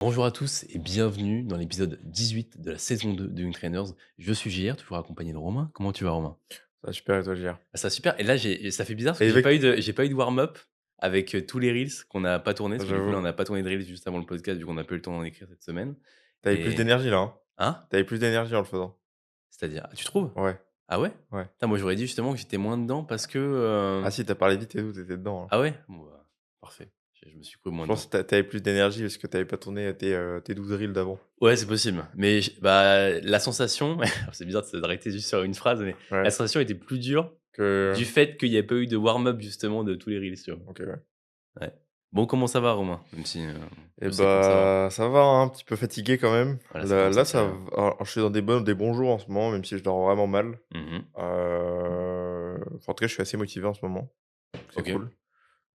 Bonjour à tous et bienvenue dans l'épisode 18 de la saison 2 de Young Trainers. Je suis JR, toujours accompagné de Romain. Comment tu vas, Romain? Ça va super et toi, Gilles? Ah, ça va super. Et là, ça fait bizarre parce que Et mec, j'ai pas eu de warm-up avec tous les reels qu'on n'a pas tourné. Parce que du coup, là, j'avoue, on n'a pas tourné de reels juste avant le podcast, vu qu'on n'a pas eu le temps d'en écrire cette semaine. tu plus Et, d'énergie là, hein? hein? Tu plus d'énergie en le faisant. C'est-à-dire, tu trouves? Ouais, Ah ouais? ouais. Putain, moi, j'aurais dit justement que j'étais moins dedans parce que. Ah si, t'as parlé vite et tout, tu dedans, hein. Ah ouais? Bon, bah, parfait. Je me suis cru Je moins pense dedans. que tu plus d'énergie parce que t'avais pas tourné tes 12 reels d'avant. Ouais, c'est possible. Mais bah, la sensation, c'est bizarre de s'arrêter juste sur une phrase, mais la Ouais, sensation était plus dure que du fait qu'il y a pas eu de warm-up justement de tous les reels, tu vois? OK, ouais. Ouais. Bon, comment ça va Romain? Même si, Et je sais comment ça va. bah, ça va, hein, un petit peu fatigué quand même. Voilà, ça Là commence à là, tirer, ça hein. v alors je suis dans des bons jours en ce moment, même si je dors vraiment mal. Mmh. Enfin, en tout cas, je suis assez motivé en ce moment, donc c'est OK. cool.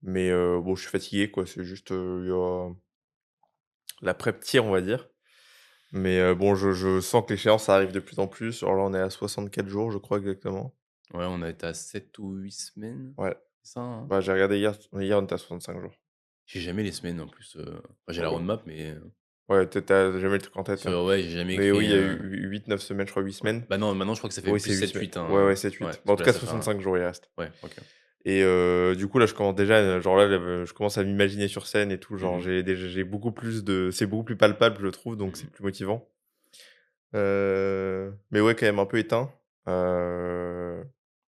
Mais bon, je suis fatigué quoi, c'est juste, il y a la prep tire, on va dire. Mais bon, je sens que l'échéance arrive de plus en plus. Alors là, on est à 64 jours, je crois exactement. Ouais, on a été à 7 ou 8 semaines, Ouais, c'est ça, hein? bah, j'ai regardé hier, on était à 65 jours. J'ai jamais les semaines en plus, enfin j'ai Ah la ouais. roadmap mais, Ouais, tu jamais le truc en tête, hein. sur ouais, j'ai jamais Mais oui, écrit, il y a eu 8-9 semaines, je crois 8 ouais. semaines. Bah non, maintenant je crois que ça fait Oui, plus c'est 8 sept semaines. huit Ouais, hein, ouais, 7, ouais, 8. Bon, parce en que tout là cas, ça fait un 65 jours, il reste. ouais, OK. Et du coup, là, je commence déjà, genre là, je commence à m'imaginer sur scène et tout. Genre, Mmh. j'ai beaucoup plus de c'est beaucoup plus palpable, je trouve, donc c'est Mmh. plus motivant. Mais ouais, quand même un peu éteint. Heu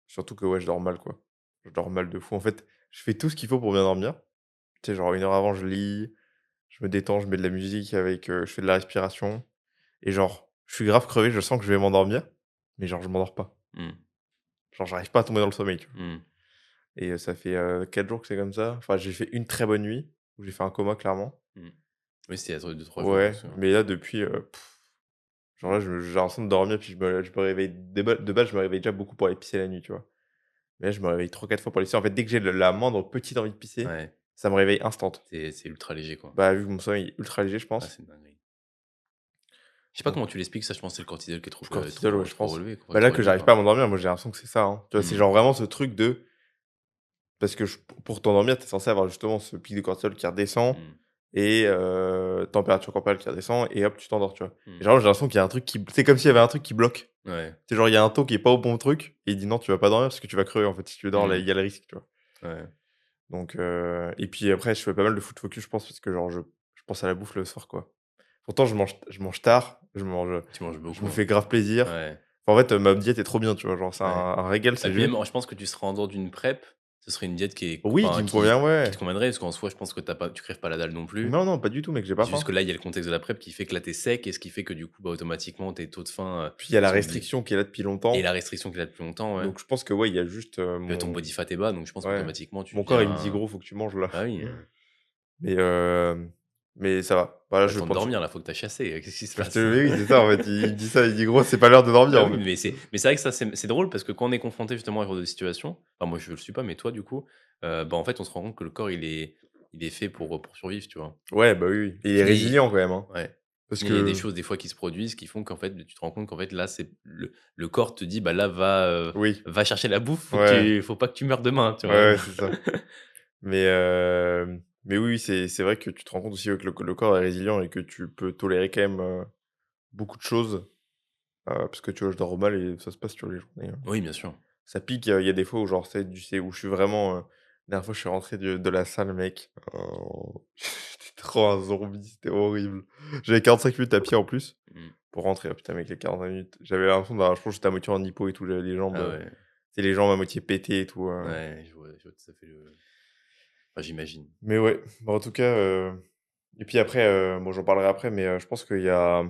Surtout que, ouais, je dors mal, quoi. Je dors mal de fou. En fait, je fais tout ce qu'il faut pour bien dormir. Tu sais, genre 1 heure avant, je lis, je me détends, je mets de la musique avec, je fais de la respiration et genre, je suis grave crevé, je sens que je vais m'endormir, mais genre, je m'endors pas. Mmh. Genre, j'arrive pas à tomber dans le sommeil, tu vois? Mmh. Et ça fait, 4 jours que c'est comme ça. Enfin, j'ai fait une très bonne nuit où j'ai fait un coma, clairement. Mmh. Oui, c'était il y a 2-3 jours, je me Ouais, souviens. mais là, depuis, genre là, j'ai l'impression de dormir puis je me réveille de base, je me réveille déjà beaucoup pour aller pisser la nuit, tu vois? Mais là, je me réveille 3-4 fois pour aller pisser. En fait, dès que j'ai la moindre petite envie de pisser, Ouais, ça me réveille instant. c'est ultra léger, quoi. Bah, vu que mon sommeil est ultra léger, je Ah, pense. c'est une dinguerie. Je sais pas Donc comment tu l'expliques ça, je pense que c'est le cortisol qui est le cortisol, ouais, je trop pense. relevé, quoi, Bah, là, trop que élevé, j'arrive quoi. pas à m'endormir, moi, j'ai l'impression que c'est ça, hein. Tu vois, c'est Mmh. genre vraiment ce truc de parce que pour t'endormir, tu es censé avoir justement ce pic de cortisol qui redescend Mmh. et température corporelle qui redescend et hop, tu t'endors, tu vois? Et Mmh. genre, j'ai l'impression qu'il y a un truc qui c'est comme s'il y avait un truc qui bloque. Ouais. C'est genre, il y a un taux qui est pas au bon truc et il dit: «Non, tu vas pas dormir parce que tu vas crever, en fait. Si tu dors, là, Mmh. il y a le risque», tu vois? Ouais. Donc et puis après, je fais pas mal de foot focus, je pense, parce que genre je pense à la bouffe le soir, quoi. Pourtant je mange tard, Tu manges je beaucoup, me hein. fais grave plaisir. Ouais, Enfin, en fait, ma diète est trop bien, tu vois? Genre c'est un ouais. un régal, Et c'est puis juste même, je pense que tu seras en dehors d'une prep, ce serait une diète qui est oui, qui enfin me convient, qui te ouais. conviendrait parce qu'en soi, je pense que tu crèves pas la dalle non plus. Non, non, pas du tout, mec, j'ai pas C'est juste faim. que là, il y a le contexte de la prep qui fait que là, tu es sec et ce qui fait que du coup, bah, automatiquement, tes taux de faim, Puis il y a la sont bi restriction qui est là depuis et longtemps, la restriction qui est là depuis longtemps, ouais. donc je pense que, ouais, il y a juste, Ton body fat est bas, donc je pense ouais, qu'automatiquement, tu mon corps, il me dit: deviens «Gros, faut que tu manges là». bah oui, Mais mais ça va. Voilà, pas le je vais temps de prendre dormir là, faut que tu ailles chasser, qu'est-ce qui se parce que passe? oui, c'est ça, en fait, il me dit ça, il dit: «Gros, c'est pas l'heure de dormir, Bah en oui, fait». mais c'est vrai que ça, c'est drôle parce que quand on est confronté justement à ce genre de situation, enfin moi je le suis pas, mais toi du coup, bah, en fait, on se rend compte que le corps il est fait pour survivre, tu vois? Ouais, bah, oui, oui. Au Il est final, il résilient quand même, hein. ouais, au Parce final, il y a des que choses des fois qui se produisent qui font qu'en fait, tu te rends compte qu'en fait là, c'est le corps te dit: «Bah là, oui, va chercher la bouffe, ouais, faut pas que tu meurs demain», tu ouais, vois? ouais, c'est ça. Mais oui, oui, c'est vrai que tu te rends compte aussi, ouais, que le corps est résilient et que tu peux tolérer quand même, beaucoup de choses, parce que, tu vois, je dors mal et ça se passe, sur les journées, Oui, bien sûr. ça pique, il y a des fois où genre, tu sais, où je suis vraiment, la dernière fois, je suis rentré de la salle, mec, j'étais trop un zombie, c'était horrible. J'avais 45 minutes à pied en plus Mmh. pour rentrer. Oh putain, mec, les 45 minutes, j'avais l'impression d'avoir je pense que j'étais à moitié en hypo et tout, j'avais les jambes, Ah ouais, tu sais, les jambes à moitié pétées et tout, ouais, je vois tout à fait le enfin, j'imagine. mais ouais, bah, en tout cas, et puis après, bon, j'en parlerai après, mais je pense qu'il y a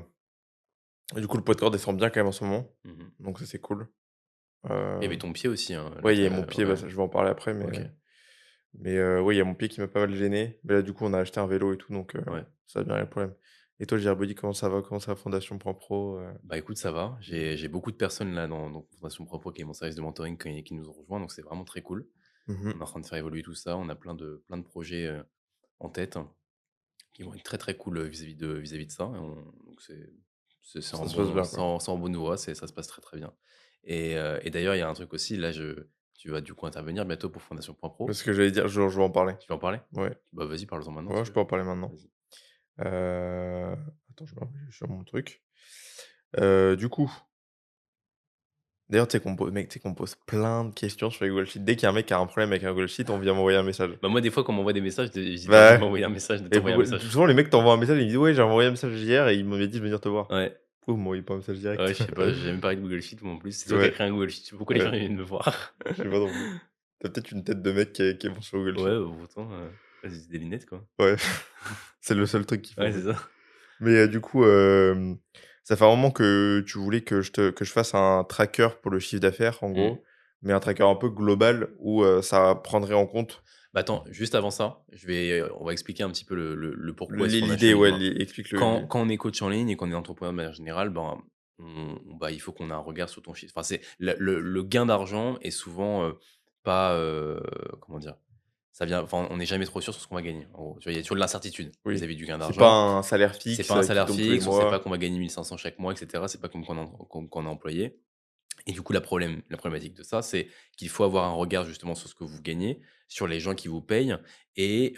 du coup, le poids de corps descend bien quand même en ce moment, Mmh. donc ça, c'est cool. Il y Heu, avait ton pied aussi, hein, là ouais, il y a tu mon pied, bah, ouais, ça, je vais en parler après, OK, mais ouais, il y a mon pied qui m'a pas mal gêné. Mais là, du coup, on a acheté un vélo et tout, donc ouais. ça va bien, y a le problème. Et toi, Gearbody, comment ça va? Comment ça va Fondation Point Pro, Bah, écoute, ça va. J'ai beaucoup de personnes là dans Fondation Propre qui est mon service de mentoring qui nous ont rejoints, donc c'est vraiment très cool. Mmh. On est en train de faire évoluer tout ça. On a plein de projets, en tête, hein, qui vont être très, très cool, vis-à-vis de ça et donc c'est Ça en se passe bon bien, quoi. c'est en bonne voie, ça se passe très, très bien et d'ailleurs, il y a un truc aussi, là, tu vas du coup intervenir bientôt pour Fondation Point C'est Pro. ce que j'allais dire, je vais en parler. Tu veux en parler? Ouais. Bah, vas-y, parle-en maintenant Ouais, si je tu peux veux. en parler maintenant. Vas-y. Attends, je me remets sur mon truc. Du coup, d'ailleurs, tu sais qu'on me pose plein de questions sur les Google Sheets. Dès qu'il y a un mec qui a un problème avec un Google Sheet, on vient m'envoyer un message. Bah, moi, des fois, quand on m'envoie des messages, j'ai pas envie de Bah, m'envoyer un message, de et t'envoyer un pourquoi message. souvent les mecs t'envoient un message, ils disent: «Ouais, j'ai envoyé un message hier et il m'avait dit de venir te voir». Ouais, Pourquoi vous m'envoyez pas un message ouais, direct? je sais pas, j'ai jamais parlé de Google Sheet moi en plus. C'est toi qui as Ouais, créé un Google Sheet. Pourquoi les gens ouais, ils viennent me voir? je sais pas non plus. Tu peut-être une tête de mec qui est bon sur Google Sheet. Ouais, pourtant, vas-y, c'est des lunettes, quoi. Ouais, c'est le seul truc qu'il faut, Ouais, en c'est fait. ça. Mais, du coup, ça fait un moment que tu voulais que je fasse un tracker pour le chiffre d'affaires, en Mmh. gros, mais un tracker un peu global où, ça prendrait en compte Bah, attends, juste avant ça, on va expliquer un petit peu le pourquoi est-ce qu'on l'idée, achemine ouais, loin. explique le Quand on est coach en ligne et qu'on est entrepreneur de manière générale, ben, il faut qu'on ait un regard sur ton chiffre. Enfin, c'est le gain d'argent est souvent, pas, comment dire? Ça vient enfin, on n'est jamais trop sûr sur ce qu'on va gagner. En gros, tu vois, il y a toujours de l'incertitude oui, vis-à-vis du gain c'est pas d'argent. un salaire C'est fixe, pas un qui salaire tombe tous les fixe, on sait pas mois. qu'on va gagner 1 500 chaque mois et cetera. C'est pas comme qu'on est employé. Et du coup, la problématique de ça, c'est qu'il faut avoir un regard justement sur ce que vous gagnez, sur les gens qui vous payent et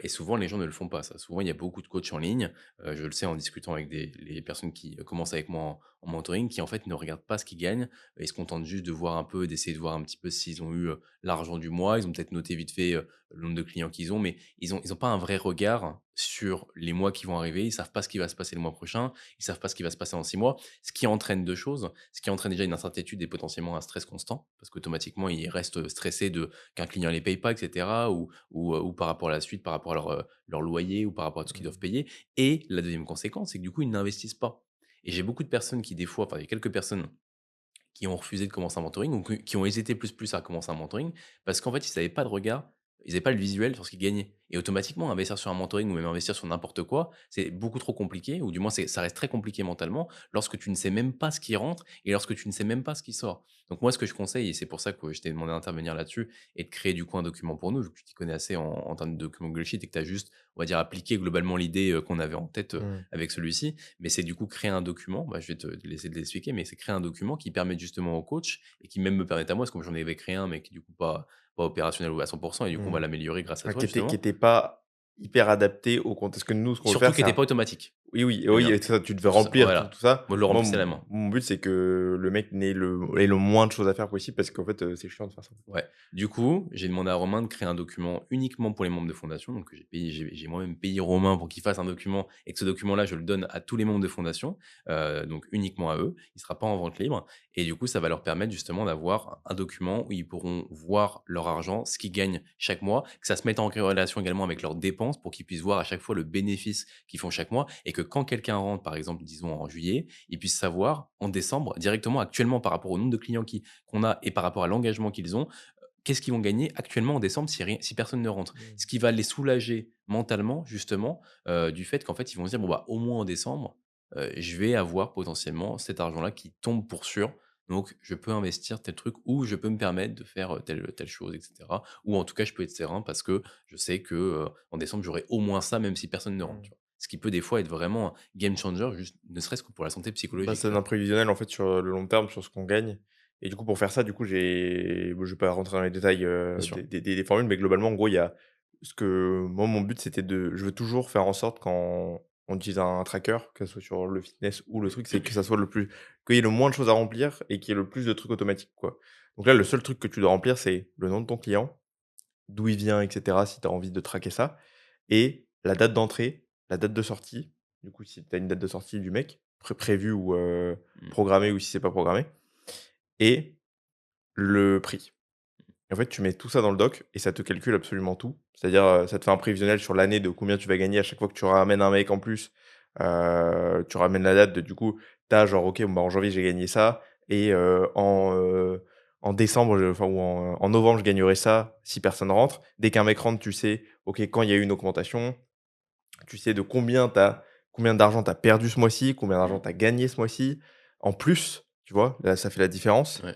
souvent les gens ne le font pas ça. Souvent, il y a beaucoup de coachs en ligne, je le sais en discutant avec des les personnes qui, commencent avec moi en mentoring, qui en fait ne regardent pas ce qu'ils gagnent et se contentent juste de voir un peu d'essayer de voir un petit peu s'ils ont eu, l'argent du mois. Ils ont peut-être noté vite fait, le nombre de clients qu'ils ont, mais ils ont pas un vrai regard sur les mois qui vont arriver. Ils savent pas ce qui va se passer le mois prochain, ils savent pas ce qui va se passer en 6 mois. Ce qui entraîne 2 choses, ce qui entraîne déjà une incertitude et potentiellement un stress constant, parce qu'automatiquement, ils restent stressés de qu'un client les paye pas, et cetera, ou par rapport à la suite, par rapport à leur loyer ou par rapport à tout ce qu'ils doivent Mmh. payer. Et la deuxième conséquence, c'est que du coup, ils n'investissent pas. Et j'ai beaucoup de personnes qui, des fois, enfin, il y a quelques personnes qui ont refusé de commencer un mentoring ou qui ont hésité plus à commencer un mentoring parce qu'en fait, ils n'avaient pas de regard, ils n'avaient pas le visuel sur ce qu'ils gagnaient. Et automatiquement, investir sur un mentoring ou même investir sur n'importe quoi, c'est beaucoup trop compliqué, ou du moins ça reste très compliqué mentalement lorsque tu ne sais même pas ce qui rentre et lorsque tu ne sais même pas ce qui sort. Donc moi, ce que je conseille, et c'est pour ça que je t'ai demandé d'intervenir là-dessus et de créer du coup un document pour nous, vu que tu t'y connais assez en termes de document Google Sheet et que tu as juste, on va dire, appliqué globalement l'idée qu'on avait en tête Mmh. avec celui-ci, mais c'est du coup créer un document, bah, je vais te laisser te l'expliquer, mais c'est créer un document qui permet justement au coach et qui même me permet à moi, parce que moi j'en avais créé un, mais qui du coup pas opérationnel ou à 100%, et du coup on Mmh. va l'améliorer grâce à Ah, toi qui justement. était pas hyper adapté au contexte. Parce que nous, ce qu'on veut Surtout faire, qui c'est était un pas automatique, oui, oui, le oui, mien. et ça, tu devais Tout ça, remplir tout voilà. ça. Moi je le Moi, remplissais à la main. mon but, c'est que le mec ait le moins de choses à faire possible parce qu'en fait, c'est chiant de faire ça. Ouais. Du coup, j'ai demandé à Romain de créer un document uniquement pour les membres de fondation. Donc, j'ai moi-même payé Romain pour qu'il fasse un document et que ce document-là, je le donne à tous les membres de fondation, donc uniquement à eux. Il sera pas en vente libre. Et du coup, ça va leur permettre justement d'avoir un document où ils pourront voir leur argent, ce qu'ils gagnent chaque mois, que ça se mette en relation également avec leurs dépenses pour qu'ils puissent voir à chaque fois le bénéfice qu'ils font chaque mois et que quand quelqu'un rentre, par exemple, disons en juillet, ils puissent savoir en décembre directement, actuellement, par rapport au nombre de clients qu'on a et par rapport à l'engagement qu'ils ont, qu'est-ce qu'ils vont gagner actuellement en décembre si personne ne rentre? Mmh. Ce qui va les soulager mentalement justement, du fait qu'en fait, ils vont se dire: «Bon, bah, au moins en décembre, je vais avoir potentiellement cet argent-là qui tombe pour sûr, donc je peux investir tel truc ou je peux me permettre de faire, telle chose et cetera». Ou en tout cas, je peux être serein parce que je sais que, en décembre, j'aurai au moins ça même si personne ne rentre, Mmh. tu vois? Ce qui peut des fois être vraiment un game changer, juste ne serait-ce que pour la santé Bah, psychologique, c'est tu un vois? imprévisionnel, en fait, sur, le long terme, sur ce qu'on gagne et du coup, pour faire ça, du coup, je vais pas rentrer dans les détails, Bien sûr. des formules, mais globalement, en gros, il y a ce que moi, mon but, c'était je veux toujours faire en sorte quand on utilise un tracker, que ce soit sur le fitness ou le truc, c'est que ça soit qu'il y ait le moins de choses à remplir et qu'il y ait le plus de trucs automatiques, quoi. Donc là, le seul truc que tu dois remplir, c'est le nom de ton client, d'où il vient et cetera, si tu as envie de traquer ça et la date d'entrée, la date de sortie, du coup, si tu as une date de sortie du mec, prévue ou Mmh. programmée ou si c'est pas programmé et le prix. Et en fait, tu mets tout ça dans le doc et ça te calcule absolument tout. C'est-à-dire, ça te fait un prévisionnel sur l'année de combien tu vas gagner à chaque fois que tu ramènes un mec en plus. Tu ramènes la date de du coup, tu as genre: «OK, bon, bah, en janvier, j'ai gagné ça et en décembre, enfin ou en novembre, je gagnerai ça si personne rentre». Dès qu'un mec rentre, tu sais, OK, quand il y a eu une augmentation, tu sais de combien d'argent tu as perdu ce mois-ci, combien d'argent Mmh. tu as gagné ce mois-ci, en plus, tu vois? Là, ça fait la différence, Ouais.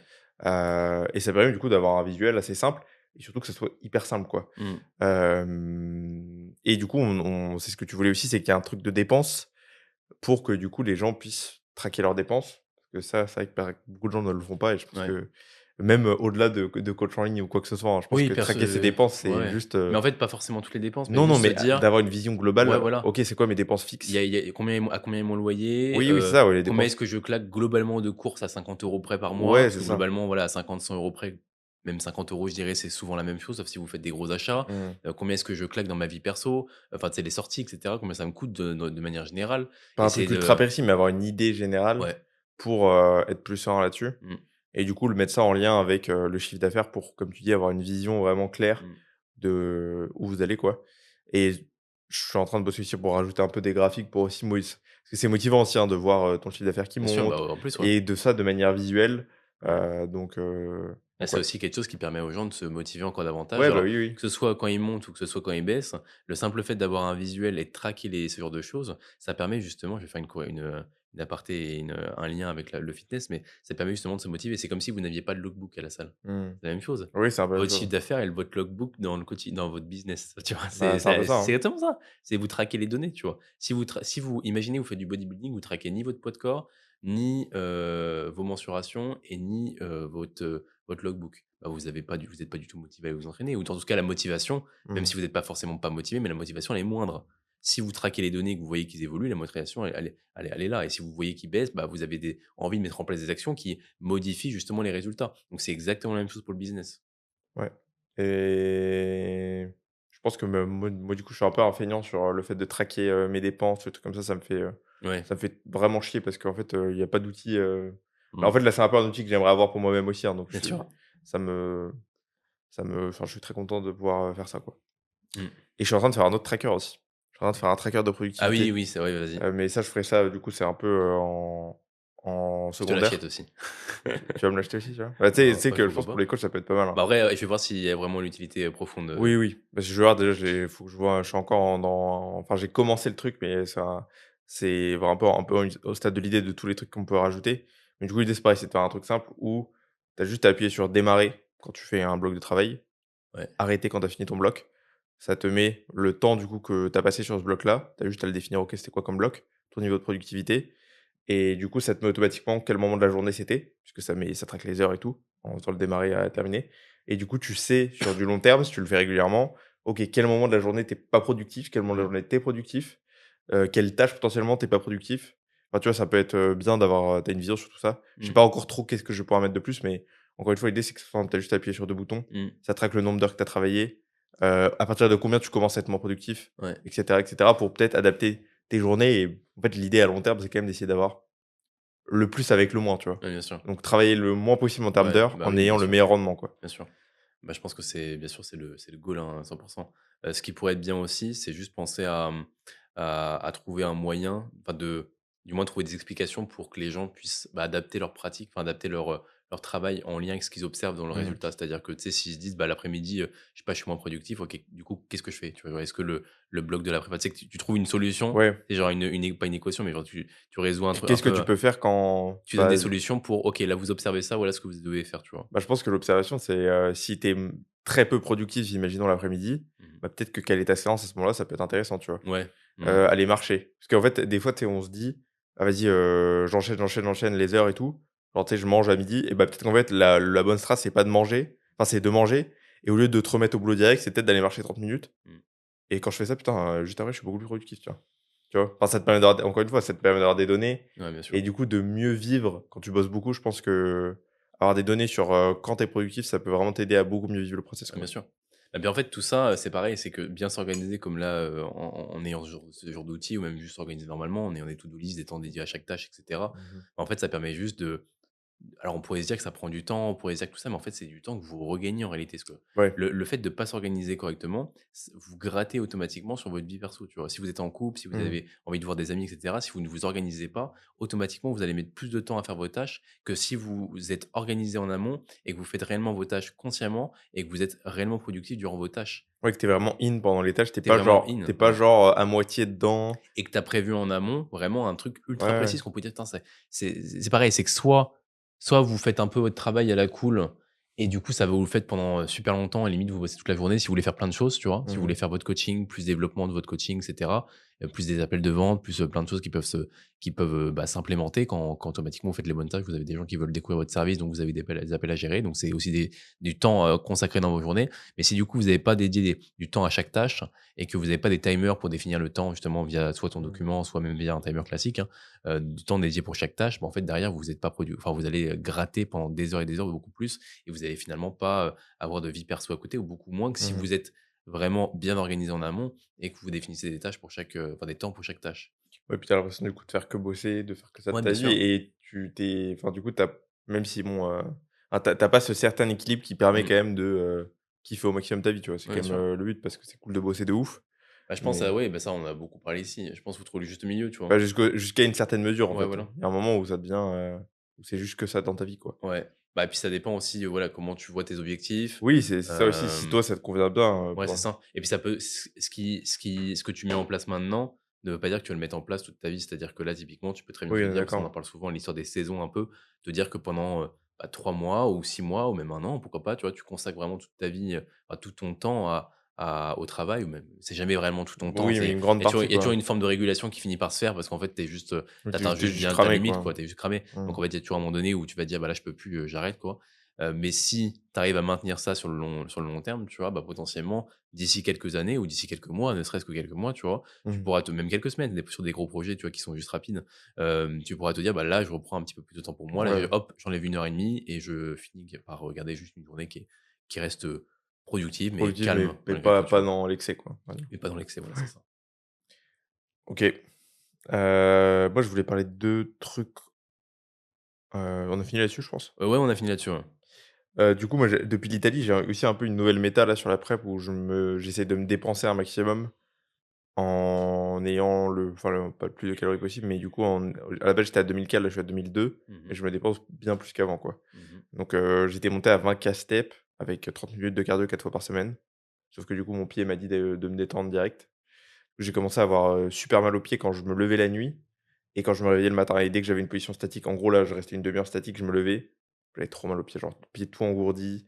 et ça permet du coup d'avoir un visuel assez simple et surtout que ça soit hyper simple, quoi. Mmh. Et du coup, on c'est ce que tu voulais aussi, c'est qu'il y a un truc de dépenses pour que du coup les gens puissent traquer leurs dépenses. Parce que ça, c'est vrai que beaucoup de gens ne le font pas et je pense Ouais. que, Même, au-delà de coach en ligne ou quoi que ce soit, hein. Je pense Oui, que perso traquer ses dépenses, ouais, c'est ouais. juste, Mais en fait, pas forcément toutes les dépenses, mais non, non, juste se mais dire: d'avoir une vision «Ouais, globale, voilà, OK, c'est quoi mes dépenses fixes? il y a combien est mon à combien est mon loyer? Oui, oui, c'est ça, ouais, les Combien dépenses est-ce que je claque globalement de courses à 50 € près par mois?» ouais, Parce c'est que ça. globalement, voilà, à 50-100 € près, même 50 € je dirais, c'est souvent la même chose, sauf si vous faites des gros achats. Mmh. Combien est-ce que je claque dans ma vie perso? Enfin, tu sais, les sorties et cetera, combien ça me coûte de manière générale? Pas un Essayer truc ultra de précis, mais avoir une idée générale ouais, pour, être plus serein là-dessus mmh, et du coup, le mettre ça en lien avec, le chiffre d'affaires pour, comme tu dis, avoir une vision vraiment claire mmh. de où vous allez, quoi et je suis en train de bosser aussi pour rajouter un peu des graphiques pour aussi parce que c'est motivant aussi, hein, de voir, ton chiffre d'affaires qui Bien sûr, monte bah, en plus, ouais. et de ça de manière visuelle, Mmh. Bah, donc c'est ouais. aussi quelque chose qui permet aux gens de se motiver encore davantage. Ouais, bah, Alors, oui, oui. que ce soit quand ils montent ou que ce soit quand ils baissent, le simple fait d'avoir un visuel et de traquer ce genre de choses, ça permet justement, je vais faire une aparté et un lien avec le fitness, mais ça permet justement de se motiver. C'est comme si vous n'aviez pas de logbook à la salle. Mmh. C'est la même chose. Oui, c'est un peu la même Votre chose. chiffre d'affaires et votre logbook dans votre business. Tu vois, Bah, c'est un peu ça, c'est hein. exactement ça. C'est vous traquez les données, tu vois. Si vous imaginez, vous faites du bodybuilding, vous traquez ni votre poids de corps, ni vos mensurations et ni votre logbook. Bah, vous êtes pas du tout motivé à vous entraîner ou en tout cas la motivation, même Mmh. si vous n'êtes pas forcément pas motivé, mais la motivation elle est moindre. Si vous traquez les données et que vous voyez qu'ils évoluent, la motivation elle est là et si vous voyez qu'ils baissent, bah, vous avez envie de mettre en place des actions qui modifient justement les résultats. Donc c'est exactement la même chose pour le business. Ouais et je pense que me moi, du coup, je suis un peu un feignant sur, le fait de traquer, mes dépenses, des trucs comme Ouais. ça me fait vraiment chier parce qu'en fait, il y a pas d'outil, bah, en Mmh. fait, là, c'est un peu un outil que j'aimerais avoir pour moi-même aussi, hein, donc Bien sûr. ça me enfin, je suis très content de pouvoir, faire ça, quoi Mmh. et je suis en train de faire un autre tracker aussi. Je suis en train de faire un tracker de Ah oui, productivité, oui, c'est vrai, vas-y. mais ça, je ferai ça, du coup, c'est un peu, en Je te l'achète secondaire. aussi. Tu vas me l'acheter aussi, tu vois? Bah, tu Bah, sais ouais, que je pourquoi pense pour pas. les coachs, ça peut être pas mal, hein. Bah, après, je vais voir s'il y a vraiment l'utilité, profonde, Oui, oui, parce que je vais voir déjà, faut que je vois, je suis encore enfin, j'ai commencé le truc, mais ça c'est vraiment un peu au stade de l'idée de tous les trucs qu'on peut rajouter. Mais du coup, l'idée, c'est pareil, c'est de faire un truc simple où tu as juste à appuyer sur démarrer quand tu fais un bloc de travail, ouais. arrêter quand tu as fini ton bloc. Ça te met le temps, du coup, que tu as passé sur ce bloc-là. Tu as juste à le définir, OK, c'était quoi comme bloc, ton niveau de productivité et du coup, ça te met automatiquement quel moment de la journée c'était, puisque ça traque les heures et tout, en faisant le démarrer à terminer. Et du coup, tu sais sur du long terme, si tu le fais régulièrement, OK, quel moment de la journée tu pas productif, quel moment de la Mmh. journée tu productif, quelle tâche potentiellement tu pas productif. Enfin, tu vois, ça peut être, bien d'avoir, tu une vision sur tout ça. Je sais Mmh. pas encore trop qu'est-ce que je vais pouvoir mettre de plus, mais encore une fois, l'idée c'est que enfin, tu as juste à appuyer sur 2 boutons, Mmh. ça traque le nombre d'heures que tu as travaillé, à partir de combien tu commences à être moins productif Ouais. et cetera, pour peut-être adapter tes journées et en fait, l'idée à long terme, c'est quand même d'essayer d'avoir le plus avec le moins, tu vois? Ouais, bien sûr. Donc travailler le moins possible en termes Ouais, d'heures, bah, en oui, ayant bien le sûr, meilleur rendement, quoi. bien sûr. Bah, je pense que c'est bien sûr, c'est le goal, hein, à 100. Ce qui pourrait être bien aussi, c'est juste penser à trouver un moyen, enfin du moins trouver des explications pour que les gens puissent, bah, adapter leurs pratiques, enfin adapter leur travail en lien avec ce qu'ils observent dans le Mmh. résultat. C'est-à-dire que, tu sais, s'ils se disent: «Bah, l'après-midi, je sais pas, je suis moins productif, OK, du coup, qu'est-ce que je fais?» Tu vois? Est-ce que le bloc de l'après tu sais, que tu trouves une solution, Ouais. c'est genre pas une équation, mais genre tu résous un truc un Qu'est-ce que tu peu, peux faire quand tu donnes des solutions pour: «OK, là, vous observez ça, voilà ce que vous devez faire», tu vois? bah, je pense que l'observation, c'est, si tu es, très peu productif, imaginons l'après-midi, Mmh. bah, peut-être que caler ta séance à ce moment-là, ça peut être intéressant, tu vois? Ouais. Mmh. Aller marcher. Parce qu'en fait, des fois, tu sais, on se dit: «Ah vas-y, j'enchaîne les heures et tout». Genre, tu sais, je mange à midi et bah, peut-être qu'en fait, la bonne strat, c'est pas de manger, enfin, c'est de manger et au lieu de te remettre au boulot direct, c'est peut-être d'aller marcher 30 minutes. Mmh. Et quand je fais ça, putain, juste après, je suis beaucoup plus productif, tu vois? Tu vois? Enfin, ça te permet d'avoir encore une fois, ça te permet d'avoir des données Ouais, bien sûr. et du coup, de mieux vivre quand tu bosses beaucoup. Je pense que avoir des données sur, quand tu es productif, ça peut vraiment t'aider à beaucoup mieux vivre le process, Ouais, bien quoi. sûr. Bah, bien, en fait, tout ça, c'est pareil, c'est que bien s'organiser comme là, en ayant ce genre d'outils ou même juste s'organiser normalement, en ayant des to-do list, des temps dédiés à chaque tâche et cetera. Mmh mh. En fait, ça permet juste de alors on pourrait se dire que ça prend du temps, on pourrait se dire que tout ça, mais en fait, c'est du temps que vous regagnez en réalité. Parce que Ouais. le fait de ne pas s'organiser correctement, vous grattez automatiquement sur votre vie perso. Tu vois? Si vous êtes en couple, si vous Mmh. avez envie de voir des amis, et cetera, si vous ne vous organisez pas, automatiquement, vous allez mettre plus de temps à faire vos tâches que si vous êtes organisé en amont et que vous faites réellement vos tâches consciemment et que vous êtes réellement productif durant vos tâches. Ouais, que tu es vraiment in pendant les tâches, Tu es vraiment in, tu pas ouais. genre, à moitié dedans. Et que tu as prévu en amont vraiment un truc Ouais, ultra ouais. précis, ce qu'on peut dire: «Putain, c'est pareil, c'est que soit vous faites un peu votre travail à la cool et du coup, ça va vous le faites pendant, super longtemps et limite vous bossez toute la journée si vous voulez faire plein de choses, tu vois? Si vous Mmh voulez mh. faire votre coaching, plus développement de votre coaching et cetera plus des appels de vente, plus, plein de choses qui peuvent, bah, s'implémenter quand automatiquement vous faites les bonnes tâches. Vous avez des gens qui veulent découvrir votre service, donc vous avez des appels à gérer, donc c'est aussi du temps, consacré dans vos journées. Mais si du coup vous n'avez pas dédié du temps à chaque tâche et que vous n'avez pas des timers pour définir le temps justement via soit ton Mmh. document, soit même via un timer classique, hein, du temps dédié pour chaque tâche, bah, en fait derrière vous êtes pas produit enfin vous allez, gratter pendant des heures et des heures, beaucoup plus et vous allez finalement pas, avoir de vie perso à côté ou beaucoup moins que si Mmh. vous êtes vraiment bien organisé en amont et que vous définissez des tâches pour chaque, enfin des temps pour chaque tâche. Ouais, puis tu l'impression du coup de faire que bosser, de faire que ça de Ouais, ta bien vie sûr. et tu t'es enfin du coup tu même si bon, enfin tu pas ce certain équilibre qui permet Mmh. quand même de, kiffer au maximum ta vie, tu vois? C'est Ouais, quand bien même, sûr. le but parce que c'est cool de bosser de ouf, Bah, je pense mais ouais, bah, ça on a beaucoup parlé ici. Je pense qu'il faut trouver le juste milieu, tu vois? bah, jusqu'à une certaine mesure en Ouais, fait. voilà. Il y a un moment où ça devient, où c'est juste que ça dans ta vie, quoi. Ouais. Bah, et puis ça dépend aussi, voilà, comment tu vois tes objectifs. Oui, c'est ça aussi. Si Hem toi ça te convient bien, Ouais, c'est ça et puis ça peut ce que tu mets en place maintenant ne veut pas dire que tu vas le mettre en place toute ta vie. C'est-à-dire que là, typiquement, tu peux très bien oui, te on est dire, parce qu'on en d'accord. parle souvent, l'histoire des saisons un peu, te dire que pendant, bah, 3 mois ou 6 mois ou même 1 an, pourquoi pas, tu vois? Tu consacres vraiment toute ta vie, enfin tout ton temps au travail ou même c'est jamais vraiment tout ton temps, Oui, mais c'est une grande partie, il y a toujours quoi. une forme de régulation qui finit par se faire parce qu'en fait, Oui, tu atteins tu juste juste bien ta cramé, limite, quoi. quoi, tu es juste cramé. Mmh. Donc en fait, il y a toujours un moment donné où tu vas te dire: «Bah, là, je peux plus, j'arrête», quoi. Mais si tu arrives à maintenir ça sur le long terme, tu vois? Bah, potentiellement, d'ici quelques années ou d'ici quelques mois, ne serait-ce que quelques mois, tu vois? Tu Mmh. pourras te même quelques semaines, sur des gros projets, tu vois, qui sont juste rapides, tu pourras te dire: «Bah, là, je reprends un petit peu plus de temps pour moi. Là, Ouais. hop, j'enlève 1 heure et demie et je finis par regarder juste une journée qui reste, productive mais Productive, mais calme malgré tout», tu pas vois? dans l'excès, quoi, on va dire. Et pas dans l'excès, voilà, c'est ça. OK. Moi, je voulais parler de 2 trucs, on a fini là-dessus, je pense? Ouais, on a fini là-dessus, ouais. Du coup, moi, j'ai depuis l'Italie, j'ai aussi un peu une nouvelle méta, là, sur la prep où j'essaie de me dépenser un maximum en ayant pas le plus de calories possible, mais du coup, à la base, j'étais à 2000 cales, là, je suis à 2002 et Mmh. je me dépense bien plus qu'avant, quoi. Mmh. Donc j'étais monté à 20K steps avec 30 minutes de cardio 4 fois par semaine. Sauf que du coup, mon pied m'a dit de me détendre direct. J'ai commencé à avoir, super mal aux pieds quand je me levais la nuit et quand je me réveillais le matin et dès que j'avais une position statique, en gros, là, je restais une demi heure statique, je me levais, j'avais trop mal aux pieds, genre, pieds tout engourdis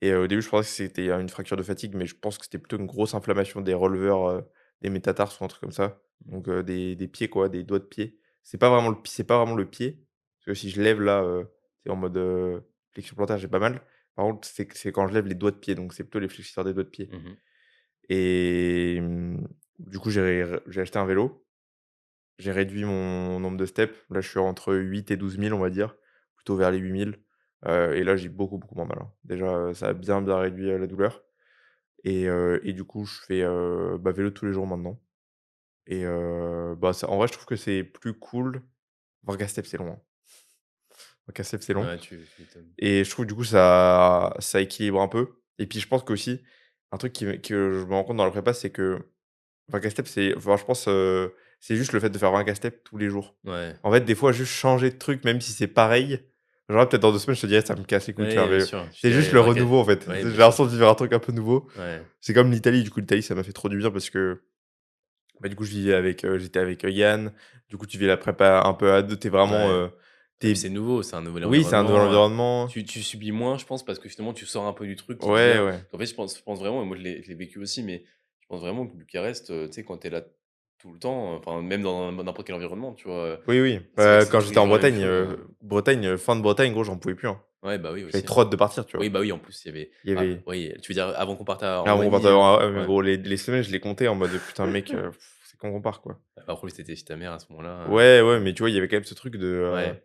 et au début, je pensais que c'était, une fracture de fatigue, mais je pense que c'était plutôt une grosse inflammation des releveurs, des métatarses ou un truc comme ça. Mmh. Donc des pieds, quoi, des doigts de pied. C'est pas vraiment le pied, parce que si je lève là, c'est en mode, flexion plantaire, j'ai pas mal. Par contre, c'est quand je lève les doigts de pied, donc c'est plutôt les fléchisseurs des doigts de pied Mmh. et du coup, j'ai acheté un vélo. J'ai réduit mon nombre de steps. Là, je suis entre 8 et 12 000, on va dire, plutôt vers les 8 000. Et là, j'ai beaucoup, beaucoup moins mal, hein. Déjà, ça a bien, bien réduit, la douleur et du coup, je fais, bah, vélo tous les jours maintenant et bah, ça en vrai, je trouve que c'est plus cool. 20 steps, c'est long, hein. 20 steps, c'est long Ouais, tu m'étonnes. et je trouve, du coup, ça équilibre un peu et puis, je pense qu'aussi, un truc que je me rends compte dans la prépa, c'est que 20 steps, je pense, c'est juste le fait de faire 20 steps tous les jours. Ouais. En fait, des fois, juste changer de truc, même si c'est pareil, genre là, peut-être dans 2 semaines, je te dirais: «Ça me casse les couilles de faire Ouais, bien vélo». sûr. Tu C'est juste dirais le 20 renouveau, en fait. ouais, J'ai bien sûr. l'impression de vivre un truc un peu nouveau. Ouais. C'est comme l'Italie, du coup, l'Italie, ça m'a fait trop du bien parce que, bah, du coup, j'étais avec, Yann. Du coup, tu vis la prépa un peu à 2, tu es vraiment, Ouais. Et puis tu c'est nouveau, c'est un nouvel oui, c'est un nouvel environnement, environnement. tu subis moins, je pense, parce que finalement tu sors un peu du truc qui Ouais, devient ouais. en fait, je pense vraiment et moi je l'ai vécu aussi, mais je pense vraiment que Bucarest, tu sais, quand tu es là tout le temps, enfin même dans n'importe quel environnement, tu vois? Oui, oui. C'est vrai que c'est Quand tous j'étais les en jours la même Bretagne, chose, fin de Bretagne, gros, j'en pouvais plus, hein. ouais, bah, oui J'avais aussi, hein. trop hâte de partir, tu Oui, vois? bah, oui, en plus il y avait Il y avait oui, tu veux dire avant qu'on parte en Ah bon, on Roumanie, partait en ouais, mais Ouais. gros, les semaines, je les comptais en mode: «Putain, mec, c'est quand qu'on part, quoi?» Bah, après tu étais chez ta mère à ce moment-là, Ouais, ouais, mais tu vois, il y avait quand même ce truc de, ouais.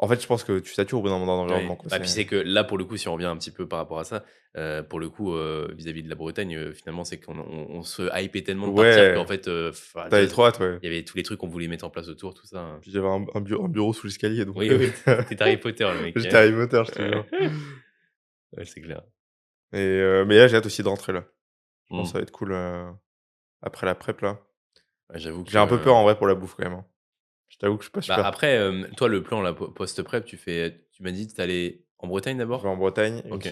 en fait, je pense que tu satures au bout d'un moment dans Oui, l'environnement, quoi, bah, c'est puis c'est que là, pour le coup, si on revient un petit peu par rapport à ça, pour le coup, vis-à-vis de la Bretagne, finalement, c'est qu'on se hypait tellement de partir qu'en ouais, fait, enfin, tu tu avais vois, trop hâte, ouais. il y avait tous les trucs qu'on voulait mettre en place autour, tout ça, Puis j'avais un bureau sous l'escalier donc Oui, oui, tu Harry Potter, le mec, j'étais Harry Potter, je te jure Ouais, c'est clair. mais là, j'ai hâte aussi de rentrer, là. Je pense que Mmh. ça va être cool, après la prep, là. Ouais, j'avoue J'ai un peu que peur, en vrai, pour la bouffe, quand même, hein. Je t'avoue que je suis pas bah, super. après, toi, le plan, là, post-prep, tu m'as dit que tu allais en Bretagne Je vais en d'abord? Bretagne OK.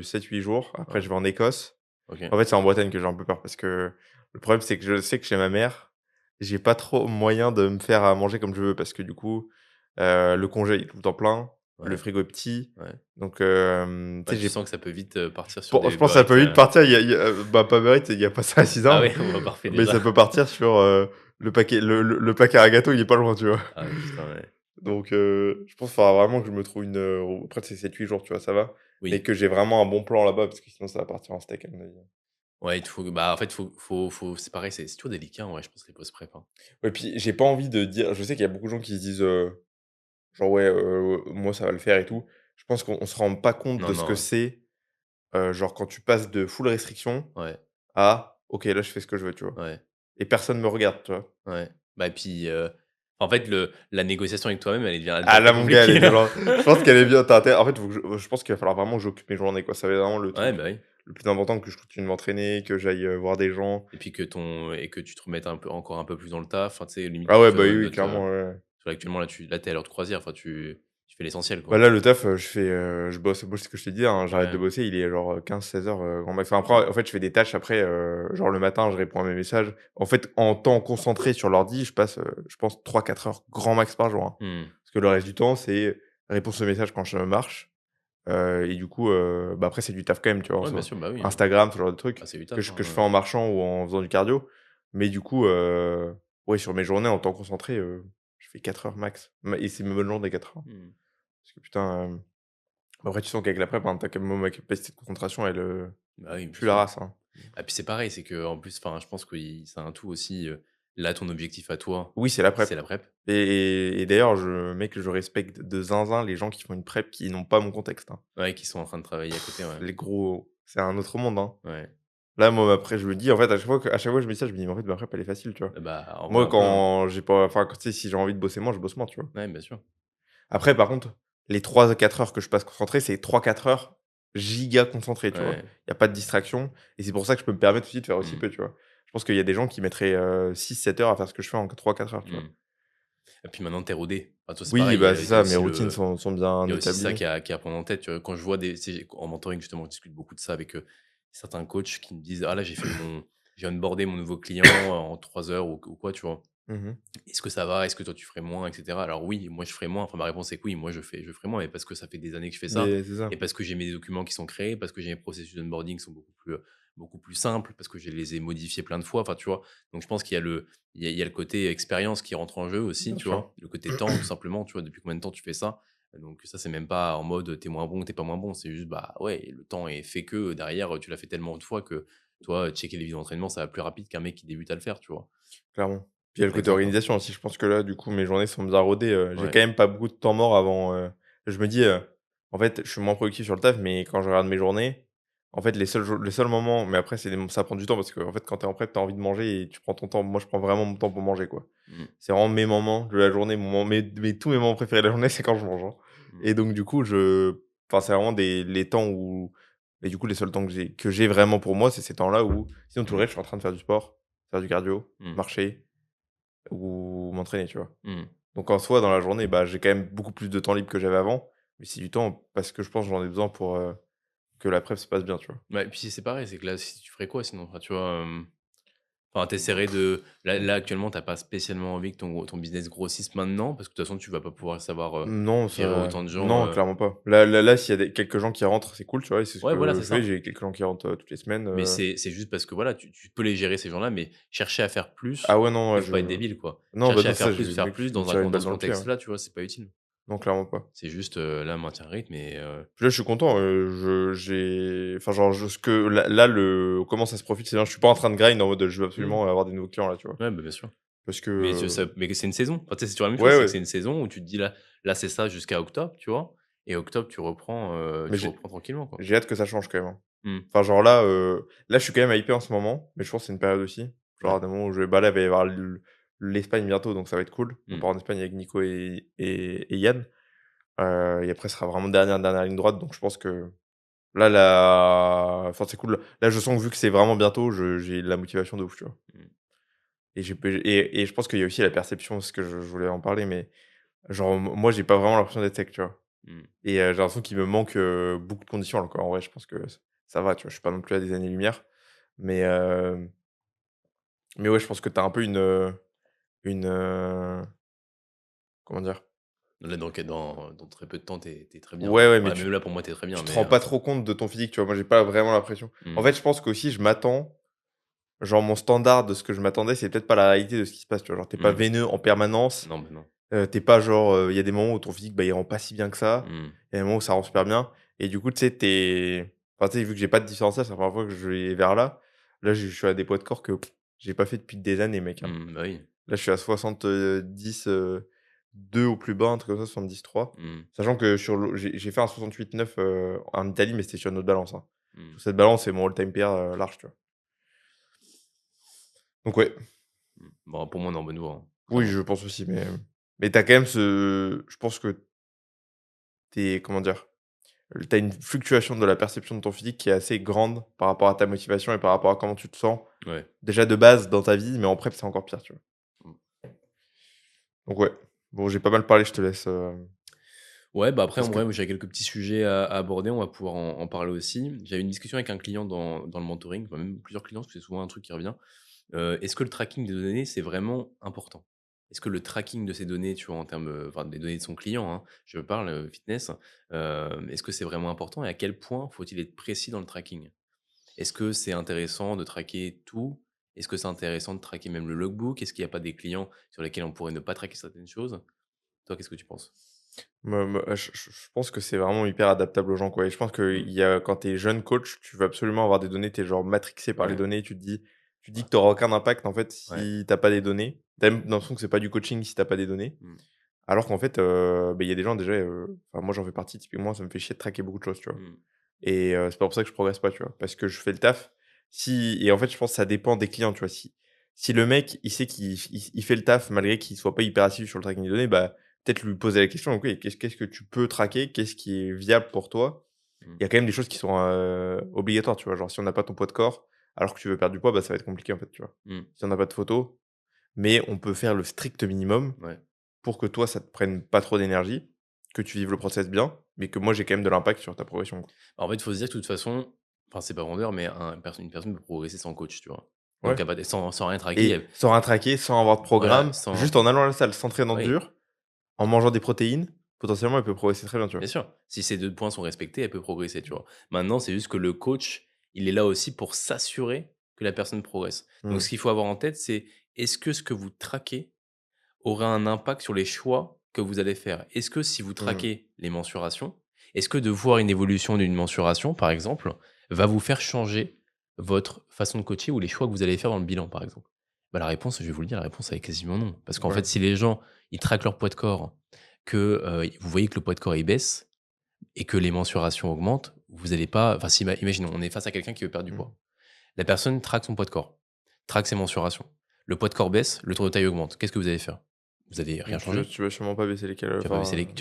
7-8 jours. Après, je Ouais. vais en Écosse. OK. En fait, c'est en Bretagne que j'ai un peu peur parce que le problème, c'est que je sais que chez ma mère, j'ai pas trop moyen de me faire à manger comme je veux parce que du coup, le congé il est tout le temps plein. le Ouais, frigo est petit, ouais. donc tu Ouais, sais, tu j'ai sens que ça peut vite, partir sur bon, je des pense que ça beureks, peut vite partir, bah, pas Uber il y a pas ça à 6 ah ans, ouais, bon, parfait mais déjà. ça peut partir sur, le placard à gâteaux, il est pas loin, tu vois? Ah ouais, putain, ouais. Donc je pense qu'il faudra vraiment que je me trouve une, après c'est 7-8 jours, tu vois, ça va, mais Oui. que j'ai vraiment un bon plan là-bas parce que sinon ça va partir en steak à mon avis. Ouais, il te faut bah, en fait, faut c'est pareil, c'est toujours délicat, ouais, je pense, les post prep, hein. Ouais, puis j'ai pas envie de dire, je sais qu'il y a beaucoup de gens qui se disent, genre: «Ouais, moi ça va le faire et tout». Je pense qu'on se rend pas compte de Non, ce que non, c'est, genre quand tu passes de full restriction ouais, à: «OK, là je fais ce que je veux», tu vois? ouais, Et personne me regarde, tu vois? ouais. Bah, et puis, en fait, la négociation avec toi-même, elle Ah devient là très mon gars, elle est compliquée, là. violente. Je pense qu'elle est bien, tu as en fait, faut que je pense qu'il va falloir vraiment que j'occupe mes journées, quoi. Ça va être vraiment le Ouais, truc bah, oui. le plus important, que je continue de m'entraîner, que j'aille, voir des gens. Et puis que tu te remettes encore un peu plus dans le taf. Enfin, tu sais, limite, Ah tu ouais, fais bah, oui, oui, notre, clairement, ouais, ouais. actuellement, là, tu es à l'heure de croisière. Enfin, tu fais l'essentiel, Bah, quoi. là, le taf, je bosse, c'est ce que je t'ai dit, hein, j'arrête de Ouais, bosser, il est genre, 15-16 heures, grand max. Enfin, ouais. après, en fait, je fais des tâches après, genre le matin, je réponds à mes messages. En fait, en temps concentré sur l'ordi, je passe, je pense 3-4 heures grand max par jour, hein. Mmh. Parce que le reste du temps, c'est réponse aux messages quand je marche, et du coup, bah, après, c'est du taf quand même, tu vois, en Ouais, bien soi. sûr, bah, oui, hein. Instagram, ce genre de Bah, trucs c'est du que taf, je que je hein, fais en marchant ou en faisant du cardio. Mais du coup, ouais, sur mes journées en temps concentré, je fais 4 heures max. Et c'est mes bonnes journées 4 heures. Mmh. Parce que putain, après tu sens qu'avec la prépa, hein, tu quand même ma capacité de concentration, elle, Bah, oui, bien pue la sûr. race, hein. Ah, puis c'est pareil, c'est que en plus, enfin, je pense que c'est un tout aussi, là, ton objectif à toi, Oui, c'est la c'est prep. la prep. Et d'ailleurs, je respecte de zinzin les gens qui font une prep qui n'ont pas mon contexte, hein. Ouais, qui sont en train de travailler à côté, ouais. Les gros, c'est un autre monde, hein. Ouais. Là, moi, après, je me dis, en fait, à chaque fois que je me dis ça, je me dis: «Mais en fait, ma prep, elle est facile», tu vois? Bah, en vrai, Moi, un peu, hein. quand j'ai pas enfin, tu sais, si j'ai envie de bosser moins, je bosse moins, tu vois? Ouais, bien sûr. Après, par contre, les 3 à 4 heures que je passe concentré, c'est 3-4 heures giga concentré, tu vois? Ouais. Il y a pas de distraction et c'est pour ça que je peux me permettre aussi de faire aussi Mmh. peu, tu vois? Je pense qu'il y a des gens qui mettraient, 6-7 heures à faire ce que je fais en 3-4 heures, tu vois? Mmh. Et puis maintenant, tu es rodé. Enfin, toi, c'est Oui, pareil, bah, c'est il y a ça, mes aussi routines sont bien il y a aussi ça établies. qui est à prendre en tête, tu vois? Quand je vois tu sais, en mentoring, justement, je discute beaucoup de ça avec, certains coachs qui me disent: «Ah là, j'ai onboardé mon nouveau client en 3 heures» ou quoi, tu vois? Mmh mh. «Est-ce que ça va? Est-ce que toi, tu ferais moins?» et cetera. Alors oui, moi, je ferais moins. Enfin, ma réponse est que oui, moi, je ferais moins, mais parce que ça fait des années que je fais ça Mais c'est ça. et parce que j'ai mes documents qui sont créés, parce que j'ai mes processus d'onboarding qui sont beaucoup plus simples, parce que je les ai modifiés plein de fois, enfin, tu vois? Donc je pense qu'il y a il y a le côté expérience qui rentre en jeu aussi, Bien tu sûr. vois? Le côté temps, tout simplement, tu vois? Depuis combien de temps tu fais ça? Donc ça, c'est même pas en mode, t'es moins bon, t'es pas moins bon. C'est juste, bah, ouais, le temps est fait que, derrière, tu l'as fait tellement de fois que, toi, checker les vidéos d'entraînement, ça va plus rapide qu'un mec qui débute à le faire, tu vois? Clairement. Puis il y a le Par côté exemple, hein. organisation aussi. Je pense que là, du coup, mes journées sont bien rodées, j'ai Ouais. quand même pas beaucoup de temps mort avant, je me dis, en fait, je suis moins productif sur le taf, mais quand je regarde mes journées, en fait, les seuls moments, mais après ça prend du temps parce qu'en fait, quand tu es en prep, tu as envie de manger et tu prends ton temps. Moi, je prends vraiment mon temps pour manger, quoi. Mmh. C'est vraiment mes moments de la journée, mon moment tous mes moments préférés de la journée, c'est quand je mange, hein. Mmh. Et donc du coup, enfin, c'est vraiment les temps où et du coup, les seuls temps que j'ai vraiment pour moi, c'est ces temps-là où sinon tout le Mmh. reste, je suis en train de faire du sport, faire du cardio, Mmh. marcher ou m'entraîner, tu vois? Mmh. Donc en soi, dans la journée, bah, j'ai quand même beaucoup plus de temps libre que j'avais avant, mais c'est du temps parce que je pense que j'en ai besoin pour, que la prep se passe bien, tu vois? Ouais, et puis c'est pareil, c'est que là, si tu ferais quoi sinon? Enfin, tu vois, enfin, tu de là, actuellement, tu as pas spécialement envie que ton business grossisse maintenant parce que de toute façon, tu vas pas pouvoir savoir, Non, gérer ça autant de gens, non, clairement pas. Là, s'il y a quelques gens qui rentrent, c'est cool, tu vois? Et c'est ce ouais, voilà, que c'est je fais, ça. j'ai quelques gens qui rentrent, toutes les semaines, Mais c'est juste parce que, voilà, tu peux les gérer ces gens-là, mais chercher à faire ah plus, ouais, non, il ouais, faut pas être débile, quoi. non, bah, Chercher non, à ça, faire je plus, faire mec, plus je me tire une dans balle ce dans le pied, hein. contexte-là, tu vois, c'est pas utile. Non, clairement pas. C'est juste, là, maintien de rythme et Puis là, je suis content, je j'ai enfin, genre, ce que là, comment ça se profile, c'est bien. Je suis pas en train de grind en mode, je veux mmh. absolument avoir des nouveaux clients là, tu vois? Ouais, bah, bien sûr. Parce que, Mais c'est une saison. Enfin, tu sais, c'est toujours la même chose, ouais, c'est que ouais, c'est une saison où tu te dis là, c'est ça jusqu'à octobre, tu vois? Et octobre, mais tu reprends tranquillement, quoi. j'ai hâte que ça change quand même, hein. Mmh. Enfin, genre là, je suis quand même hypé en ce moment, mais je pense que c'est une période aussi. Genre Ouais. à des moments où bah, là, il va y avoir l'Espagne bientôt, donc ça va être cool. On Mmh. part en Espagne avec Nico et Yann, et après, ce sera vraiment dernière ligne droite, donc je pense que là, enfin, c'est cool. Là, je sens que vu que c'est vraiment bientôt, j'ai de la motivation de ouf, tu vois? Mmh. Et je pense qu'il y a aussi la perception, parce que je voulais en parler, mais genre, moi, j'ai pas vraiment l'impression d'être tech, tu vois? Mmh. Et j'ai l'impression qu'il me manque, beaucoup de conditions, alors qu'en vrai, je pense que ça va, tu vois? Je suis pas non plus à des années-lumière, mais ouais, je pense que tu as un peu une, comment dire? Là, dans très peu de temps, tu très bien, Ouais, ouais, mais ouais, même là, pour moi, tu es très bien, tu te mais rends pas trop compte de ton physique, tu vois? Moi, j'ai pas vraiment l'impression. En mmh, fait, je pense qu'aussi je m'attends genre mon standard de ce que je m'attendais, c'est peut-être pas la réalité de ce qui se passe, tu vois? Genre, tu pas mmh. veineux en permanence, Non, bah, non. tu pas genre, il y a des moments où ton physique, bah, il rend pas si bien que ça. Mmh, Il y a des moments où ça rend super bien et du coup, tu sais, enfin, tu sais, vu que j'ai pas de différentiel, c'est la première fois que je vais vers là. Là, je suis à des poids de corps que j'ai pas fait depuis des années, mec, hein. bah, oui. Là, je suis à 70, 2 au plus bas, un truc comme ça, 73. Mmh, Sachant que sur le j'ai fait un 68,9, en Italie, mais c'était sur une autre balance, hein. mmh, Sur cette balance, c'est mon all time pair, large, tu vois? Donc ouais, Bon, pour moi, on est en bonne voie, hein, oui, clairement. je pense aussi, mais tu as quand même je pense que tu es comment dire? Tu as une fluctuation de la perception de ton physique qui est assez grande par rapport à ta motivation et par rapport à comment tu te sens, Ouais. déjà de base dans ta vie, mais en prep, c'est encore pire, tu vois? Mmh. Donc ouais, bon, j'ai pas mal parlé, je te laisse, Ouais, bah, après, parce en que vrai, moi, j'ai quelques petits sujets à aborder, on va pouvoir en parler aussi. J'avais une discussion avec un client dans le mentoring, enfin, même plusieurs clients, parce que c'est souvent un truc qui revient. Est-ce que le tracking des données, c'est vraiment important? Est-ce que le tracking de ces données, tu vois, en termes, enfin, des données de son client, hein, je parle, fitness, est-ce que c'est vraiment important et à quel point faut-il être précis dans le tracking? Est-ce que c'est intéressant de traquer tout? Est-ce que c'est intéressant de traquer même le logbook? Est-ce qu'il y a pas des clients sur lesquels on pourrait ne pas traquer certaines choses? Toi, qu'est-ce que tu penses? je pense que c'est vraiment hyper adaptable aux gens, quoi et je pense Mmh. qu'il y a quand tu es jeune coach, tu veux absolument avoir des données, tu es genre matrixé par les Ouais, données, tu dis que tu auras aucun impact, en fait, ouais. si tu as pas des données. Tu as même l'impression que c'est pas du coaching si tu as pas des données. Mmh. Alors qu'en fait, il y a des gens déjà, enfin moi j'en fais partie typiquement, ça me fait chier de traquer beaucoup de choses, tu vois? Mmh. Et c'est pas pour ça que je progresse pas, tu vois? Parce que je fais le taf. Si et en fait, je pense que ça dépend des clients, tu vois? Si le mec, il sait qu'il fait le taf malgré qu'il soit pas hyper assis sur le tracking des données, bah, peut-être lui poser la question: «OK, qu'est-ce que tu peux traquer? Qu'est-ce qui est viable pour toi?» Mmh. Il y a quand même des choses qui sont, obligatoires, tu vois? Genre si on n'a pas ton poids de corps, alors que tu veux perdre du poids, bah, ça va être compliqué, en fait, tu vois? Mmh. Si on n'a pas de photos, mais on peut faire le strict minimum Ouais. pour que toi, ça te prenne pas trop d'énergie, que tu vives le process bien, mais que moi, j'ai quand même de l'impact sur ta progression, quoi. En fait, il faut se dire que de toute façon, enfin, c'est pas vendeur, mais une personne peut progresser sans coach, tu vois? Donc Ouais. à pas sans rien traquer, Et sans rien traquer, sans avoir de voilà, programme, sans juste en allant à la salle, s'entraînant oui, dur, en mangeant des protéines, potentiellement, elle peut progresser très bien, tu bien vois? sûr. Si ces 2 points sont respectés, elle peut progresser, tu vois? Maintenant, c'est juste que le coach, il est là aussi pour s'assurer que la personne progresse. Donc Mmh. ce qu'il faut avoir en tête, c'est est-ce que ce que vous traquez aura un impact sur les choix que vous allez faire? Est-ce que si vous Mmh. traquez les mensurations, est-ce que de voir une évolution d'une mensuration, par exemple, va vous faire changer votre façon de coacher ou les choix que vous allez faire dans le bilan, par exemple? Bah, la réponse, je vais vous le dire, la réponse elle est quasiment non. Parce qu'en Ouais. fait, si les gens, ils traquent leur poids de corps, que, vous voyez que le poids de corps, il baisse et que les mensurations augmentent, vous allez pas enfin, si imaginons, on est face à quelqu'un qui veut perdre du Mmh. poids. La personne traque son poids de corps, traque ses mensurations. Le poids de corps baisse, le tour de taille augmente. Qu'est-ce que vous allez faire? Vous allez rien changer. Tu vas sûrement pas baisser les calories, enfin, Tu vas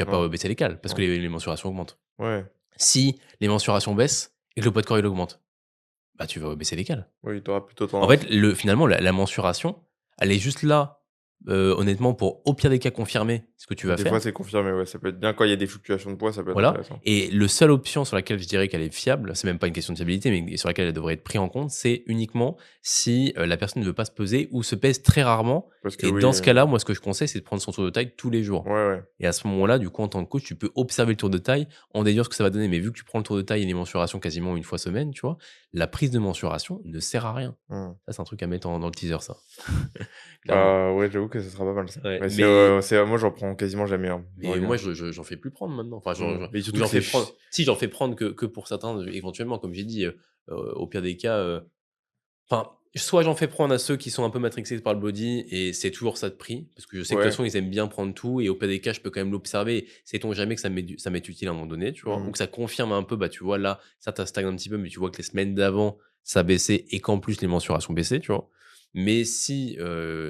pas non, baisser les cales parce que non. les mensurations augmentent. Ouais. Si les mensurations baissent et que le poids de corps, il augmente, bah, tu vas baisser les cales. Oui, tu auras plutôt En fait, tendance finalement, la mensuration, elle est juste là, honnêtement, pour, au pire des cas, confirmer ce que tu vas des fois, faire. c'est confirmé, ouais, ça peut être bien quand il y a des fluctuations de poids, ça peut être Voilà, intéressant. et le seule option sur laquelle je dirais qu'elle est fiable, c'est même pas une question de fiabilité, mais sur laquelle elle devrait être prise en compte, c'est uniquement si, la personne ne veut pas se peser ou se pèse très rarement, Parce que et oui, dans ce cas-là, moi, ce que je conseille, c'est de prendre son tour de taille tous les jours. ouais, ouais. Et à ce moment-là, du coup, en tant que coach, tu peux observer le tour de taille, en déduire ce que ça va donner. Mais vu que tu prends le tour de taille et les mensurations quasiment une fois semaine, tu vois, la prise de mensuration ne sert à rien. Mmh. Ça, c'est un truc à mettre dans le teaser, ça. Clairement. Bah, ouais, j'avoue que ça sera pas mal ça. Ouais, Mais mais moi, j'en prends quasiment jamais, hein, je mais moi, regarde. j'en fais plus prendre maintenant. Enfin, Mais ou surtout que j'en c'est fais ch prendre. Si, j'en fais prendre que pour certains, éventuellement, comme j'ai dit, au pire des cas, enfin, soit j'en fais prendre à ceux qui sont un peu matrixés par le body et c'est toujours ça de prix, parce que je sais que de toute ouais. façon, ils aiment bien prendre tout et au pire des cas, je peux quand même l'observer. Sait-on jamais que ça m'est utile à un moment donné, tu vois? Ou Mmh. que ça confirme un peu, bah, tu vois, là, ça stagne un petit peu, mais tu vois que les semaines d'avant, ça baissait et qu'en plus les mensurations baissaient, tu vois? Mais si,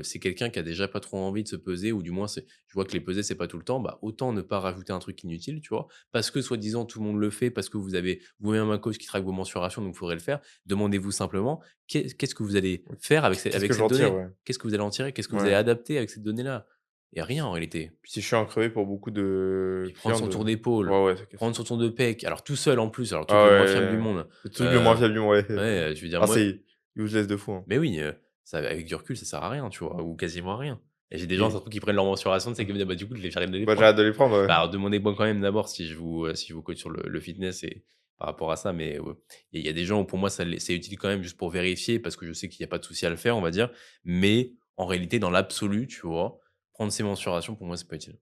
c'est quelqu'un qui a déjà pas trop envie de se peser ou du moins je vois que les peser, c'est pas tout le temps, bah, autant ne pas rajouter un truc inutile, tu vois? Parce que soi-disant tout le monde le fait, parce que vous avez vous-même un coach qui traque vos mensurations, donc il faudrait le faire. Demandez-vous simplement qu'est-ce que vous allez OK. faire Qu'est-ce avec que cette j'en tire, donnée? ouais. Qu'est-ce que vous allez en tirer? Qu'est-ce que vous allez Ouais. adapter avec cette donnée-là? Il y a rien en réalité. Puis si je suis un crevé pour beaucoup de Puis prendre clients son tour de d'épaule, ouais, ouais, c'est prendre son tour de pec, alors tout seul en plus, alors le truc ah le moins fiable du ouais, monde. le truc le moins Heu, fiable du monde, ouais. ouais, je veux dire Ah, moi c'est useless de fou, hein. mais oui, ça avec du recul, ça sert à rien, tu vois? Ou quasiment à rien. Et j'ai des gens et surtout qui prennent leur mensuration, tu sais, mmh. qui me disent: «Bah, du coup, j'arrête de les Bah, prendre». j'arrête de les prendre, ouais. Bah, alors demandez-moi quand même d'abord si je vous coach sur le fitness et par rapport à ça, mais ouais. Et il y a des gens où pour moi c'est utile quand même juste pour vérifier parce que je sais qu'il y a pas de souci à le faire, on va dire. Mais en réalité, dans l'absolu, tu vois, prendre ces mensurations pour moi, c'est pas utile.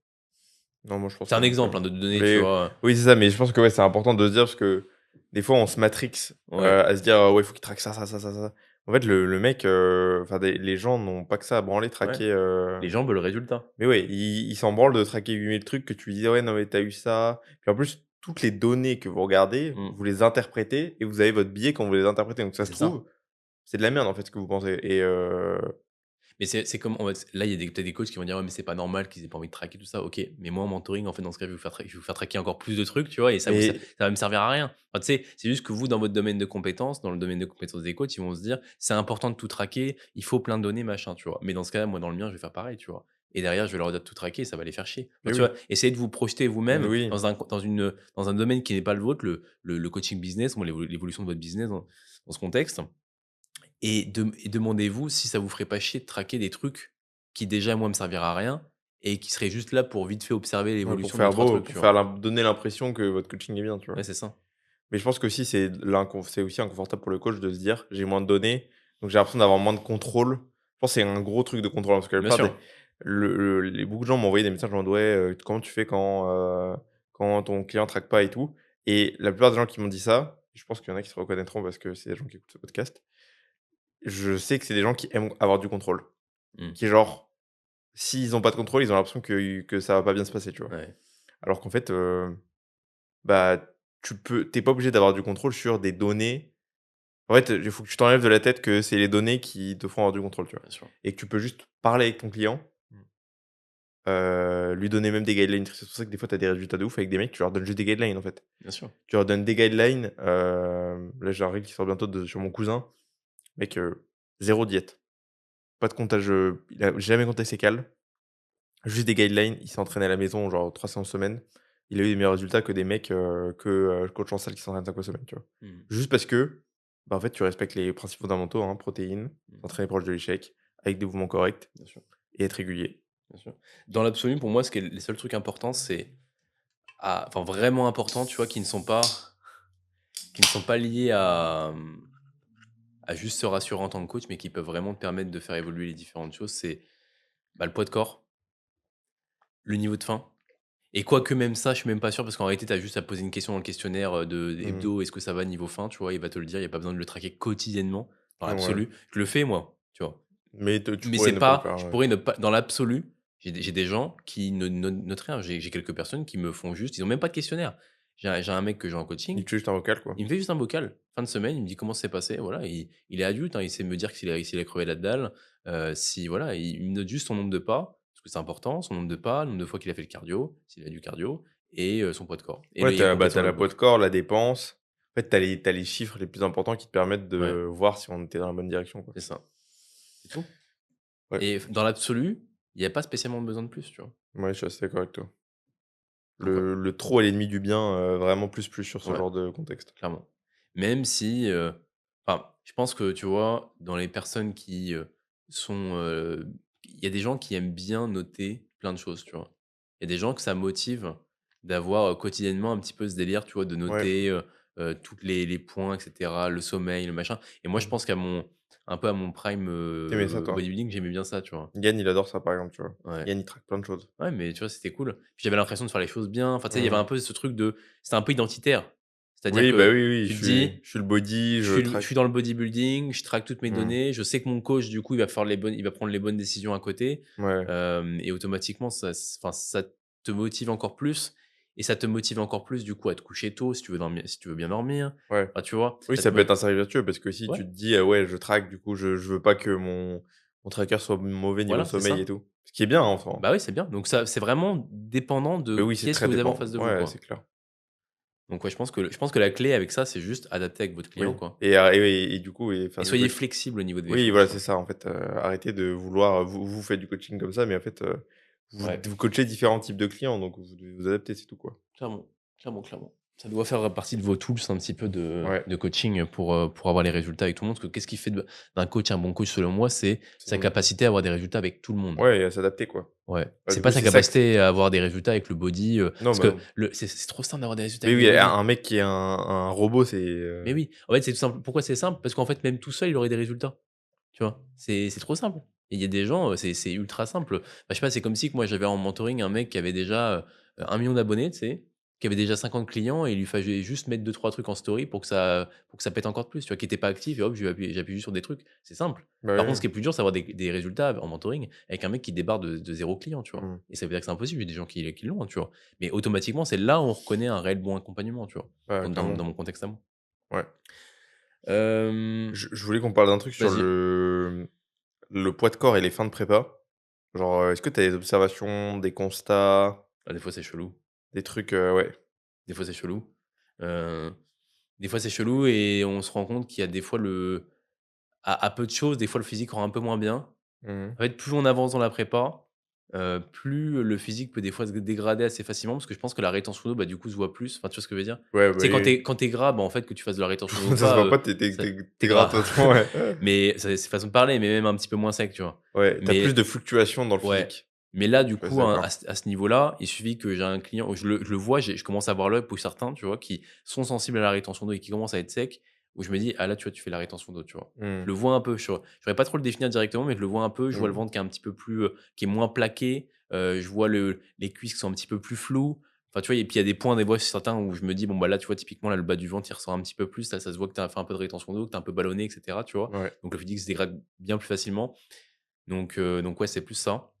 Non, moi, je pense C'est pas un non plus, exemple, hein. hein, de te donner, tu Mais vois? oui, c'est ça, mais je pense que, ouais, c'est important de se dire parce que des fois, on se matrix, Ouais, à se dire: «Ouais, il faut qu'il traque ça, ça, ça, ça, ça». En fait, le mec, enfin, des les gens n'ont pas que ça à branler, ouais. traquer, Les gens veulent le résultat. mais ouais, ils s'en branlent de traquer 8 000 trucs que tu lui dis: «Ouais, non, mais t'as eu ça». Puis en plus, toutes les données que vous regardez, Mmh. vous les interprétez et vous avez votre biais quand vous les interprétez. Donc ça se C'est ça. trouve, c'est de la merde, en fait, ce que vous pensez et Mais c'est comme en fait, là, il y a peut-être des coachs qui vont dire: «Ouais, mais c'est pas normal qu'ils aient pas envie de traquer tout ça». OK, mais moi en mentoring, en fait, dans ce cas, je vais vous faire traquer encore plus de trucs, tu vois? Et ça mais va me servir à rien. Enfin, tu sais, c'est juste que vous, dans votre domaine de compétences, dans le domaine de compétences des coachs, ils vont se dire: «C'est important de tout traquer, il faut plein de données, machin», tu vois? Mais dans ce cas-là, moi, dans le mien, je vais faire pareil, tu vois? Et derrière, je vais leur dire de tout traquer et ça va les faire chier. Enfin, mais tu oui, vois? Essayez de vous projeter vous-même oui, dans un domaine qui n'est pas le vôtre, le coaching business, bon, l'évolution de votre business dans ce contexte. Et demandez-vous si ça vous ferait pas chier de traquer des trucs qui déjà, moi, me serviraient à rien et qui seraient juste là pour vite fait observer ouais, pour l'évolution de deux faire trois beau, trucs, pour tu vois? faire donner l'impression que votre coaching est bien, tu vois? Ouais, c'est ça. Mais je pense qu'aussi c'est aussi inconfortable pour le coach de se dire: «J'ai moins de données, donc j'ai l'impression d'avoir moins de contrôle». Je pense que c'est un gros truc de contrôle, parce que la Bien plupart des sûr. les beaucoup de gens m'ont envoyé des messages en mode: «Ouais, comment tu fais quand ton client traque pas et tout?» Et la plupart des gens qui m'ont dit ça, je pense qu'il y en a qui se reconnaîtront parce que c'est des gens qui écoutent ce podcast. Je sais que c'est des gens qui aiment avoir du contrôle, Mmh. qui genre, s'ils ont pas de contrôle, ils ont l'impression que ça va pas bien se passer, tu vois? Ouais. Alors qu'en fait, bah, tu pas obligé d'avoir du contrôle sur des données. En fait, il faut que tu t'enlèves de la tête que c'est les données qui te font avoir du contrôle, tu vois? Bien sûr. Et que tu peux juste parler avec ton client, Mmh. lui donner même des guidelines. C'est pour ça que des fois, tu as des résultats de ouf avec des mecs, tu leur donnes juste des guidelines, en fait. Bien sûr. Tu leur donnes des guidelines, là, j'ai un reel qui sort bientôt sur mon cousin. Mec, 0 diète, pas de comptage, il a jamais compté ses cales, juste des guidelines. Il s'est entraîné à la maison, genre 3 séances semaine. Il a eu des meilleurs résultats que des mecs, coach en salle qui s'entraînent 5 fois semaine, tu vois? Mmh. Juste parce que, bah, en fait, tu respectes les principes fondamentaux, hein, protéines, Mmh. s'entraîner proche de l'échec, avec des mouvements corrects Bien sûr, et être régulier. bien sûr. Dans l'absolu, pour moi, les seuls trucs importants, enfin, vraiment importants, tu vois, qui ne sont pas liés à juste se rassurer en tant que coach, mais qui peuvent vraiment te permettre de faire évoluer les différentes choses, c'est, bah, le poids de corps, le niveau de faim. Et quoique même ça, je suis même pas sûr parce qu'en réalité, tu as juste à poser une question dans le questionnaire, de Mmh. hebdo: «Est-ce que ça va niveau faim?» Tu vois? Il va te le dire, il y a pas besoin de le traquer quotidiennement dans Ouais, l'absolu. Je le fais moi, tu vois? mais tu Mais pourrais c'est ne pas le pas faire, je ouais. pourrais ne pas dans l'absolu, j'ai des gens qui ne notent rien. J'ai quelques personnes qui me font juste ils ont même pas de questionnaire. J'ai un mec que j'ai en coaching, Il te fait juste un vocal, quoi. il me fait juste un vocal. Fin de semaine, il me dit comment ça s'est passé, voilà, il est adulte, hein, il sait me dire que s'il a crevé la dalle, si voilà, il me note juste son nombre de pas, parce que c'est important, son nombre de pas, le nombre de fois qu'il a fait le cardio, s'il a du cardio et son poids de corps et Ouais, là, tu il est as, bah, complètement tu le la poids de boucle. corps, la dépense. En fait, tu as les chiffres les plus importants qui te permettent Ouais, de voir si on était dans la bonne direction, quoi. c'est ça, c'est tout Ouais, et dans l'absolu, il y a pas spécialement besoin de plus, tu vois? ouais, je suis assez d'accord avec toi. Donc ouais, Le trop est l'ennemi du bien, vraiment plus sur ce ouais. genre de contexte. Clairement. Même si, enfin, je pense que, tu vois, dans les personnes qui, il y a des gens qui aiment bien noter plein de choses, tu vois? Il y a des gens que ça motive d'avoir, quotidiennement un petit peu ce délire, tu vois, de Ouais. noter, toutes les points et cetera, le sommeil, le machin et moi, je Mmh. pense un peu à mon prime, Tu ça, toi? bodybuilding, j'aimais bien ça, tu vois? Yann, il adore ça, par exemple, tu vois? Ouais. Yann, il traque plein de choses. Ouais, mais tu vois, c'était cool. Puis j'avais l'impression de faire les choses bien. Enfin, tu sais, il y avait un Mmh. peu ce truc de c'était un peu identitaire. C'est-à-dire Oui, bah, que oui, oui, tu te dis: je suis le body, «Je je suis je traque. suis dans le bodybuilding, je traque toutes mes Mmh. données, je sais que mon coach, du coup, il va prendre les bonnes décisions à côté». Ouais. Et automatiquement, ça te motive encore plus et ça te motive encore plus, du coup, à te coucher tôt si tu veux bien dormir. Ouais. Enfin, tu vois? Oui, Ça te ça peut mo être un cercle vertueux parce que si Ouais, tu te dis: ouais, je traque, du coup, je veux pas que mon tracker soit mauvais niveau voilà, c'est sommeil et ça. tout». Ce qui est bien, en soi, hein. Bah oui, c'est bien. Donc ça, c'est vraiment dépendant Mais de oui, qui c'est est-ce très que vous avez en dépend. face de vous, Ouais, c'est quoi. clair. Donc ouais, je pense que la clé avec ça, c'est juste adapter avec votre client, Oui quoi. et du coup Et faire du soyez coaching. flexible au niveau des Oui, choses, voilà, tu c'est vois? ça, en fait, arrêtez de vouloir, vous faites du coaching comme ça, mais en fait, Ouais, vous coachez différents types de clients, donc vous devez vous adapter, c'est tout, quoi. clairement, clairement, clairement. Ça doit faire partie de vos tools un petit peu Ouais, de coaching pour avoir les résultats avec tout le monde. Parce que qu'est-ce qui fait d'un coach un bon coach selon moi? C'est sa c'est capacité à avoir des résultats avec tout le monde. ouais et à s'adapter, quoi. Ouais. Bah, C'est du pas coup, sa c'est ça que capacité à avoir des résultats avec le body, non, parce bah, que non. c'est trop simple d'avoir des résultats Oui, avec oui, des body. un mec qui est un robot, c'est, Mais oui, en fait, c'est tout simple. Pourquoi c'est simple? Parce qu'en fait, même tout seul, il aurait des résultats. Tu vois? C'est trop simple. Et il y a des gens, c'est ultra simple. Bah, je sais pas, c'est comme si que moi j'avais en mentoring un mec qui avait déjà, 1 000 d'abonnés, tu sais? Qui avait déjà 50 clients et il lui fallait juste mettre deux trois trucs en story pour que ça pète encore plus, tu vois? Qui était pas actif et hop, j'appuie juste sur des trucs. C'est simple. bah, Par oui, contre, oui. ce qui est plus dur, c'est d'avoir des résultats en mentoring avec un mec qui débarque de 0 client, tu vois? Mmh. Et ça veut dire que c'est impossible. Il y a des gens qui l'ont, tu vois? Mais automatiquement, c'est là où on reconnaît un réel bon accompagnement, tu vois? Ouais, Dans clairement. mon contexte à moi. Ouais. Hem, Je voulais qu'on parle d'un truc sur Vas-y. le poids de corps et les fins de prépa. Genre, est-ce que tu as des observations, des constats, Ah, des fois, c'est chelou. des trucs, ouais. Des fois, c'est chelou. Heu, des fois, c'est chelou et on se rend compte qu'il y a des fois à peu de choses, des fois, le physique rend un peu moins bien. Mmh. En fait, plus on avance dans la prépa, plus le physique peut des fois se dégrader assez facilement parce que je pense que la rétention d'eau, bah, du coup, se voit plus. Enfin, tu vois ce que je veux dire? Ouais, bah, Tu sais, oui, oui. quand tu es gras, bah, en fait, que tu fasses de la rétention d'eau ou Ça se pas, voit pas, tu es ça tu gras gras. de toute façon, ouais. Mais c'est façon de parler, mais même un petit peu moins sec, tu vois? Ouais, tu as plus Mais de fluctuations dans le ouais, physique. mais là, du Je suis assez coup, hein, d'accord. à ce niveau-là, il suffit que j'ai un client je le vois, je commence à voir l'œil pour certains, tu vois, qui sont sensibles à la rétention d'eau et qui commencent à être secs, où je me dis: «Ah là, tu vois, tu fais la rétention d'eau», tu vois? Je Mmh. le vois un peu, tu vois? J'aurais pas trop le définir directement, mais je le vois un peu. Je vois le Mmh. ventre qui est un petit peu plus, qui est moins plaqué, je vois les cuisses qui sont un petit peu plus floues. Enfin, tu vois? Et puis il y a des points, des fois, chez certains où je me dis: «Bon, bah, là, tu vois, typiquement, là, le bas du ventre, il ressort un petit peu plus. Là, ça se voit que tu as fait un peu de rétention d'eau, que tu es un peu ballonné et cetera», tu vois? Ouais. Donc le physique se dégrade bien plus facilement. Donc ouais, c'est plus ça.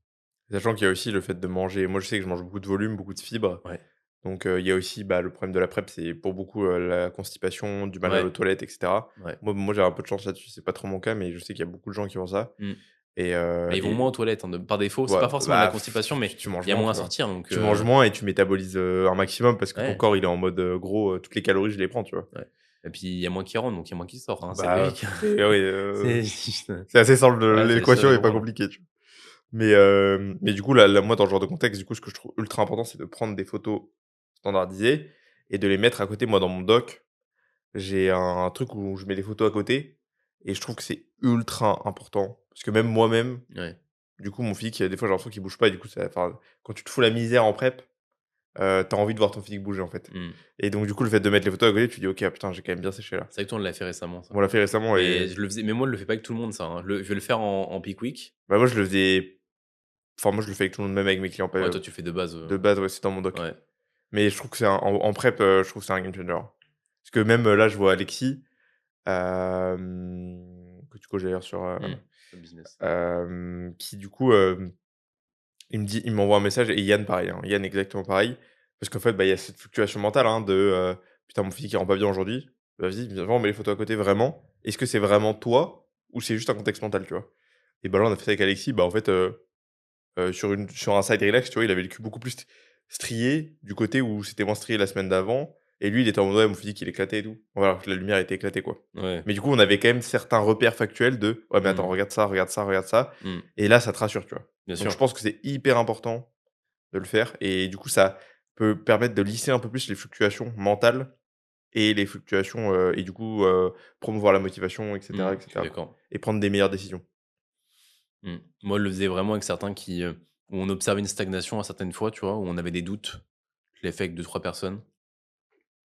Sachant qu'il y a aussi le fait de manger moi, je sais que je mange beaucoup de volume, beaucoup de fibres, Ouais, donc il y a aussi, bah, le problème de la PrEP, c'est pour beaucoup, la constipation, du mal à aller aux ouais. toilettes et cetera. Ouais. Moi, j'ai un peu de chance là-dessus, c'est pas trop mon cas, mais je sais qu'il y a beaucoup de gens qui ont ça Mmh. Bah, ils vont moins et aux toilettes, hein, de par défaut. C'est ouais, pas forcément de la bah, constipation, mais tu manges il y a moins, moins tu à vois? sortir donc Tu manges moins et tu métabolises, un maximum parce que ton ouais, corps, il est en mode, gros, toutes les calories, je les prends, tu vois? ouais et puis il y a moins qui rentre, donc il y a moins qui sort, hein, c'est Bah, logique. c'est oui, C'est juste, c'est assez simple, ouais, c'est ça, l'équation je est pas comprends. compliquée, tu vois? Mais du coup, moi, dans ce genre de contexte, du coup, ce que je trouve ultra important, c'est de prendre des photos standardisées et de les mettre à côté. Moi, dans mon doc, j'ai un truc où je mets des photos à côté et je trouve que c'est ultra important parce que même moi-même, Ouais. du coup, mon physique, des fois, j'ai l'impression qu'il bouge pas et du coup, enfin, quand tu te fous la misère en prep, tu envie de voir ton physique bouger, en fait Mmh. et donc du coup, le fait de mettre les photos à côté, tu dis: «OK, ah putain, j'ai quand même bien séché là». C'est vrai que toi, on l'a fait récemment ça. On l'a fait récemment Mais et je le faisais mais moi, je le fais pas avec tout le monde ça, hein. Je vais le faire en peak week. bah, moi, je le faisais enfin, moi, je le fais avec tout le monde, même avec mes clients Ouais, toi, tu fais de base, de base, ouais, c'est dans mon doc. ouais. Mais je trouve que c'est en prep, je trouve que c'est un game changer. Parce que même, là, je vois Alexis, que du coup j'ai d'ailleurs sur, Mmh. Le business. qui du coup, il m'envoie un message et Yann pareil, hein, Yann exactement pareil. Parce qu'en fait, bah, il y a cette fluctuation mentale, hein, «Putain mon physique il rend pas bien aujourd'hui». Bah, vas-y, viens on met les photos à côté vraiment. Est-ce que c'est vraiment toi ou c'est juste un contexte mental, tu vois? Et bah, là, on a fait ça avec Alexis, bah, en fait, sur un side relax, tu vois, il avait le cul beaucoup plus strié du côté où c'était moins strié la semaine d'avant et lui, il était en mode: «Ouais, mon physique, il est éclaté et tout». Voilà, que la lumière était éclatée, quoi. Ouais. Mais du coup, on avait quand même certains repères factuels de: «Ouais, mais attends, Mmh. regarde ça, regarde ça, regarde ça» Mmh. et là, ça te rassure, tu vois? Bien Donc je sûr. pense que c'est hyper important de le faire et du coup, ça peut permettre de lisser un peu plus les fluctuations mentales et les fluctuations, et du coup, promouvoir la motivation Mmh. et Je suis cetera, quoi d'accord. et prendre des meilleures décisions. Mmh. Moi, je le faisais vraiment avec certains où on observait une stagnation à certaines fois, tu vois? Où on avait des doutes. Je l'ai fait avec deux trois personnes,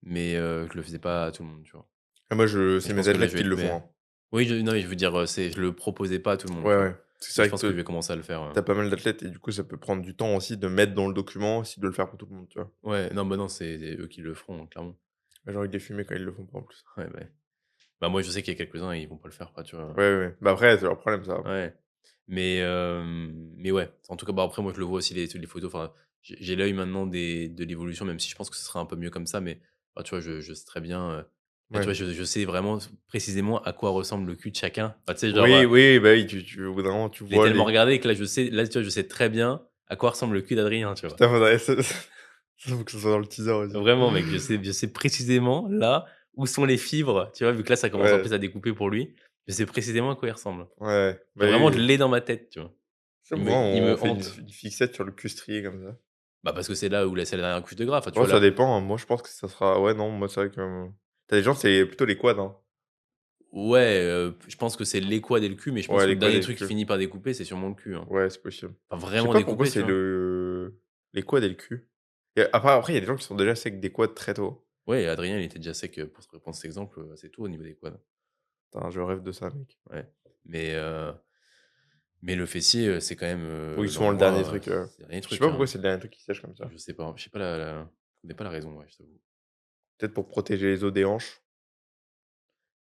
mais je le faisais pas à tout le monde, tu vois? Ah moi, Et c'est je mes pense que là, athlètes je vais qui être le font, mais hein. oui, non, mais je veux dire, je le proposais pas à tout le monde, Ouais, tu vois? ouais. C'est Mais je vrai pense que je que vais commencer à le faire, tu as pas mal d'athlètes et du coup, ça peut prendre du temps aussi de mettre dans le document, aussi de le faire pour tout le monde, tu vois? ouais, non, bah, non, c'est eux qui le feront, hein, clairement. J'ai envie de les fumer quand ils le font pas en plus. Ouais, ouais. Bah, moi, je sais qu'il y a quelques-uns, ils vont pas le faire, quoi, tu vois? Ouais, ouais, ouais. Bah, après, c'est leur problème ça, après. Ouais, mais ouais, en tout cas, bah, après, moi, je le vois aussi les photos, enfin, j'ai l'œil maintenant de l'évolution, même si je pense que ce sera un peu mieux comme ça, mais bah, tu vois, je sais très bien, là, tu vois, Ouais. je sais vraiment précisément à quoi ressemble le cul de chacun. Bah, tu sais, genre, Oui, oui, bah, oui, au bout d'un moment, tu je l'ai vois tellement les regardé que là, tu vois, je sais très bien à quoi ressemble le cul d'Adrien, tu vois? putain, faudrait ça faut que ce soit dans le teaser aussi. Vraiment, mec, je sais précisément là où sont les fibres, tu vois? Vu que là, ça commence en Ouais, plus à découper pour lui. Je sais précisément à quoi il ressemble. ouais, bah, Genre oui, vraiment, je oui. l'ai dans ma tête, tu vois? C'est bon, Il on me fait hante. une fixette sur le custrier comme ça. Bah, parce que c'est là où la c'est la dernière couche de gras. Enfin, tu Ouais, vois, ça là dépend, hein. Moi, je pense que ça sera ouais, non, moi, c'est vrai que, tu des gens, c'est plutôt les quads, hein. ouais, je pense que c'est les quads et le cul, mais je pense Ouais, que les le quads dernier et le truc qui cul. finit par découper, c'est sûrement le cul, hein. Ouais, c'est possible. Enfin, Je sais vraiment pas pourquoi découper, c'est tu vois? les quads et le cul. Et après, il y a des gens qui sont déjà secs des quads très tôt. Ouais, Adrien, il était déjà sec, pour te reprendre cet exemple, c'est tout au niveau des quads. Putain, je rêve de ça, mec. Ouais. Mais heu, mais le fessier, c'est quand même, Oui, selon souvent le dernier moi, truc, c'est le dernier je sais truc, pas pourquoi hein. c'est le dernier truc qui sèche comme ça. Je sais pas, je sais pas la je connais pas la raison, ouais, je t'avoue. Peut-être pour protéger les os des hanches?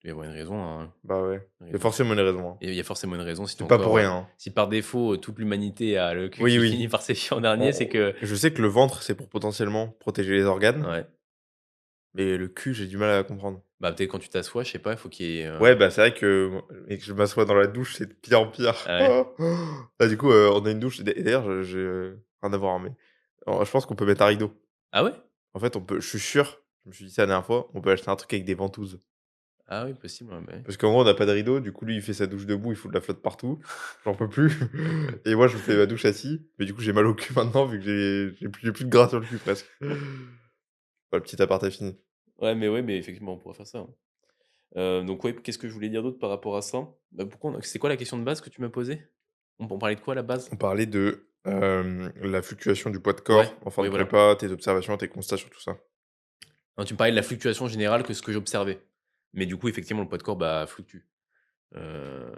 Il doit y avoir une raison, hein, Bah, ouais. une Il y a raison. forcément une raison, hein. Et il y a forcément une raison, C'est pas pour rien, hein. si par défaut, toute l'humanité a le cul Oui, qui oui. finit par sécher en dernier, c'est On que je sais que le ventre, c'est pour potentiellement protéger les organes, ouais. mais le cul, j'ai du mal à comprendre. Bah, peut-être quand tu t'assois, je sais pas, il faut qu'il y ait, Ouais, bah, c'est vrai que et que je m'assois dans la douche, c'est de pire en pire. ah ouais? Bah, du coup, on a une douche et d'ailleurs, je rien à voir, hein, mais je pense qu'on peut mettre un rideau. Ah ouais? En fait, on peut je suis sûr, je me suis dit ça la dernière fois, on peut acheter un truc avec des ventouses. Ah oui, possible, ouais, bah, oui. Parce qu'en gros, on n'a pas de rideau, du coup, lui, il fait sa douche debout, il fout de la flotte partout. J'en peux plus et moi, je me fais ma douche assis, mais du coup, j'ai mal au cul maintenant vu que j'ai plus de gras sur le cul presque. Bah, le petit aparté fini. Ouais, mais effectivement, on pourrait faire ça, hein. Donc ouais, qu'est-ce que je voulais dire d'autre par rapport à ça? Bah, pourquoi on a c'est quoi la question de base que tu m'as posée? On parlait de quoi à la base? On parlait de, la fluctuation du poids de Ouais, corps en fin oui, de voilà. prépa, tes observations, tes constats sur tout ça. Non, tu me parlais de la fluctuation générale que ce que j'observais. Mais du coup, effectivement, le poids de corps, bah, fluctue. Heu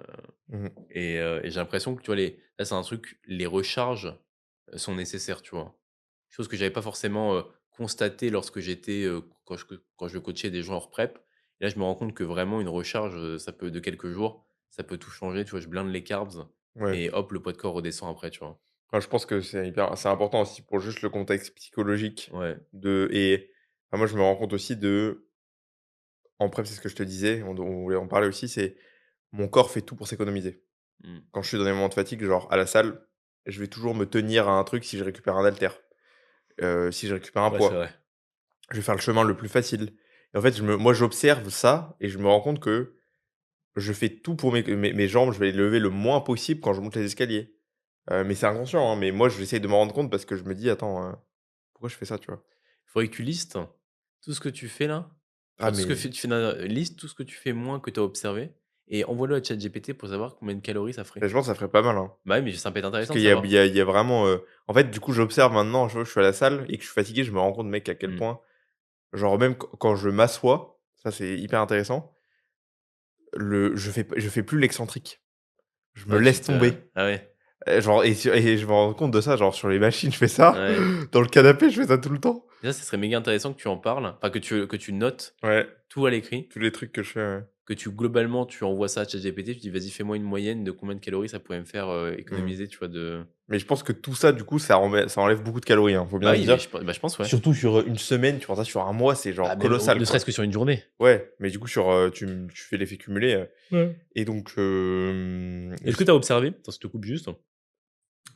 Mmh. et j'ai l'impression que, tu vois, les là, c'est un truc, les recharges, sont nécessaires, tu vois? Chose que j'avais pas forcément, constatée lorsque j'étais, quand je coachais des gens hors prep. Et là, je me rends compte que vraiment une recharge, ça peut de quelques jours, ça peut tout changer, tu vois? Je blinde les carbs Ouais. et hop, le poids de corps redescend après, tu vois? Moi, je pense que c'est important aussi pour juste le contexte psychologique Ouais. de et moi, je me rends compte aussi de en prep, c'est ce que je te disais, on voulait en parler aussi, c'est mon corps fait tout pour s'économiser. Mmh. Quand je suis dans des moments de fatigue, genre à la salle, je vais toujours me tenir à un truc si je récupère un haltère, si je récupère un Ouais, c'est poids. vrai. Je vais faire le chemin le plus facile et en fait, moi, j'observe ça et je me rends compte que je fais tout pour mes jambes, je vais les lever le moins possible quand je monte les escaliers. Mais c'est inconscient, hein, mais moi, j'essaye de me rendre compte parce que je me dis: «Attends, pourquoi je fais ça?» tu vois? Il faudrait que tu listes tout ce que tu fais là, Ah enfin tout ce que mais tu fais liste tout ce que tu fais moins que tu as observé et envoie-le à ChatGPT pour savoir combien de calories ça ferait. je pense que ça ferait pas mal, hein. Bah, oui, mais ça peut être Parce intéressant de qu'il y a il savoir. y a il y a vraiment, en fait, du coup, j'observe maintenant, je suis à la salle et que je suis fatigué, je me rends compte, mec, à quel Mmh. point genre même quand je m'assois, ça, c'est hyper intéressant, je fais plus l'excentrique. Je me Ouais, tu laisse te tomber. ah ouais, Genre et je me rends compte de ça, genre sur les machines, je fais ça, ouais. dans le canapé, je fais ça tout le temps. Déjà, ce serait méga intéressant que tu en parles, enfin que tu notes Ouais, tout à l'écrit, tous les trucs que je fais, ouais. que tu globalement, tu envoies ça à ChatGPT, tu dis: «Vas-y, fais-moi une moyenne de combien de calories ça pourrait me faire, Mmh. économiser», tu vois, de Mais je pense que tout ça, du coup, ça enlève beaucoup de calories, hein, faut bah bien se oui, mais dire. je pense, ouais. Surtout sur, une semaine, tu prends ça sur un mois, c'est Ah, genre mais colossal, ne serait-ce quoi. que sur une journée. Ouais, mais du coup sur, tu fais l'effet cumulé, Ouais. et donc et Est-ce que tu as observé, attends, je te coupe juste,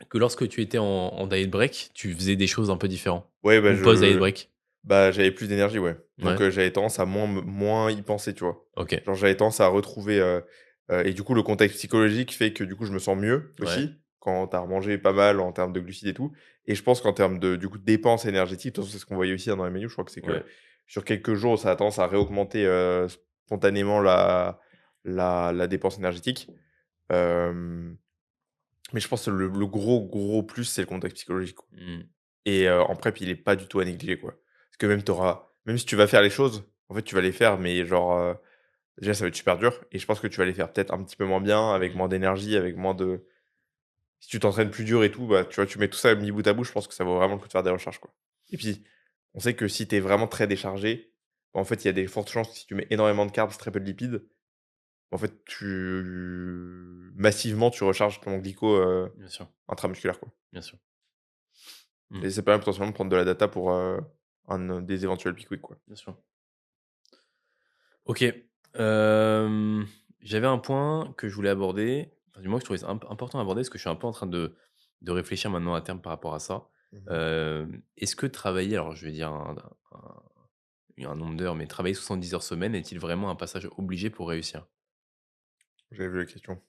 que lorsque tu étais en diet break, tu faisais des choses un peu différents? ouais, bah, Ou post diet break? j'avais plus d'énergie, ouais. Donc Ouais, j'avais tendance à moins y penser, tu vois? OK. Genre j'avais tendance à retrouver, et du coup le contexte psychologique fait que du coup je me sens mieux Ouais, aussi, quand tu as remangé pas mal en termes de glucides et tout, et je pense qu'en termes de du coup de dépenses énergétiques, de toute façon c'est ce qu'on voyait aussi, hein, dans les menus, je crois que c'est que ouais. sur quelques jours ça a tendance à réaugmenter, spontanément la dépense énergétique. Hem, mais je pense que le gros, gros plus, c'est le contexte psychologique, quoi, Mmh. et en prep, il est pas du tout à négliger, quoi. Parce que même si tu vas faire les choses, en fait, tu vas les faire, mais genre, déjà, ça va être super dur et je pense que tu vas les faire peut-être un petit peu moins bien, avec Mmh. moins d'énergie, avec moins de si tu t'entraînes plus dur et tout, bah, tu vois, tu mets tout ça mis bout à bout, je pense que ça vaut vraiment le coup de faire des recharges, quoi. Et puis, on sait que si tu es vraiment très déchargé, bah, en fait, il y a des fortes chances que si tu mets énormément de carbs, très peu de lipides, en fait, massivement, tu recharges ton glyco, Bien sûr, intramusculaire, quoi. bien sûr. Mmh. Et ça permet potentiellement de prendre de la data pour, des éventuels pics week, quoi. Bien sûr. OK. J'avais un point que je voulais aborder, enfin, du moins que je trouvais ça important à aborder, parce que je suis un peu en train de réfléchir maintenant à terme par rapport à ça. Mmh. Est-ce que travailler, alors je vais dire un nombre d'heures, mais travailler 70 heures semaine est-il vraiment un passage obligé pour réussir? J'avais vu la question.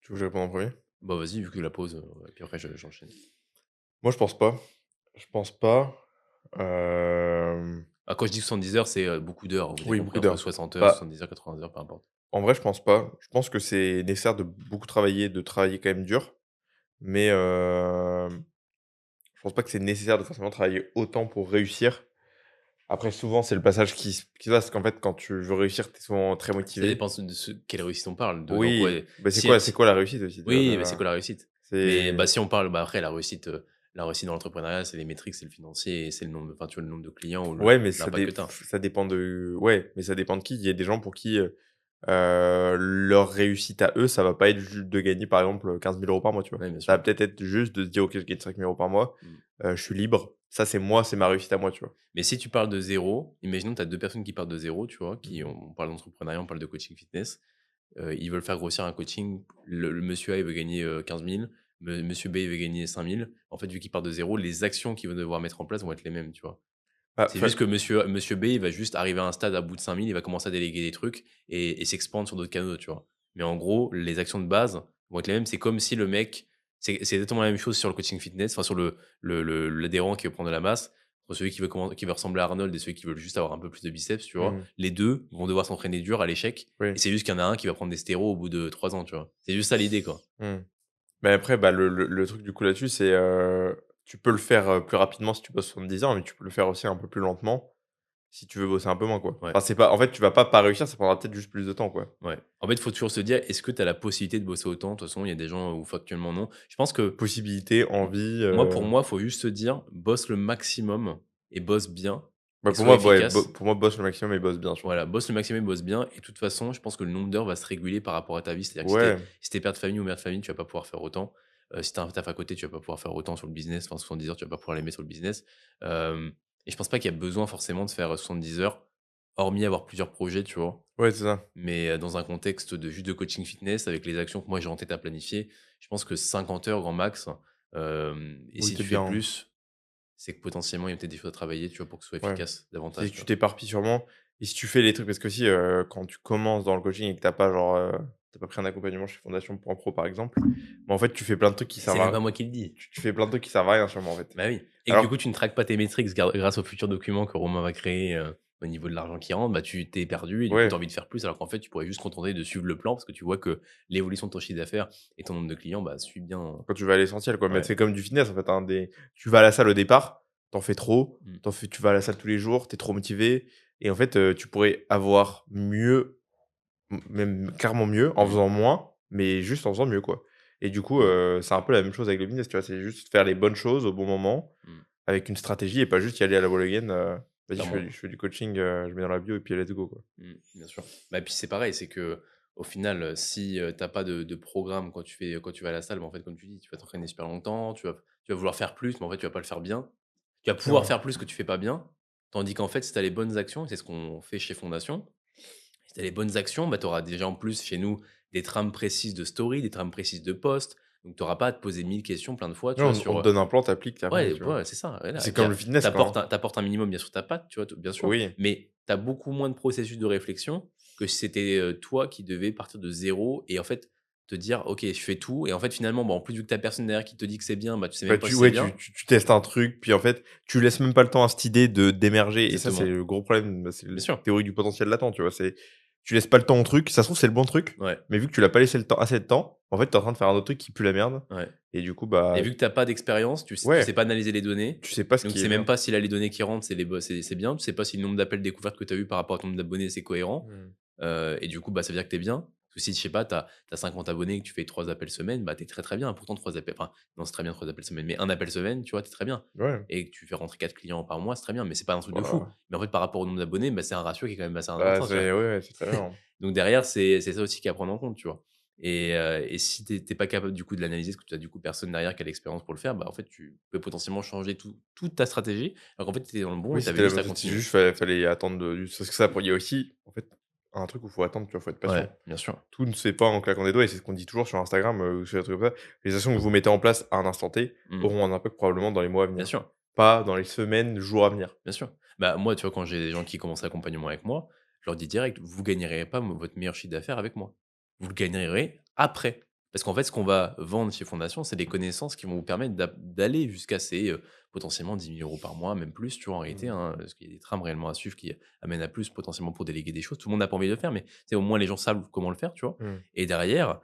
Tu veux que je réponde en premier. Bah, vas-y, vu que je la pose, et puis après j'enchaîne. Moi, je pense pas. Je pense pas. Hem, Ah, quand je dis 70 heures, c'est, beaucoup d'heures, vous avez oui, compris, beaucoup entre d'heures. 60 heures, Bah, 70 heures, 80 heures, peu importe. en vrai, je pense pas. Je pense que c'est nécessaire de beaucoup travailler, de travailler quand même dur, mais je pense pas que c'est nécessaire de forcément travailler autant pour réussir. Après, souvent, c'est le passage qui se passe, parce qu'en fait, quand tu veux réussir, tu es souvent très Ça motivé. dépend de quelle réussite on parle, de dans quoi Oui, bah, c'est quoi si c'est si quoi la réussite aussi oui, bah, c'est déjà? quoi la réussite? Mais, bah, C'est si on parle, bah, après la réussite dans l'entrepreneuriat, c'est les métriques, c'est le financier et c'est le nombre, enfin, tu vois, le nombre de clients ou ouais, mais l'impact que tu as. ça dépend de ouais, mais ça dépend de qui. Il y a des gens pour qui, leur réussite à eux, ça va pas être juste de gagner, par exemple, 15 000 € par mois, tu vois? Ouais, bien Ça va sûr. peut-être être juste de se dire: «OK, je gagne 5 000 € par mois, Mmh. je suis libre. Ça, c'est moi, c'est ma réussite à moi», tu vois? Mais si tu parles de zéro, imaginons tu as 2 personnes qui partent de zéro, tu vois, qui Mmh. on parle d'entrepreneuriat, on parle de coaching fitness, ils veulent faire grossir un coaching, le monsieur A, il veut gagner, 15 000, monsieur B, il veut gagner 5 000. En fait, vu qu'ils partent de zéro, les actions qu'ils vont devoir mettre en place vont être les mêmes, tu vois? Bah, C'est juste que monsieur B, il va juste arriver à un stade à bout de 5 000, il va commencer à déléguer des trucs et s'expandre sur d'autres canaux, tu vois? Mais en gros, les actions de base vont être les mêmes. C'est comme si le mec c'est exactement la même chose sur le coaching fitness, enfin sur l'adhérent qui veut prendre de la masse, entre celui qui veut ressembler à Arnold et celui qui veut juste avoir un peu plus de biceps, tu vois? mmh, Les 2 vont devoir s'entraîner dur à l'échec et oui, c'est juste qu'il y en a un qui va prendre des stérols au bout de 3 ans, tu vois? C'est juste ça l'idée, quoi. mmh. Mais après, bah, le truc du coup là-dessus, c'est, tu peux le faire, plus rapidement si tu bosses 70 heures, mais tu peux le faire aussi un peu plus lentement si tu veux bosser un peu moins, quoi. Ouais. Enfin, c'est pas en fait, tu vas pas réussir, ça prendra peut-être juste plus de temps, quoi. Ouais. En fait, il faut toujours se dire: «Est-ce que tu as la possibilité de bosser autant?» De toute façon, il y a des gens où factuellement non. Je pense que Possibilité, M envie, pour moi, faut juste se dire: «Bosse le maximum et bosse bien bah, et sois efficace». pour moi, bosse le maximum et bosse bien, tu vois? Voilà, bosse le maximum et bosse bien et de toute façon, je pense que le nombre d'heures va se réguler par rapport à ta vie. C'est-à-dire que Ouais, si tu père de famille ou mère de famille, tu vas pas pouvoir faire autant. Si tu as un taf à côté, tu vas pas pouvoir faire autant sur le business. Enfin, 70 heures, tu vas pas pouvoir les mettre sur le business. Hem et je pense pas qu'il y a besoin forcément de faire, 70 heures, hormis avoir plusieurs projets, tu vois? ouais, c'est ça. Mais, dans un contexte de juste de coaching fitness avec les actions que moi j'ai en tête à planifier, je pense que 50 heures grand max. Et Oui, si tu tu fais bien, hein. plus, c'est que potentiellement il y a peut-être des choses à travailler, tu vois, pour que ce soit Ouais. efficace C'est davantage, que tu tu vois? t'éparpilles sûrement et si tu fais les trucs parce qu'aussi, quand tu commences dans le coaching et que tu pas genre, tu pas pris un accompagnement chez Fondation pour un pro, par exemple, bah, en fait, tu fais plein de trucs qui C'est servent même à pas moi qui le dis. tu fais plein de trucs qui servent à rien sûrement, en fait. Bah oui, et que du Alors coup tu ne traques pas tes métriques grâce aux futurs documents que Romain va créer, au niveau de l'argent qui rentre, bah tu t'es perdu et du coup tu as ouais, envie de faire plus alors qu'en fait tu pourrais juste te contenter de suivre le plan parce que tu vois que l'évolution de ton chiffre d'affaires et ton nombre de clients, bah, suit bien. quand tu vas à l'essentiel, quoi, mais Ouais. c'est comme du fitness, en fait, hein, des tu vas à la salle au départ, t'en fais trop, Mmh. tu vas à la salle tous les jours, t'es trop motivé et en fait, tu pourrais avoir mieux, même clairement mieux en Mmh. faisant moins, mais juste en faisant mieux, quoi et du coup, Mmh. c'est un peu la même chose avec le business, tu vois? C'est juste faire les bonnes choses au bon moment, Mmh. avec une stratégie et pas juste y aller à la wall again, «Vas-y, Clairement. je fais du coaching, je mets dans la bio et puis let's go», quoi. Bien sûr. Bah, et puis c'est pareil, c'est que au final, si, tu pas de programme quand tu vas à la salle, bah, en fait, comme tu dis, tu vas t'entraîner super longtemps, tu vas vouloir faire plus, mais en fait, tu vas pas le faire bien. Tu vas pouvoir Non. faire plus que tu fais pas bien, tandis qu'en fait, si tu as les bonnes actions, et c'est ce qu'on fait chez Fondation, si tu as les bonnes actions, bah, tu auras déjà en plus chez nous des trames précises de story, des trames précises de posts, donc tu auras pas à te poser 1000 questions plein de fois, Ouais, tu vois, on te sur, donne un plan, tu appliques, ouais, tu vois? ouais, c'est ça, voilà C'est et puis, comme le tu fitness, quoi, apportes hein. un minimum, bien sûr, ta patte, tu vois? Bien sûr, Oui. mais tu as beaucoup moins de processus de réflexion que si c'était, toi qui devais partir de zéro et en fait, te dire: «OK, je fais tout» et en fait, finalement, bah, en plus, vu que tu as personne derrière qui te dit que c'est bien, bah, tu sais Bah, même pas si c'est bien. tu testes un truc, puis en fait, tu laisses même pas le temps à cette idée de d'émerger et ça, c'est Exactement, le gros problème, bah, c'est bien la sûr, théorie du potentiel latent, tu vois? C'est tu laisses pas le temps au truc, ça se trouve, c'est le bon truc, ouais, mais vu que tu l'as pas laissé le temps assez de temps, en fait, tu es en train de faire un autre truc qui pue la merde ouais et du coup, et bah, vu que tu pas d'expérience, tu sais ouais, pas analyser les données, tu sais pas ce donc tu qui est sais même bien. pas si là, les données qui rentrent, c'est bien, tu sais pas si le nombre d'appels découvertes que tu as eu par rapport à ton nombre d'abonnés, c'est cohérent. Mmh. Et du coup, bah, ça veut dire que tu es bien. Parce que si, je sais pas, tu as 50 abonnés et que tu fais 3 appels semaine, bah, tu es très, très bien. Pourtant 3 appels, enfin, non, c'est très bien 3 appels semaine, mais un appel semaine, tu vois, tu es très bien. Ouais, Et que tu fais rentrer 4 clients par mois, c'est très bien, mais c'est pas un truc de fou. bah Mais en fait, par rapport au nombre d'abonnés, bah, c'est un ratio qui est quand même assez bah, intéressant, tu vois? c'est ouais, ouais, c'est très bien, hein. Donc derrière, c'est ça aussi qu'il y a à prendre en compte, tu vois? Et si tu es pas capable du coup de l'analyser, parce que tu as du coup personne derrière qui a l'expérience pour le faire, bah, en fait, tu peux potentiellement changer toute ta stratégie, alors qu'en fait, tu étais dans le bon Oui, et tu avais c'était la juste bonne à chose, c'est continuer. juste fallait attendre de parce que ça, pour il y a aussi, en fait, un truc où il faut attendre, tu vois? Faut être Ouais, patient. bien sûr, Tout ne se fait pas en claquant des doigts et c'est ce qu'on dit toujours sur Instagram, ou sur des trucs comme ça. Les actions que vous mettez en place à un instant T mmh, auront un impact probablement dans les mois à bien venir, sûr. pas dans les semaines, jours à venir. Bien sûr. Bah, moi, tu vois, quand j'ai des gens qui commencent l'accompagnement avec moi, je leur dis direct: «Vous gagnerez pas votre meilleur chiffre d'affaires avec moi. Vous le gagnerez après». Parce qu'en fait, ce qu'on va vendre chez Fondation, c'est des connaissances qui vont vous permettre d'aller jusqu'à ces, potentiellement 10 000 € par mois, même plus, tu vois, en réalité, Mmh. hein, parce qu'il y a des trames réellement à suivre qui amènent à plus potentiellement pour déléguer des choses. Tout le monde n'a pas envie de le faire, mais tu sais, au moins les gens savent comment le faire, tu vois? Mmh. Et derrière,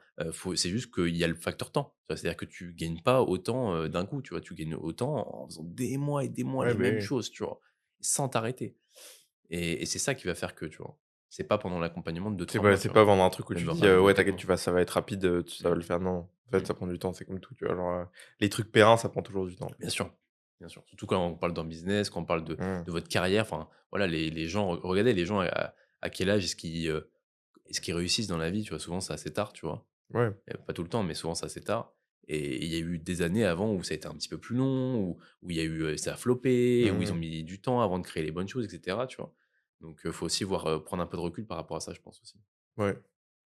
c'est juste qu'il y a le facteur temps. Tu vois? C'est-à-dire que tu gagnes pas autant, d'un coup, tu vois? Tu gagnes autant en faisant des mois et des mois Ouais, les beh, mêmes oui. choses, tu vois? Sans t'arrêter. Et c'est ça qui va faire que, tu vois? C'est pas pendant l'accompagnement de deux C'est trois pas mois, c'est tu vois? pas vendre un truc où tu Même dis: enfin, même «Ouais, 4 t'inquiète, mois. ça va être rapide, ça va Mmh. le faire». Non, en fait, Mmh. ça prend du temps, c'est comme tout, tu vois? Genre, les trucs périns, ça prend toujours du temps. Bien sûr, bien sûr. Surtout quand on parle d'un business, quand on parle Mmh. de votre carrière, enfin, voilà, les gens regardez les gens à quel âge est-ce qu'ils réussissent dans la vie, tu vois? Souvent, c'est assez tard, tu vois? Ouais. Pas tout le temps, mais souvent, c'est assez tard et il y a eu des années avant où ça a été un petit peu plus long, où il y a eu, ça a floppé, où ils ont Mmh. mis du temps avant de créer les bonnes choses et cetera, tu vois? Donc faut aussi voir, prendre un peu de recul par rapport à ça, je pense aussi. Ouais,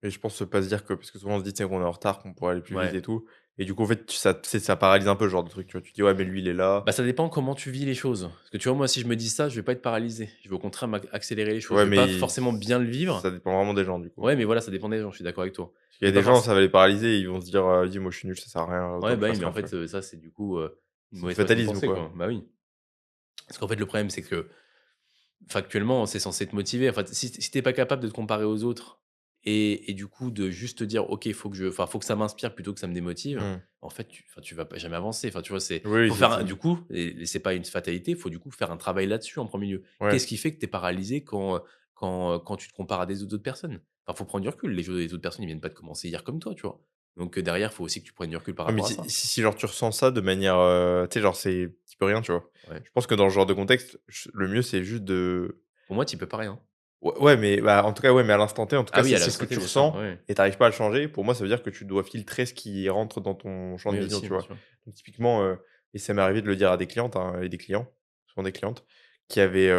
et je pense, pas se dire que parce que souvent on se dit, tu sais, qu'on est en retard, qu'on pourrait aller plus vite Ouais. et tout, et du coup, en fait, ça tu sais, ça paralyse un peu ce genre de truc, tu vois? Tu te dis: «Ouais, mais lui, il est là». Bah, ça dépend comment tu vis les choses. Parce que tu vois, moi, si je me dis ça, je vais pas être paralysé. Je vais au contraire accélérer les choses. Ouais, Je vais pas mais forcément bien le ça vivre. dépend vraiment des gens, du coup. Ouais, mais voilà, ça dépend des gens, je suis d'accord avec toi. Parce qu'il y Je a vais pas des gens, forcément. ça va les paralyser, et ils vont se dire: «Vas-y, moi, je suis nul, ça sert à rien, autant Ouais, que je bah oui, fasse mais rien», en tu vois? fait, ça, c'est du coup, une C'est du mauvaise façon de fatalisme, penser, quoi. quoi. Bah oui. Parce qu'en fait, le problème, c'est que factuellement, c'est censé te motiver. En fait, si tu pas capable de te comparer aux autres et du coup de juste te dire: «OK, faut que ça m'inspire plutôt que ça me démotive», Mmh. en fait, tu vas pas jamais avancer. Enfin, tu vois, Oui, faut c'est faire ça. un du coup et c'est pas une fatalité, il faut du coup faire un travail là-dessus en premier lieu. Ouais. Qu'est-ce qui fait que tu es paralysé quand tu te compares à des autres personnes? Enfin, faut prendre du recul. Les autres personnes, ils viennent pas de commencer hier comme toi, tu vois? Donc derrière, faut aussi que tu prennes du recul par Ouais, mais rapport à si ça. genre tu ressens ça de manière, tu sais, genre c'est tu peux rien, tu vois? Ouais. Je pense que dans ce genre de contexte, le mieux, c'est juste de Pour moi, tu peux pas rien. ouais, mais bah, en tout cas, ouais, mais à l'instant T, en tout Ah cas, oui, si à c'est ce que l'instant T, tu bien sûr, ressens ouais. et tu arrives pas à le changer, pour moi, ça veut dire que tu dois filtrer ce qui rentre dans ton champ de Oui, vision, aussi, tu bien vois? sûr. Donc typiquement, et ça m'est arrivé de le dire à des clientes, hein, et des clients, souvent des clientes, qui avaient,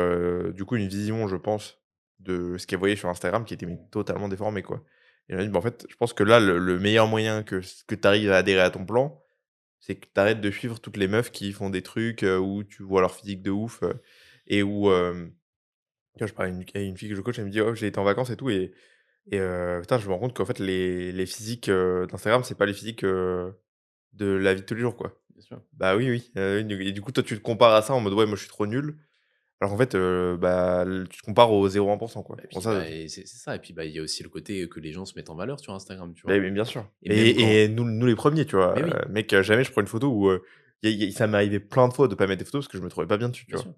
du coup, une vision, je pense, de ce qu'elles voyaient sur Instagram qui était mais totalement déformée, quoi. Et elle m'a dit: «Bah, en fait, je pense que là, le meilleur moyen que tu arrives à adhérer à ton plan, c'est que tu arrêtes de suivre toutes les meufs qui font des trucs, où tu vois leur physique de ouf, et où, tu vois, je parlais à une fille que je coach, elle me dit: «Oh, j'ai été en vacances et tout», putain, je me rends compte qu'en fait, les physiques, d'Instagram, c'est pas les physiques, de la vie de tous les jours, quoi. Bien sûr. Bah, oui, oui, oui, et du coup, toi, tu te compares à ça en mode: «Ouais, moi, je suis trop nul», alors qu'en fait, bah, tu te compares au 0,1 quoi. Et Bon puis, ça, bah, c'est ça et puis, bah, il y a aussi le côté que les gens se mettent en valeur sur Instagram, tu vois? mais bien sûr, Et même quand et nous les premiers, tu vois? mais oui, Mec, jamais je prends une photo où, ça m'est arrivé plein de fois de pas mettre des photos parce que je me trouvais pas bien dessus, tu bien vois? sûr.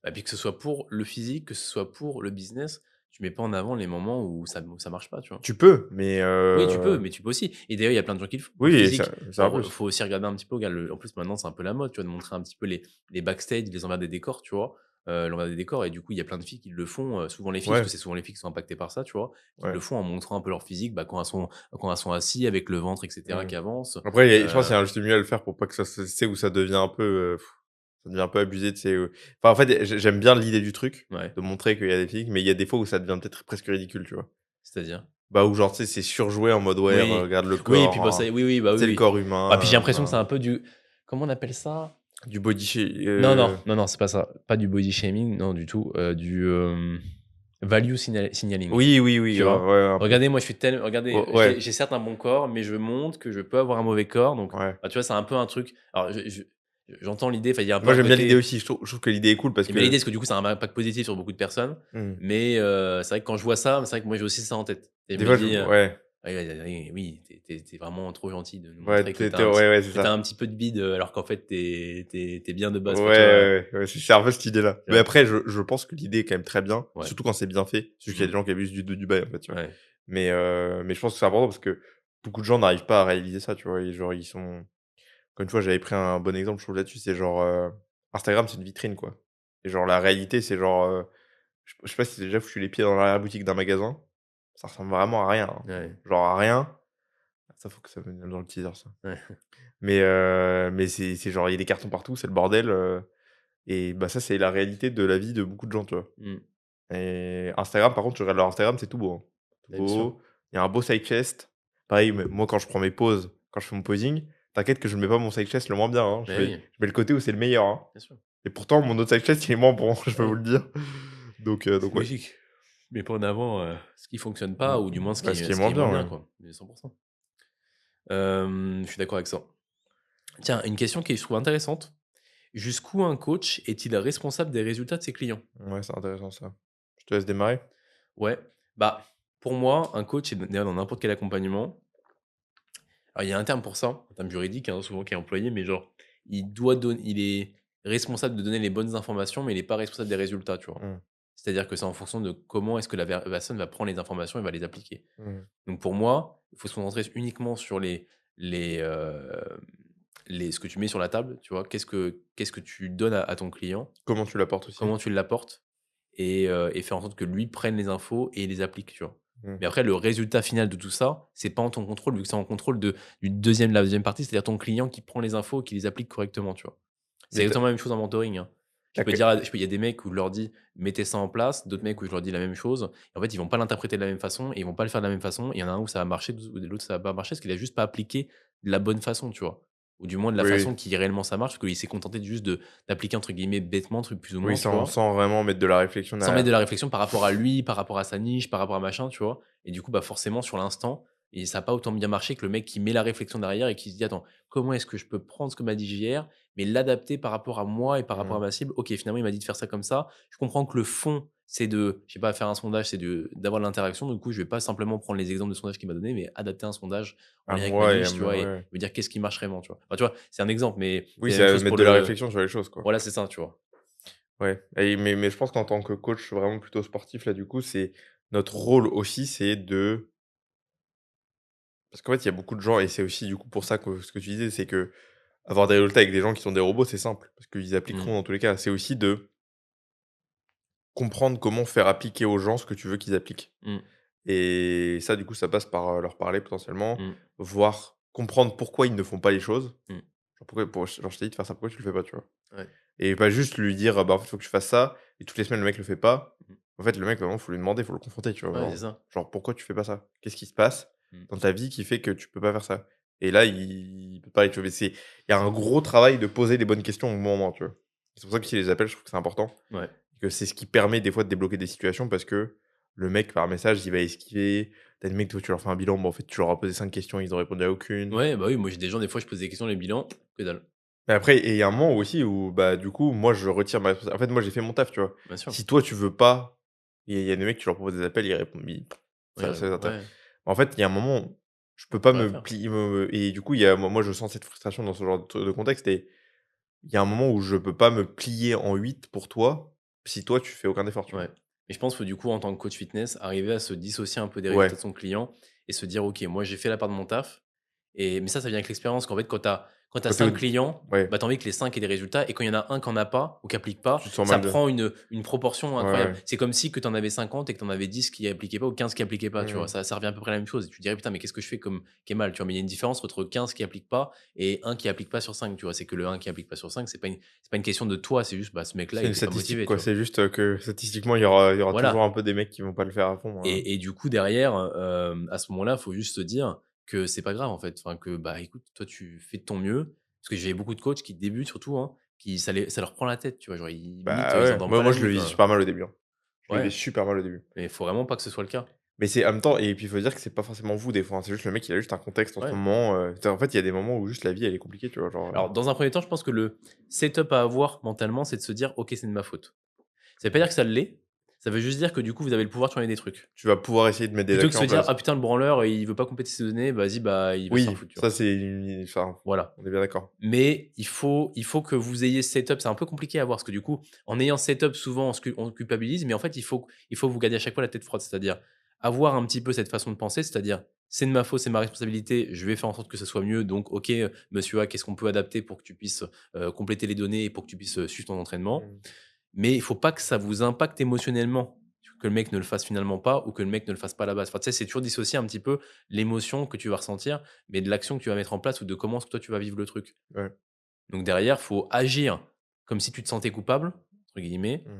Et puis que ce soit pour le physique, que ce soit pour le business, tu mets pas en avant les moments où ça marche pas, tu vois? Tu peux, mais Oui, tu peux, mais tu peux aussi et d'ailleurs, il y a plein de gens qui le font. Le oui, et physique, ça en plus. faut aussi regarder un petit peu, regarde en plus maintenant, c'est un peu la mode, tu vois? De montrer un petit peu les backstage, les envers des décors, tu vois? L'envers des décors et du coup, il y a plein de filles qui le font, souvent les filles, parce que Ouais, c'est souvent les filles qui sont impactées par ça, tu vois? Qui le ouais. font en montrant un peu leur physique, bah, quand elles sont assis avec le ventre et cetera Mmh. qui avance, Après, je pense heu qu'il y a un juste milieu à le faire pour pas que ça se tu sais, où ça devient un peu, ça devient un peu abusé, tu sais, enfin, en fait, j'aime bien l'idée du truc, ouais, de montrer qu'il y a des filles, mais il y a des fois où ça devient peut-être presque ridicule, tu vois? c'est-à-dire? Bah, où genre, tu sais, c'est surjoué en mode: «Ouais, Oui, regarde le oui et puis, corps, bah, hein, ça oui, oui, bah, oui, c'est le oui. corps Ah puis j'ai humain, l'impression que c'est nin un peu du comment on appelle ça? du body Non, non, non, non, c'est pas ça. Pas du body shaming, non, du tout, value signaling, oui, oui, oui, tu vois? ouais, un peu. Regardez, moi, je suis tel regardez, Ouais, j'ai certes un bon corps, mais je montre que je peux avoir un mauvais corps, donc ouais. bah, tu vois, c'est un peu un truc alors j'entends l'idée, enfin, il y a un peu Moi, un j'aime bien l'idée côté aussi, je trouve que l'idée est cool parce j'aime bien l'idée que parce que du coup, ça a un impact positif sur beaucoup de personnes, mmh, mais c'est vrai que quand je vois ça, c'est vrai que moi, j'ai aussi ça en tête et je des me fois, je dis, ouais, «Oui, oui, oui, oui, tu es vraiment trop gentil de nous ouais, montrer tu es ouais, ouais, c'est que tu ça. un petit peu de bide, alors qu'en fait, tu es bien de Ouais, base». Enfin, tu vois? ouais, ouais, ouais, c'est un peu cette idée-là. Tu Mais vois? après, je pense que l'idée est quand même très bien, Ouais. surtout quand c'est bien fait. C'est juste qu'il y a Mmh. des gens qui abusent du bail, en fait, tu vois? Ouais. Mais je pense que c'est important parce que beaucoup de gens n'arrivent pas à réaliser ça, tu vois? Et genre, ils sont encore une fois, j'avais pris un bon exemple, je trouve, là-dessus, c'est genre, Instagram, c'est une vitrine, quoi. Et genre, la réalité, c'est genre, je sais pas si tu déjà foutu les pieds dans l'arrière-boutique d'un magasin, ça ressemble vraiment à rien, hein. Ouais. Genre à rien. Ça, faut que ça vienne dans le teaser, ça. Ouais. Mais c'est genre, il y a des cartons partout, c'est le bordel, et bah, ça, c'est la réalité de la vie de beaucoup de gens, tu vois? Mmh. Et Instagram, par contre, tu regardes leur Instagram, c'est tout beau, hein. Tout Bah, bien sûr. beau, il y a un beau side chest. Pareil, moi, quand je prends mes poses, quand je fais mon posing, t'inquiète que je mets pas mon side chest le moins bien, hein. Bah, oui, Je mets le côté où c'est le meilleur, hein. bien sûr. Et pourtant, mon autre side chest, il est moins bon, je Bah, peux vous oui, le dire. Donc c'est ouais. logique. Mets pas en avant, ce qui fonctionne pas Mmh. ou du moins Ouais, ce qui est ce moins qui est moins bien, bien, ouais. quoi. Mais 100. Je suis d'accord avec ça. Tiens, une question qui je trouve intéressante. Jusqu'où un coach est-il responsable des résultats de ses clients? Ouais, c'est intéressant ça. Je te laisse démarrer. Ouais, bah, pour moi, un coach et d'ailleurs dans n'importe quel accompagnement, alors il y a un terme pour ça, un terme juridique, hein, souvent qui est employé, mais genre, il est responsable de donner les bonnes informations, mais il est pas responsable des résultats, tu vois? Mmh. C'est-à-dire que c'est en fonction de comment est-ce que la personne va prendre les informations et va les appliquer. Mmh. Donc pour moi, il faut se concentrer uniquement sur les, hem, ce que tu mets sur la table, tu vois? Qu'est-ce que tu donnes à ton client? Comment tu l'apportes aussi? Comment tu l'apportes? Et faire en sorte que lui prenne les infos et les applique, tu vois? Mmh. Mais après le résultat final de tout ça, c'est pas en ton contrôle vu que c'est en contrôle de la deuxième partie, c'est-à-dire ton client qui prend les infos et qui les applique correctement, tu vois? C'est Mais exactement la même chose en mentoring, hein. tu que Il y a des mecs où je leur dis: «Mettez ça en place», d'autres mecs où je leur dis la même chose et en fait, ils vont pas l'interpréter de la même façon et ils vont pas le faire de la même façon. Il y en a un où ça va marcher, l'autre ça va pas marcher parce qu'il a juste pas appliqué de la bonne façon, tu vois? Ou du moins de la oui, oui. façon qui réellement ça marche, parce qu'il s'est contenté de juste d'appliquer entre guillemets «bêtement», truc plus ou Oui, moins, tu sans vois? sans vraiment mettre de la réflexion Sans mettre de derrière. la réflexion par rapport à lui, par rapport à sa niche, par rapport à machin, tu vois? Et du coup, bah, forcément sur l'instant et ça a pas autant bien marché que le mec qui met la réflexion derrière et qui se dit: «Attends, comment est-ce que je peux prendre ce que m'a dit JR, mais l'adapter par rapport à moi et par rapport à Mmh. ma cible? OK, finalement, il m'a dit de faire ça comme ça. Je comprends que le fond, c'est de je sais pas, faire un sondage, c'est d'avoir de l'interaction. Du coup, je vais pas simplement prendre les exemples de sondages qu'il m'a donné, mais adapter un sondage en À lien avec ma moi et à niche», tu me vois? Et ouais. me dire: «Qu'est-ce qui marche vraiment?» tu vois? Enfin, tu vois? C'est un exemple, mais Oui, c'est la c'est même à chose mettre pour de la le réflexion sur les choses, quoi. voilà, c'est ça, tu vois? Ouais et mais je pense qu'en tant que coach vraiment plutôt sportif, là, du coup, c'est notre rôle aussi, c'est de parce qu'en fait, il y a beaucoup de gens et c'est aussi, du coup, pour ça que ce que tu disais, c'est que avoir des résultats avec des gens qui sont des robots, c'est simple parce qu'ils Mmh. appliqueront dans tous les cas. C'est aussi de comprendre comment faire appliquer aux gens ce que tu veux qu'ils appliquent Mmh. et ça, du coup, ça passe par, leur parler potentiellement, Mmh. voir comprendre pourquoi ils ne font pas les choses. Mmh. Genre pourquoi genre je t'ai dit de faire ça, pourquoi tu le fais pas, tu vois? Ouais. Et pas juste lui dire: «Ah bah, en fait, il faut que tu fasses ça» et toutes les semaines le mec le fait pas. Mmh. En fait, le mec, vraiment, faut lui demander, faut le confronter, tu vois? Ouais, c'est Genre ça. genre: «Pourquoi tu fais pas ça? Qu'est-ce qui se passe Mmh. dans ta vie qui fait que tu peux pas faire ça?» Et là, il peut parler, tu vois? Mais il y a un gros travail de poser les bonnes questions au bon moment, tu vois? C'est pour ça que si les appels, je trouve que c'est important, Ouais. que c'est ce qui permet des fois de débloquer des situations parce que le mec, par message, il va esquiver. Tu des mecs, toi, tu leur fais un bilan, bah, en fait, tu leur as posé 5 questions, ils ont répondu à aucune. Ouais, bah, oui, moi j'ai des gens, des fois, je pose des questions, les bilans, que dalle. Mais après et il y a un moment aussi où, bah, du coup, moi, je retire ma responsa en fait, moi, j'ai fait mon taf, tu vois? Bien sûr. Si toi, tu veux pas il y a des mecs, tu leur proposes des appels, ils répondent ils Ouais, ça les intéresse ouais, en fait, il y a un moment, je peux tu pas peux rien me faire. plier me et du coup, il y a moi, je sens cette frustration dans ce genre de contexte et il y a un moment où je peux pas me plier en 8 pour toi, si toi, tu fais aucun effort, tu vois? Ouais. Et je pense que du coup, en tant que coach fitness, arriver à se dissocier un peu des résultats Ouais, de son client et se dire: «OK, moi j'ai fait la part de mon taf». Mais ça vient avec l'expérience qu'en fait, quand tu as quand tu es 5 au clients, ouais, bah, tu as envie que les 5 aient des résultats et quand il y en a un qui en a pas ou qui applique pas, tu te sens ça mal de prend une proportion ouais, incroyable. ouais. C'est comme si que tu en avais 50 et que tu en avais 10 qui appliquaient pas ou 15 qui appliquaient pas, tu vois? Mmh. Ça revient à peu près à la même chose et tu te dirais: «Putain, mais qu'est-ce que je fais comme qui est mal?» tu vois? Mais il y a une différence entre 15 qui appliquent pas et un qui applique pas sur 5, tu vois? C'est que le un qui applique pas sur 5, c'est pas une question de toi, c'est juste, bah, ce mec-là, C'est il une était pas statistique, motivé, quoi. tu vois? C'est juste, que statistiquement, il y aura toujours un Voilà. peu des mecs qui vont pas le faire à fond, Et du coup derrière, à ce moment-là, faut juste se dire que c'est pas grave en fait. Enfin que, bah, écoute, toi tu fais de ton mieux. Parce que j'ai beaucoup de coachs qui débutent surtout, hein, qui ça leur prend la tête, tu vois? Genre ils limite, Bah, ils ouais. endorment pas Moi, la je le nuit, vis quoi. super mal au début, hein. Je le vis Ouais, super mal au début. mais il faut vraiment pas que ce soit le cas. Mais c'est en même temps et puis il faut dire que c'est pas forcément vous des fois, hein. C'est juste le mec, il a juste un contexte en ce Ouais. moment, en fait, il y a des moments où juste la vie, elle est compliquée, tu vois? Genre, Alors dans un premier temps, je pense que le setup à avoir mentalement, c'est de se dire: «OK, c'est de ma faute». Ça veut pas dire que ça l'est, ça veut juste dire que du coup, vous avez le pouvoir de changer des trucs. tu vas pouvoir essayer de mettre des Plutôt que de actions se en dire: place. «Ah putain le branleur, il veut pas compléter ses données, vas-y, bah, il va se faire Oui, foutre», tu vois? ça, c'est une enfin, Voilà. on est bien d'accord. Mais il faut que vous ayez ce setup. C'est un peu compliqué à voir parce que du coup, en ayant ce setup, souvent on culpabilise, mais en fait, il faut que vous gardiez à chaque fois la tête froide. C'est-à-dire avoir un petit peu cette façon de penser, c'est-à-dire: «C'est de ma faute, c'est ma responsabilité, je vais faire en sorte que ça soit mieux donc OK, monsieur A, qu'est-ce qu'on peut adapter pour que tu puisses, compléter les données et pour que tu puisses, suivre ton entraînement?» Mmh. Mais il faut pas que ça vous impacte émotionnellement, que le mec ne le fasse finalement pas ou que le mec ne le fasse pas à la base. Enfin, tu sais, c'est toujours dissocier un petit peu l'émotion que tu vas ressentir, mais de l'action que tu vas mettre en place ou de comment est-ce que toi tu vas vivre le truc. Ouais. Donc derrière, faut agir comme si tu te sentais «coupable» entre guillemets, Mmh.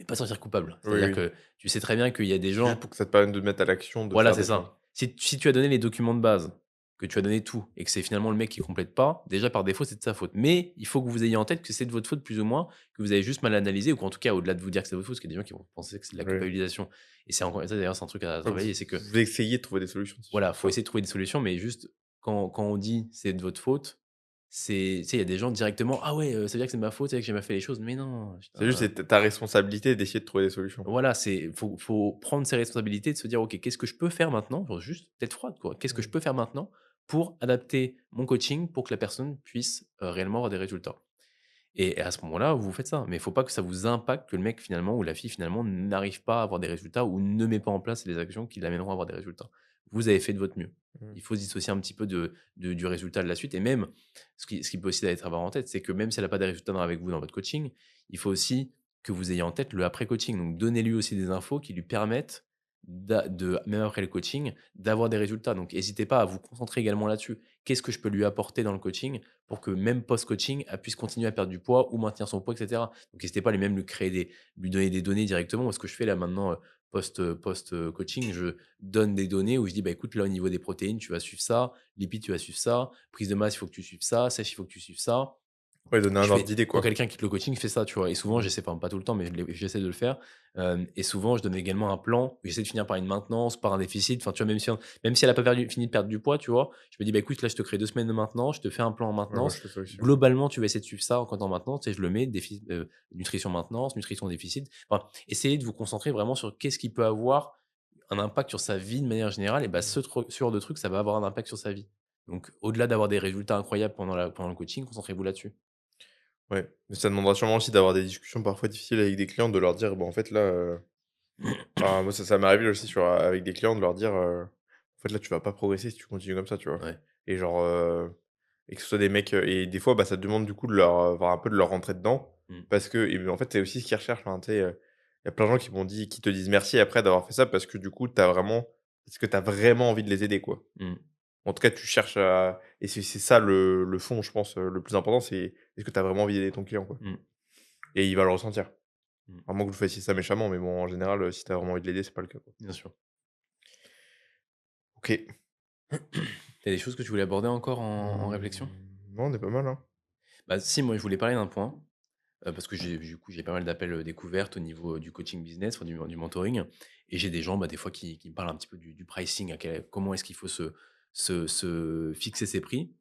mais pas sentir coupable. Oui, C'est-à-dire oui. que tu sais très bien qu'il y a des C'est juste gens pour que ça te permette de te mettre à l'action, de voilà, faire c'est des choses. ça. Si tu as donné les documents de base, que tu as donné tout et que c'est finalement le mec qui complète pas, déjà par défaut, c'est de sa faute. Mais il faut que vous ayez en tête que c'est de votre faute plus ou moins, que vous avez juste mal analysé ou qu'en tout cas, au-delà de vous dire que c'est votre faute, parce qu'il y a des gens qui vont penser que c'est de la Oui. culpabilisation et c'est encore ça d'ailleurs, c'est un truc à Ouais, vous travailler, c'est que vous essayez de trouver des solutions, c'est voilà, surtout faut ça. essayer de trouver des solutions, mais juste quand on dit: «C'est de votre faute», c'est tu sais, il y a des gens directement: «Ah ouais, ça veut dire que c'est de ma faute, ça veut dire que j'ai mal fait les choses». Mais non, C'est juste, putain, c'est ta responsabilité d'essayer de trouver des solutions. voilà, faut prendre ses responsabilités, de se dire: «OK, qu'est-ce que je peux faire maintenant?» Genre juste tête froide, quoi. «Qu'est-ce que je Mmh. peux faire maintenant pour adapter mon coaching pour que la personne puisse, réellement avoir des résultats?» Et à ce moment-là, vous faites ça. Mais il faut pas que ça vous impacte, que le mec finalement ou la fille finalement n'arrive pas à avoir des résultats ou ne met pas en place les actions qui l'amèneront à avoir des résultats. Vous avez fait de votre mieux. Mmh. Il faut se dissocier un petit peu du résultat de la suite et même ce qui peut aussi être à avoir en tête, c'est que même si elle a pas des résultats avec vous dans votre coaching, il faut aussi que vous ayez en tête le après coaching. Donc donnez-lui aussi des infos qui lui permettent même après le coaching, d'avoir des résultats. Donc n'hésitez pas à vous concentrer également là-dessus. Qu'est-ce que je peux lui apporter dans le coaching pour que même post-coaching, elle puisse continuer à perdre du poids ou maintenir son poids, et cetera. Donc n'hésitez pas à lui donner des données directement. Moi, ce que je fais là maintenant, coaching, je donne des données où je dis: «Bah, écoute, là, au niveau des protéines, tu vas suivre ça, lipides, tu vas suivre ça, prise de masse, il faut que tu suives ça, sèche, il faut que tu suives ça». Ouais, donner Je un ordre fais d'idée, quand quoi. quelqu'un quitte le coaching, fait ça, tu vois? Et souvent, Mmh. j'essaie, enfin, pas tout le temps, mais j'essaie de le faire, et souvent, je donne également un plan. J'essaie de finir par une maintenance, par un déficit. Enfin, tu vois, même si elle a pas fini de perdre du poids, tu vois? Je me dis: «Bah, écoute, là, je te crée 2 semaines de maintenance, je te fais un plan en Ouais, ouais, maintenance. je fais ça aussi, ouais. Globalement, tu vas essayer de suivre ça quand tu es en maintenance». Tu sais, je le mets, nutrition maintenance, nutrition déficit. Enfin, essayez de vous concentrer vraiment sur qu'est-ce qui peut avoir un impact sur sa vie de manière générale et bah, Mmh. ce genre de truc, ça va avoir un impact sur sa vie. Donc au-delà d'avoir des résultats incroyables pendant le coaching, concentrez-vous là-dessus. Ouais, mais ça demandera sûrement aussi d'avoir des discussions parfois difficiles avec des clients, de leur dire: «Bah, en fait, là, enfin, moi, ça m'est arrivé aussi avec des clients de leur dire, «En fait, là, tu vas pas progresser si tu continues comme ça», tu vois? Ouais. Et genre, et que ce soit des mecs, et des fois, bah, ça demande du coup de leur, enfin, un peu de leur rentrer dedans Mmh. parce que et en fait, c'est aussi ce qu'ils recherchent, enfin, tu sais, il y a plein de gens qui te disent merci après d'avoir fait ça parce que du coup, tu as vraiment envie de les aider, quoi. Mmh. En tout cas, tu cherches à et c'est ça le fond, je pense, le plus important, c'est est-ce que tu as vraiment envie d'aider ton client, quoi? Mmh. Et il va le ressentir. Mmh. À moins que vous fassiez ça méchamment, mais bon, en général, si tu as vraiment envie de l'aider, c'est pas le cas, quoi. Bien sûr. OK. Tu as des choses que tu voulais aborder encore en réflexion? Non, on est pas mal, hein. Bah, si, moi, je voulais parler d'un point, parce que j'ai pas mal d'appels, découvertes au niveau, du coaching business, enfin du mentoring et j'ai des gens, bah, des fois qui me parlent un petit peu du pricing, comment est-ce qu'il faut se fixer ses prix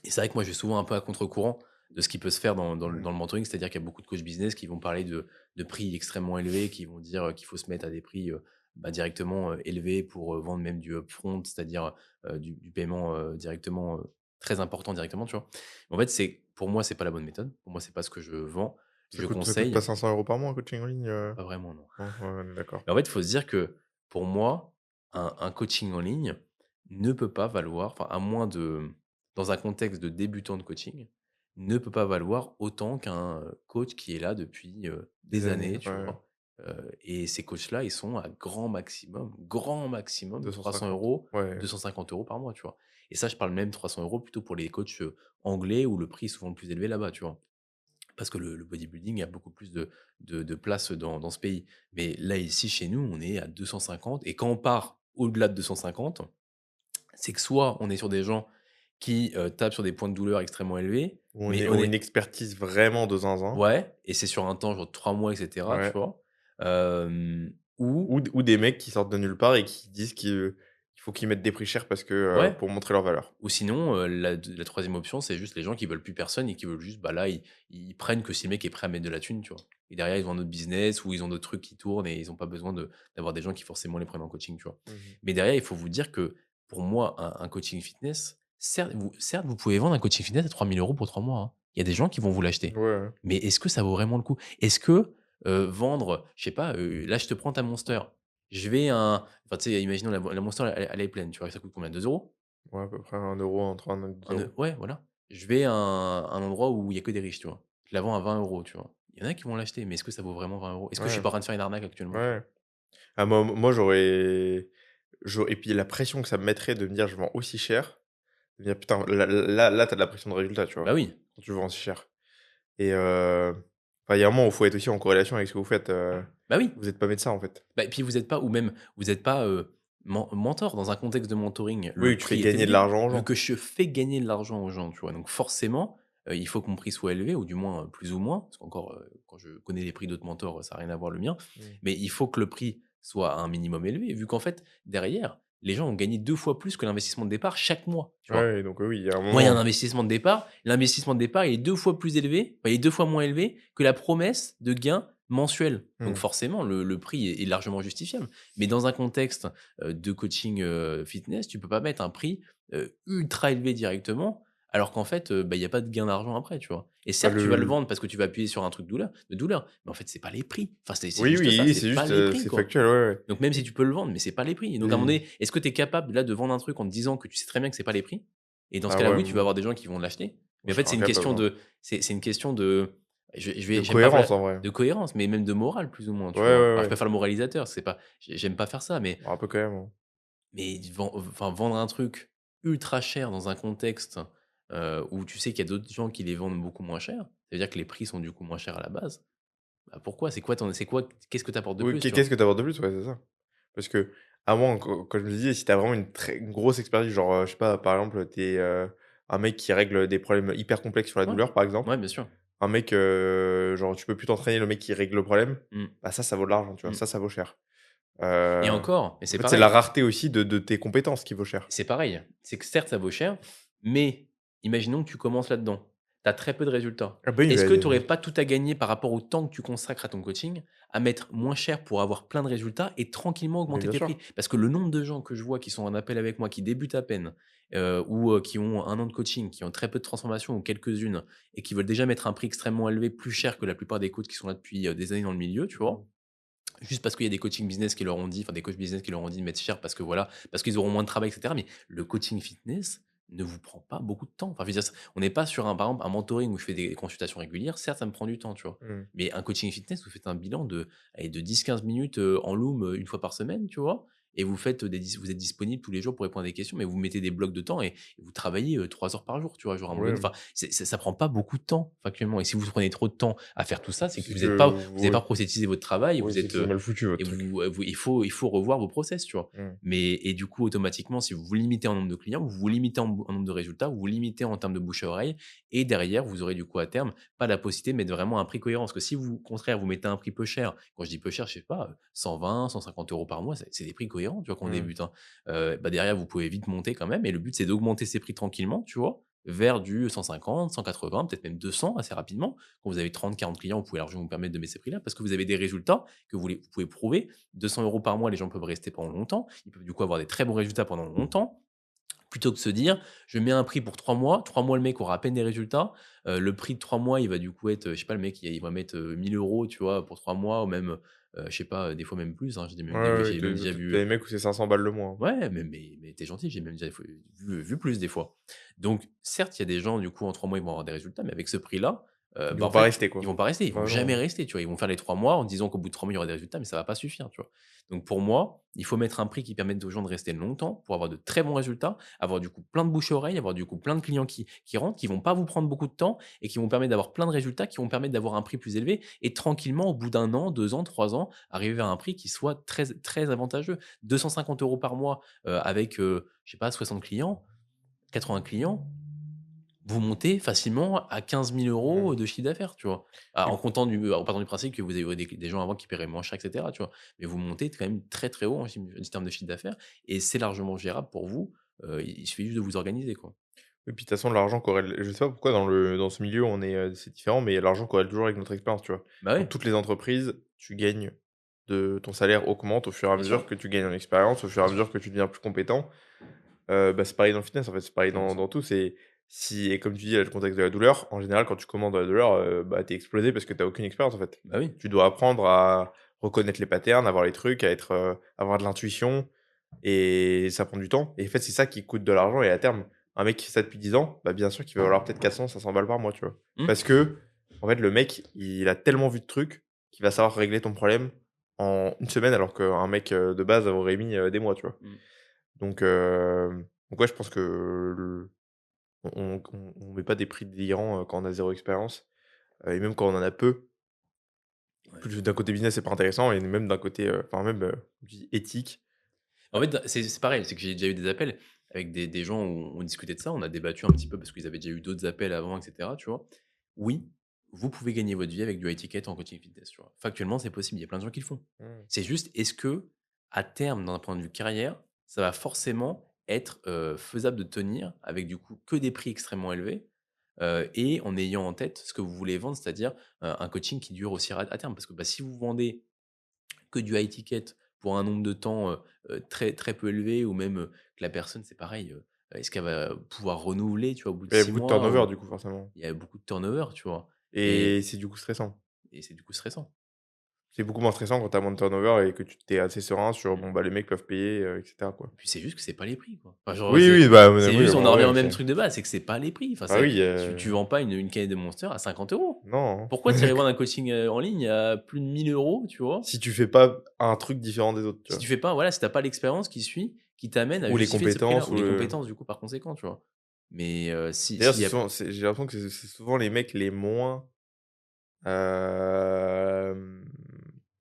et c'est vrai que moi, je vais souvent un peu à contre-courant de ce qui peut se faire Ouais. dans le mentoring. C'est-à-dire qu'il y a beaucoup de coachs business qui vont parler de prix extrêmement élevés, qui vont dire, qu'il faut se mettre à des prix, bah, directement, élevés pour, vendre même du upfront, c'est-à-dire, du paiement, directement, très important directement, tu vois? En fait, pour moi, c'est pas la bonne méthode. Pour moi, c'est pas ce que je vends. Je Ça coûte pas conseille 500 € par mois un coaching en ligne, pas vraiment, non. Non? Ouais, on est d'accord. Mais en fait, il faut se dire que pour moi, un coaching en ligne ne peut pas valoir, enfin, à moins de dans un contexte de débutant de coaching, ne peut pas valoir autant qu'un, coach qui est là depuis, Des des années, années, tu ouais, vois? Et ces coachs-là, ils sont à grand maximum 300 250. €, Ouais. 250 € par mois, tu vois? Et ça, je parle même 300 € plutôt pour les coachs, anglais où le prix est souvent le plus élevé là-bas, tu vois? Parce que le bodybuilding a beaucoup plus de place dans ce pays. Mais là, ici, chez nous, on est à 250 et quand on part au-delà de 250, c'est que soit on est sur des gens qui, tapent sur des points de douleur extrêmement élevés, mais On a une expertise vraiment de zinzin. ouais et c'est sur un temps genre 3 mois et cetera, tu Ouais. vois? Ou Ou des mecs qui sortent de nulle part et qui disent qu'il faut qu'ils mettent des prix chers parce que, ouais. pour montrer leur valeur. Ou sinon, la 3e option, c'est juste les gens qui veulent plus personne et qui veulent juste, bah, là, ils prennent que si le mec est prêt à mettre de la thune, tu vois? Et derrière, ils ont un autre business ou ils ont d'autres trucs qui tournent et ils ont pas besoin d'avoir des gens qui forcément les prennent en coaching, tu vois? Mmh mh. Mais derrière, il faut vous dire que pour moi, un coaching fitness, certes, vous pouvez vendre un coaching fitness à 3 000 € pour 3 mois, hein. Il y a des gens qui vont vous Ouais, l'acheter. ouais. Mais est-ce que ça vaut vraiment le coup? Est-ce que, vendre, je sais pas, là, je te prends ta Monster, je vais enfin, tu sais, imaginons la Monster, elle est pleine, tu vois? Ça coûte combien? 2 €. Ouais, à peu près 1 € entre 1 et 2 €. Ouais, voilà. Je vais à un endroit où il y a que des riches, tu vois? Je la vends à 20 €, tu vois? Il y en a qui vont l'acheter, mais est-ce que ça vaut vraiment 20 €? Est-ce que je suis Ouais, pas en train de faire une arnaque actuellement, tu vois? ouais. Ah moi j'aurais et puis la pression que ça me mettrait de me dire: «Je vends aussi cher», de me dire: «Putain, là, tu as de la pression de résultat», tu Bah vois? oui, Quand tu vends aussi cher et enfin, il y a un moment où il faut être aussi en corrélation avec ce que vous faites, bah oui. vous êtes pas médecin, en fait. Bah et puis vous êtes pas ou même vous êtes pas, mentor. Dans un contexte de mentoring, Oui, le tu fais prix est gagner de élevé, l'argent aux vu gens. que je fais gagner de l'argent aux gens, tu vois? Donc forcément, il faut que mon prix soit élevé ou du moins, plus ou moins, parce qu'encore, quand je connais les prix d'autres mentors, ça a rien à voir le mien. Mmh. Mais il faut que le prix soit un minimum élevé, vu qu'en fait, derrière, les gens ont gagné 2 fois plus que l'investissement de départ chaque mois, tu vois? Ouais, donc oui, il y a un Moi, il y a un moment investissement de départ. L'investissement de départ, il est 2 fois plus élevé, enfin, il est 2 fois moins élevé que la promesse de gain mensuel. Donc mmh. forcément, le prix est largement justifiable. Mais dans un contexte, de coaching, fitness, tu peux pas mettre un prix, ultra élevé directement, alors qu'en fait, bah, il y a pas de gain d'argent après, tu vois? Et Bah, certes, tu vas le le vendre parce que tu vas appuyer sur un truc douleur, mais en fait, c'est pas les prix. Enfin, c'est oui, juste ça, oui, c'est c'est pas juste, les prix, c'est quoi. factuel, ouais, ouais. Donc même si tu peux le vendre, mais c'est pas les prix. Donc à un moment Les donné, est-ce que tu es capable là de vendre un truc en te disant que tu sais très bien que c'est pas les prix? Et dans ce ah cas-là, ouais, oui, tu vas avoir des gens qui vont l'acheter. moi Mais en je fait, serais c'est une incapable, question hein. de c'est une question de je De vais j'aime pas cohérence faire en vrai. de cohérence, mais même de morale plus ou moins, Ouais, tu vois? ouais, Alors je peux ouais. faire le moralisateur, c'est pas j'aime pas faire ça, Bon, un peu quand même, hein. mais enfin vendre un truc ultra cher dans un contexte, où tu sais qu'il y a d'autres gens qui les vendent beaucoup moins cher, ça veut dire que les prix sont du coup moins chers à la base. Bah, pourquoi? C'est quoi qu'est-ce que tu apportes de Oui, plus, tu qu'est-ce vois? que tu apportes de plus? Ouais, c'est ça. Parce que à moi, quand je me disais, si tu as vraiment une grosse expertise, genre, je sais pas, par exemple, tu es, un mec qui règle des problèmes hyper complexes sur la Ouais, douleur, par exemple. ouais, bien sûr. Un mec, genre, tu peux plus t'entraîner, le mec qui règle le problème, Mmh, bah, ça vaut de l'argent, tu vois? mmh. Ça vaut cher. Et Heu, encore, mais En c'est fait, c'est la pareil. rareté aussi de tes compétences qui vaut cher. C'est pareil. C'est que certes, ça vaut cher, mais imaginons que tu commences là-dedans. Tu as très peu de résultats. Ah bah, oui, Est-ce bah, que tu aurais pas tout à gagner par rapport au temps que tu consacres à ton coaching, à mettre moins cher pour avoir plein de résultats et tranquillement mais augmenter bien tes prix? sûr. Parce que le nombre de gens que je vois qui sont en appel avec moi, qui débutent à peine, ou qui ont 1 an de coaching, qui ont très peu de transformation ou quelques-unes et qui veulent déjà mettre un prix extrêmement élevé, plus cher que la plupart des coachs qui sont là depuis, des années dans le milieu, tu Mmh. vois? Juste parce qu'il y a des coaching business qui leur ont dit, enfin des coachs business qui leur ont dit de mettre cher parce que voilà, parce qu'ils auront moins de travail, et cetera. Mais le coaching fitness ne vous prend pas beaucoup de temps. Enfin, je veux dire, on n'est pas sur un, par exemple, un mentoring où je fais des consultations régulières. Certes, ça me prend du temps, tu vois. Mmh. Mais un coaching fitness, vous faites un bilan de, allez, de 10-15 minutes en loom une fois par semaine, tu vois. Et vous faites vous êtes disponible tous les jours pour répondre à des questions, mais vous mettez des blocs de temps et vous travaillez 3 heures par jour, tu vois, genre à un moment Ouais, donné. Enfin, ça prend pas beaucoup de temps, factuellement. Et si vous prenez trop de temps à faire tout ça, c'est que c'est vous que n'êtes pas, vous n'avez oui, pas processisé votre travail et oui, vous c'est êtes, que c'est mal foutu votre et truc. il faut revoir vos process, tu vois? Mmh. Mais et du coup, automatiquement, si vous vous limitez en nombre de clients, vous vous limitez en nombre de résultats, vous vous limitez en termes de bouche à oreille et derrière, vous aurez du coup à terme pas la possibilité de mettre vraiment un prix cohérent. Parce que si vous, au contraire, vous mettez un prix peu cher, quand je dis peu cher, je sais pas, 120-150 € par mois, c'est des prix cohérents, tu vois, quand on Mmh. débute, hein. Bah, derrière, vous pouvez vite monter quand même et le but, c'est d'augmenter ces prix tranquillement, tu vois? Vers du 150, 180, peut-être même 200 assez rapidement. Quand vous avez 30-40 clients, vous pouvez largement vous permettre de mettre ces prix-là parce que vous avez des résultats que vous pouvez prouver. 200 € par mois, les gens peuvent rester pendant longtemps. Ils peuvent du coup avoir des très bons résultats pendant longtemps. Plutôt que de se dire, je mets un prix pour 3 mois le mec aura à peine des résultats. Le prix de 3 mois, il va du coup être, je sais pas, le mec, il va mettre 1 000 €, tu vois, pour 3 mois, ou même, je sais pas, des fois même plus, hein. Ouais, ouais, ouais, J'ai même déjà tu vu, des mecs où c'est 500 balles le mois, hein. ouais, mais tu gentil, j'ai même déjà vu plus des fois. Donc certes, il y a des gens, du coup, en 3 mois, ils vont avoir des résultats, mais avec ce prix-là, Ils bah, vont en pas fait, rester, ils quoi. vont pas rester, ils vont Bah, jamais non. rester, tu vois? Ils vont faire les 3 mois en disant qu'au bout de 3 mois, il y aura des résultats, mais ça va pas suffire, tu vois? Donc pour moi, il faut mettre un prix qui permette aux gens de rester longtemps pour avoir de très bons résultats, avoir du coup plein de bouche à oreille, avoir du coup plein de clients qui rentrent, qui vont pas vous prendre beaucoup de temps et qui vont permettre d'avoir plein de résultats, qui vont permettre d'avoir un prix plus élevé et tranquillement, au bout d'1 an, 2 ans, 3 ans, arriver à un prix qui soit très très avantageux. 250 € par mois, avec, je sais pas, 60 clients, 80 clients, vous montez facilement à 15 000 € Mmh. de chiffre d'affaires, tu vois? Ah, Et en partant du principe que vous avez des gens avant qui paieraient moins cher, et cetera, tu vois? Mais vous montez quand même très, très haut en termes de chiffre d'affaires et c'est largement gérable pour vous, il suffit juste de vous organiser, quoi. puis de toute façon l'argent corrèle je sais pas pourquoi dans ce milieu on est, c'est différent, mais l'argent corrèle toujours avec notre expérience, tu vois? Bah Dans oui, toutes les entreprises, tu gagnes ton salaire augmente au fur et à bien sûr, mesure que tu gagnes en expérience, au fur et bien à sûr, mesure que tu deviens plus compétent. Bah, c'est pareil dans le fitness, en fait, c'est pareil exactement dans ça. tout, c'est si et comme tu dis, il y a le contexte de la douleur, en général, quand tu commandes de la douleur, bah, tu es explosé parce que tu as aucune expérience, en fait. Bah oui, Tu dois apprendre à reconnaître les patterns, avoir les trucs, à être, avoir de l'intuition et ça prend du temps et en fait, c'est ça qui coûte de l'argent et à terme, un mec qui fait ça depuis 10 ans, bah, bien sûr qu'il va valoir peut-être 400-500 balles par mois, tu vois? mmh, Parce que en fait, le mec, il a tellement vu de trucs qu'il va savoir régler ton problème en une semaine alors qu'un mec, de base aurait mis, des mois, tu vois? mmh, Donc ouais, je pense que le on met pas des prix délirants, quand on a zéro expérience, et même quand on en a peu, ouais. plus d'un côté business, c'est pas intéressant et même d'un côté, enfin même, je dis éthique. En fait, c'est pareil, c'est que j'ai déjà eu des appels avec des gens où on discutait de ça, on a débattu un petit peu parce qu'ils avaient déjà eu d'autres appels avant, et cetera, tu vois? Oui, vous pouvez gagner votre vie avec du high ticket en coaching fitness, tu vois? Factuellement, c'est possible, il y a plein de gens qui le font. Mmh. C'est juste, est-ce que à terme, d'un point de vue carrière, ça va forcément être, faisable de tenir avec du coup que des prix extrêmement élevés, et en ayant en tête ce que vous voulez vendre, c'est-à-dire, un coaching qui dure aussi à terme. Parce que, bah, si vous vendez que du high ticket pour un nombre de temps, très très peu élevé ou même, que la personne c'est pareil, est-ce qu'elle va pouvoir renouveler, tu vois, au bout de Il y a 6 beaucoup de mois turnover ou du coup forcément il y a beaucoup de turnover, tu vois? et Et c'est du coup stressant. c'est du coup stressant. C'est beaucoup moins stressant quand tu as moins de turnover et que tu tu assez serein sur, Mmh. bon, bah, les mecs peuvent payer, et cetera, quoi. Et puis c'est juste que c'est pas les prix, quoi. Enfin genre, Oui, oui, bah, c'est oui, juste on en en revient vrai, au même c'est truc de base, c'est que c'est pas les prix. Enfin bah, c'est oui, tu vends pas une canette de Monster à 50 €. non. Pourquoi tu irais vendre un coaching, en ligne à plus de 1 000 €, tu vois? Si tu fais pas un truc différent des autres, tu Si tu vois? fais pas voilà, si tu as pas l'expérience qui suit, qui t'amène à Ou les justifier de ce prix-là compétences ou ou les le compétences du coup par conséquent, tu vois? Mais, si d'ailleurs, s'il c'est y a souvent j'ai l'impression que c'est souvent les mecs les moins, hem,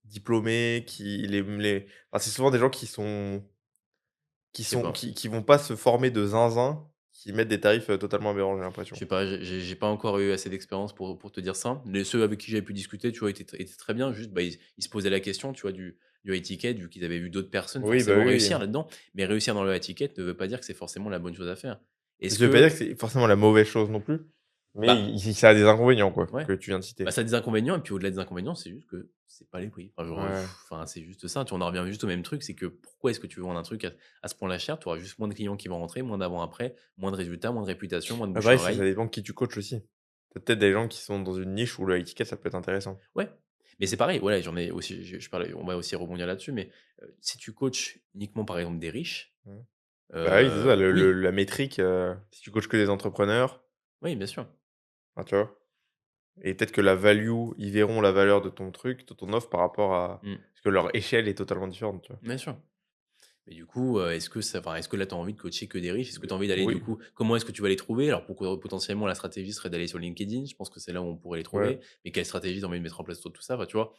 diplômés qui les enfin, c'est souvent des gens je sais pas. qui vont pas se former de zinzin, qui mettent des tarifs, totalement aberrants, j'ai Je l'impression. sais pas, j'ai pas encore eu assez d'expérience pour te dire ça. Les ceux avec qui j'avais pu discuter, tu vois, étaient très bien. Juste, bah, ils se posaient la question, tu vois, du high ticket, vu qu'ils avaient vu d'autres personnes Oui, bah, forcément oui, réussir oui. là-dedans. Mais réussir dans le high ticket ne veut pas dire que c'est forcément la bonne chose à faire. Est-ce Ça veut pas dire que que c'est forcément la mauvaise chose non plus, mais bah, ça a des inconvénients, quoi, ouais, que tu viens de bah, citer. ça a des inconvénients et puis au-delà des inconvénients, c'est juste que c'est pas les prix. Enfin, genre, Ouais. enfin, c'est juste ça. Tu on en revient juste au même truc, c'est que pourquoi est-ce que tu veux vendre un truc à ce point-là cher? Tu auras juste moins de clients qui vont rentrer, moins d'avant-après, moins de résultats, moins de réputation, moins de bouche à Après, ça oreille. dépend qui tu coaches aussi. Tu peut-être des gens qui sont dans une niche où le high ticket, ça peut être intéressant. Ouais, mais c'est pareil, voilà, j'en ai aussi je parlais on va aussi rebondir là-dessus, mais si tu coaches uniquement, par exemple, des riches, Mmh. Bah, oui, c'est ça, oui, la métrique, si tu coaches que des entrepreneurs, oui, bien sûr, enfin, tu vois? Et peut-être que la value ils verront la valeur de ton truc, de ton offre par rapport à mmh, parce que leur échelle est totalement différente, tu vois? bien sûr. Mais du coup, est-ce que là, tu as envie de coacher que des riches? Est-ce que tu as envie d'aller du Oui, coup comment est-ce que tu vas les trouver? Alors pourquoi potentiellement la stratégie serait d'aller sur LinkedIn, je pense que c'est là où on pourrait les ouais. trouver, mais quelle stratégie tu as envie de mettre en place sur tout ça? Enfin, tu vois?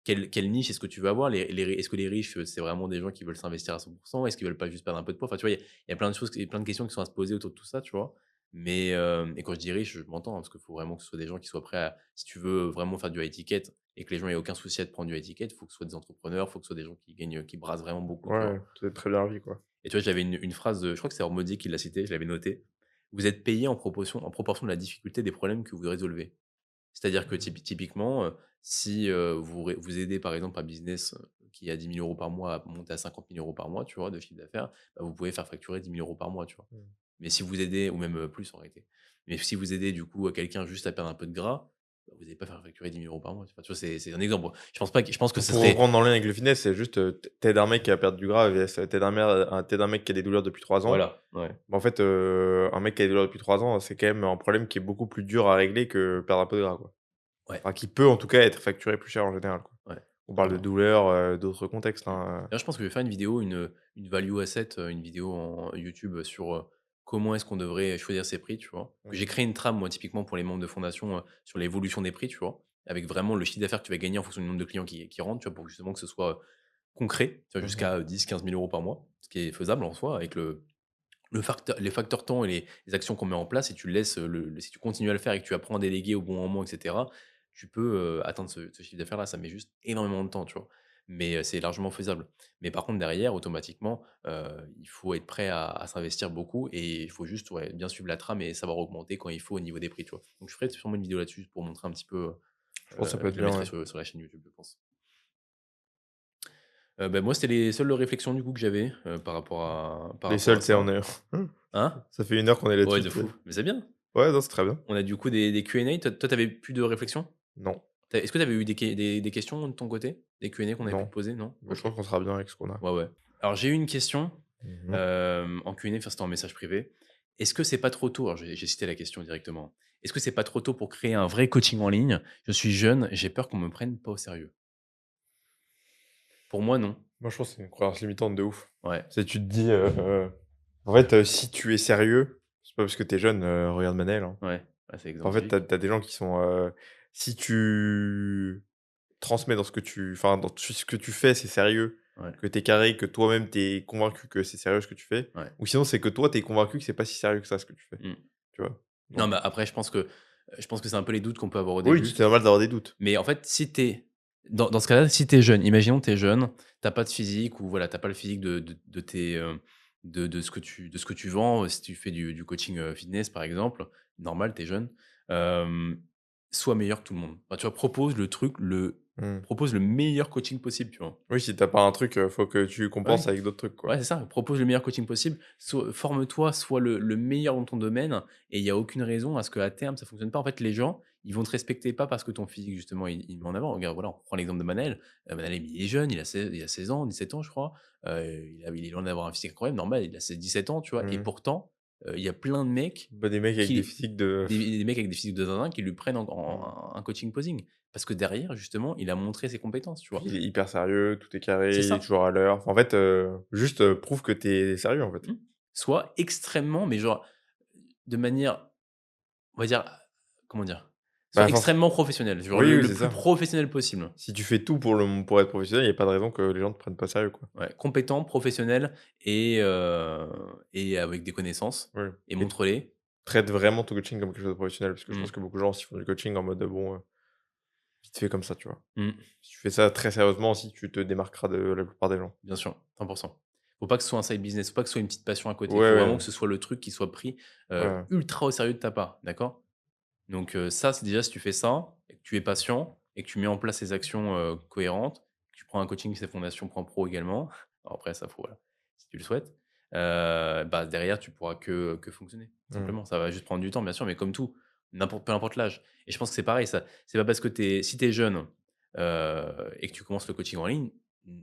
Quelle niche est-ce que tu veux avoir? Est-ce que les riches, c'est vraiment des gens qui veulent s'investir à 100%? Est-ce qu'ils veulent pas juste perdre un peu de poids? Enfin, tu vois, il y a plein de choses, plein de questions qui sont à se poser autour de tout ça, tu vois? Mais, et quand je dis riche, je m'entends, hein, parce qu'il faut vraiment que ce soit des gens qui soient prêts à si tu veux vraiment faire du high ticket et que les gens aient aucun souci à te prendre du high ticket, il faut que ce soit des entrepreneurs, il faut que ce soit des gens qui gagnent, qui brassent vraiment beaucoup, tu Ouais, vois? tu très bien vie, quoi. Et tu vois, j'avais une phrase, je crois que c'est Hormodi qui l'a cité, je l'avais noté. Vous êtes payé en proportion de la difficulté des problèmes que vous résolvez. C'est-à-dire que Mmh. typiquement, si, vous aidez par exemple un business, qui a 10 000 € par mois à monter à 50 000 € par mois, tu vois, de chiffre d'affaires, bah, vous pouvez faire facturer 10 000 € par mois, tu vois? Mmh. Mais si vous aidez ou même, plus en réalité. Mais si vous aidez du coup, quelqu'un juste à perdre un peu de gras, bah, vous allez pas faire facturer 10 000 € par mois, tu vois? Tu vois, c'est un exemple. Je pense que ce Pour serait reprendre en lien avec le fitness, c'est juste, tu un mec à perdre du gras vs tu un mec qui a des douleurs depuis 3 ans. voilà, ouais, Bah, en fait, un mec qui a des douleurs depuis 3 ans, c'est quand même un problème qui est beaucoup plus dur à régler que perdre un peu de gras, quoi. ouais, Enfin, qui peut en tout cas être facturé plus cher en général, quoi. ouais, On parle de totalement. douleurs, d'autres contextes, Mmh. hein, D'ailleurs, je pense que je vais faire une vidéo, une value asset, une vidéo en YouTube sur, comment est-ce qu'on devrait choisir ses prix, tu vois? Que j'ai Mmh. créé une trame, moi, typiquement pour les membres de fondation, sur l'évolution des prix, tu vois? Avec vraiment le chiffre d'affaires que tu vas gagner en fonction du nombre de clients qui rentrent, tu vois? Pour justement que ce soit concret, tu vois? Mmh mh. Jusqu'à 10 000 à 15 000 € par mois, ce qui est faisable en soi avec les facteurs temps et les actions qu'on met en place et tu laisses, si tu continues à le faire et que tu apprends à déléguer au bon moment et cetera, tu peux, atteindre ce chiffre d'affaires-là. Ça met juste énormément de temps, tu vois? Mais, c'est largement faisable. Mais par contre derrière automatiquement, il faut être prêt à s'investir beaucoup et il faut juste, ouais, bien suivre la trame et savoir augmenter quand il faut au niveau des prix, tu vois? Donc je ferai sûrement une vidéo là-dessus pour montrer un petit peu, Je pense que ça peut je être le bien, mettrai ouais. sur la chaîne YouTube, je pense. Bah, moi c'était les seules réflexions du coup que j'avais, par Les rapport seuls, à tu sais, on ça. est Hein? ça fait 1 heure qu'on est Ouais, là-dessus, de tu sais. fou, mais c'est bien. Ouais, non, c'est très bien. On a du coup des Q&A. Toi, tu avais plus de réflexions? Non, Est-ce que tu avais eu des questions de ton côté? Des Q&A qu'on avait pu te non, poser, non? mais je OK. pense qu'on sera bien avec ce qu'on a. Ouais, ouais. Alors j'ai eu une question, Mmh mh. en Q&A, enfin c'était en message privé. Est-ce que c'est pas trop tôt alors j'ai cité la question directement. Est-ce que c'est pas trop tôt pour créer un vrai coaching en ligne? Je suis jeune, j'ai peur qu'on me prenne pas au sérieux. Pour moi, non. Moi, je pense que c'est une croyance limitante de ouf. Ouais, C'est tu te dis, en fait, si tu es sérieux, c'est pas parce que tu es jeune, regarde Manel, hein. ouais. Ah, c'est En fait, tu excentrique. as des gens qui sont, si tu transmets dans ce que tu enfin, dans ce que tu fais, c'est sérieux, Ouais, que tu es carré, que toi-même tu es convaincu que c'est sérieux ce que tu fais, ouais. ou sinon c'est que toi tu es convaincu que c'est pas si sérieux que ça ce que tu fais, Mmh. tu vois? Non, Donc mais après je pense que c'est un peu les doutes qu'on peut avoir au oui, début. c'est normal d'avoir des doutes. Mais en fait, si tu es Dans ce cas-là, si tu es jeune, imaginons tu es jeune, tu as pas de physique ou voilà, tu as pas le physique de tes, de ce que tu vends, si tu fais du coaching, fitness par exemple, normal, tu es jeune, hem, sois meilleur que tout le monde. Enfin, tu vois, Mmh. propose le meilleur coaching possible, tu vois? Oui, si tu pas un truc, faut que tu Ouais. compenses avec d'autres trucs, quoi. Ouais, c'est ça, propose le meilleur coaching possible, forme-toi, sois le meilleur dans ton domaine et il y a aucune raison à ce qu'à terme ça fonctionne pas. En fait, les gens, ils vont te respecter pas parce que ton physique justement il met en avant. Regarde, voilà, on prend l'exemple de Manel, Manel il est jeune, il a 16 ans, 17 ans je crois, il est loin d'avoir un physique incroyable, normal, il a 17 ans, tu vois? Et Mmh. pourtant, il y a plein de mecs Bah, des mecs avec des qui physiques de des mecs avec des physiques de zinzin qui lui prennent mmh. en un coaching posing. Parce que derrière justement, il a montré ses compétences, tu Puis vois? il est hyper sérieux, tout est C'est carré, il est ça. toujours à l'heure. Enfin, en fait, juste, prouve que tu es sérieux, en fait. Mmh. Sois extrêmement, mais genre, de manière, on va dire, comment dire? Sois Bah, force extrêmement professionnel, genre oui, oui, le c'est plus ça. professionnel possible. Si tu fais tout pour être professionnel, il y a pas de raison que les gens te prennent pas sérieux, quoi. Ouais, compétent, professionnel et avec des connaissanses Oui et et montre-les. traite vraiment ton coaching comme quelque chose de professionnel parce que je pense Mmh. que beaucoup de gens aussi font du coaching en mode, bon, vite fait comme ça, tu vois? Mmh. Si tu fais ça très sérieusement aussi, tu te démarqueras de la plupart des gens. Bien sûr, 100. Faut pas que ce soit un side business, faut pas que ce soit une petite passion à côté. Il Ouais, faut vraiment que ouais, ce soit le truc qui soit pris, ouais. ultra au sérieux de ta part, d'accord? Donc ça, c'est déjà si tu fais ça et que tu es patient et que tu mets en place ces actions, cohérentes, que tu prends un coaching c'est Fondation.pro également. Alors après ça faut voilà, si tu le souhaites, bah, derrière tu pourras que fonctionner, tout Mmh. simplement. Ça va juste prendre du temps bien sûr, mais comme tout, peu importe l'âge et je pense que c'est pareil ça, c'est pas parce que si tu es jeune, et que tu commences le coaching en ligne,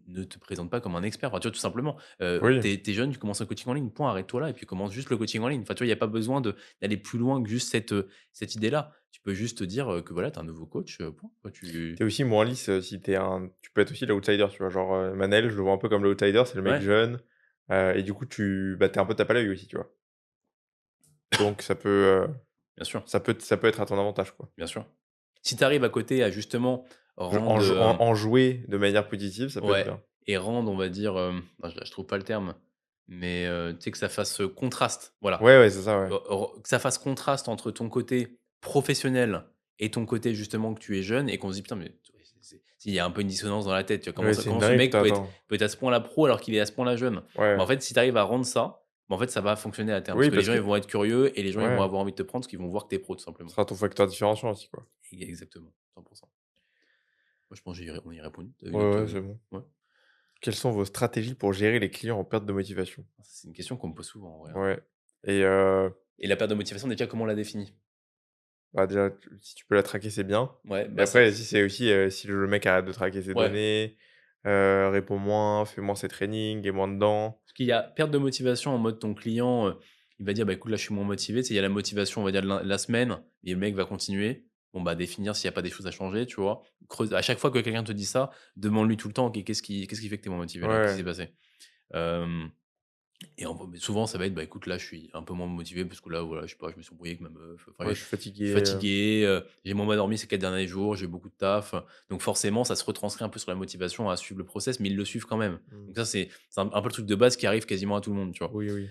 ne te présente pas comme un expert. Enfin, tu vois, tout simplement, Oui. tu es jeune, tu commences un coaching en ligne, point, arrête-toi là et puis commence juste le coaching en ligne. Enfin, tu vois, il y a pas besoin d'aller plus loin que juste cette idée-là. Tu peux juste te dire, que voilà, tu es un nouveau coach, point, quoi. Tu es aussi moins lisse, si tu peux être aussi l'outsider, tu vois? Genre, Manel, je le vois un peu comme l'outsider, c'est le mec Ouais, jeune, et du coup tu es un peu tape à l'œil aussi, tu vois? Donc bien sûr, ça peut être à ton avantage, quoi. bien sûr. Si tu arrives à côté à justement Je en rendre, jou en en jouer de manière positive, ça peut être ouais bien. et rendre, on va dire, je trouve pas le terme, mais tu sais, que ça fasse, contraste, voilà. Ouais, ouais, c'est ça, ouais. Que ça fasse contraste entre ton côté professionnel et ton côté justement que tu es jeune et qu'on se dit: «Putain, mais s'il y a un peu une dissonance dans la tête, tu vois? Ouais, c'est une Comment ce dinguerie que mec tu attends. peut être à ce point-là pro alors qu'il est à ce point-là jeune?» Mais en Ouais. fait, si tu arrives à rendre ça, bah, en fait, ça va fonctionner à terme. Parce Oui, que les parce gens, que ils vont être curieux et les gens, ils vont ouais, avoir envie de te prendre parce qu'ils vont voir que tu es pro, tout ce simplement. sera ton facteur différenciant aussi, quoi. Exactement, 100. Moi, je pense on y a répondu. Tu as une Ouais, autre, ouais, c'est bon. ouais? Quelles sont vos stratégies pour gérer les clients en perte de motivation? C'est une question qu'on me pose souvent en vrai, hein. Ouais et Et la perte de motivation, déjà, comment on la définit? bah, déjà, si tu peux la traquer, c'est bien Ouais, et bah, après, si c'est aussi, si le mec arrête de traquer ses ouais. données, répond moins, fait moins ses trainings, est moins dedans. Parce qu'il y a perte de motivation en mode ton client, il va dire: «Bah, écoute, là, je suis moins motivé». Tu sais, il y a la motivation, on va dire, de la semaine et le mec va continuer. Bon, bah, définir s'il y a pas des choses à changer, tu vois? Creuse à chaque fois que quelqu'un te dit ça, demande-lui tout le temps: «OK, qu'est-ce qui fait que tu es moins motivé là? Qu'est-ce qui s'est Ouais. passé?» hem Et mais souvent, ça va être: «Bah, écoute, là, je suis un peu moins motivé parce que là, voilà, je sais pas, je me suis embrouillé avec ma meuf, enfin, Ouais, je je suis je suis fatigué, fatigué, j'ai moins bien dormi ces 4 derniers jours, j'ai eu beaucoup de taf». Donc forcément, ça se retranscrit un peu sur la motivation à suivre le process, mais ils le suivent quand même. mmh. Donc ça, c'est un peu le truc de base qui arrive quasiment à tout le monde, tu vois? Oui, oui.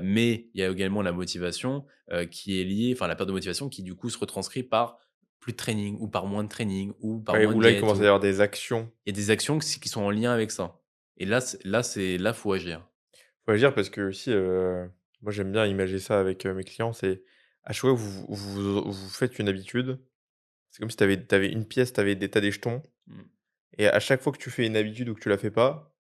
Mais il y a également la motivation, qui est liée enfin, la perte de motivation qui, du coup, se retranscrit par plus de training ou par moins de training ou par Ouais, moins où de là, il get commence à y ou avoir des actions. il y a des actions qui sont en lien avec ça. Et là, faut agir. Faut agir parce que aussi, moi, j'aime bien imager ça avec, mes clients, c'est à chaque fois que vous faites une habitude, c'est comme si tu avais une pièce, tu des jetons Mmh. et à chaque fois que tu fais une habitude ou que tu la fais pas,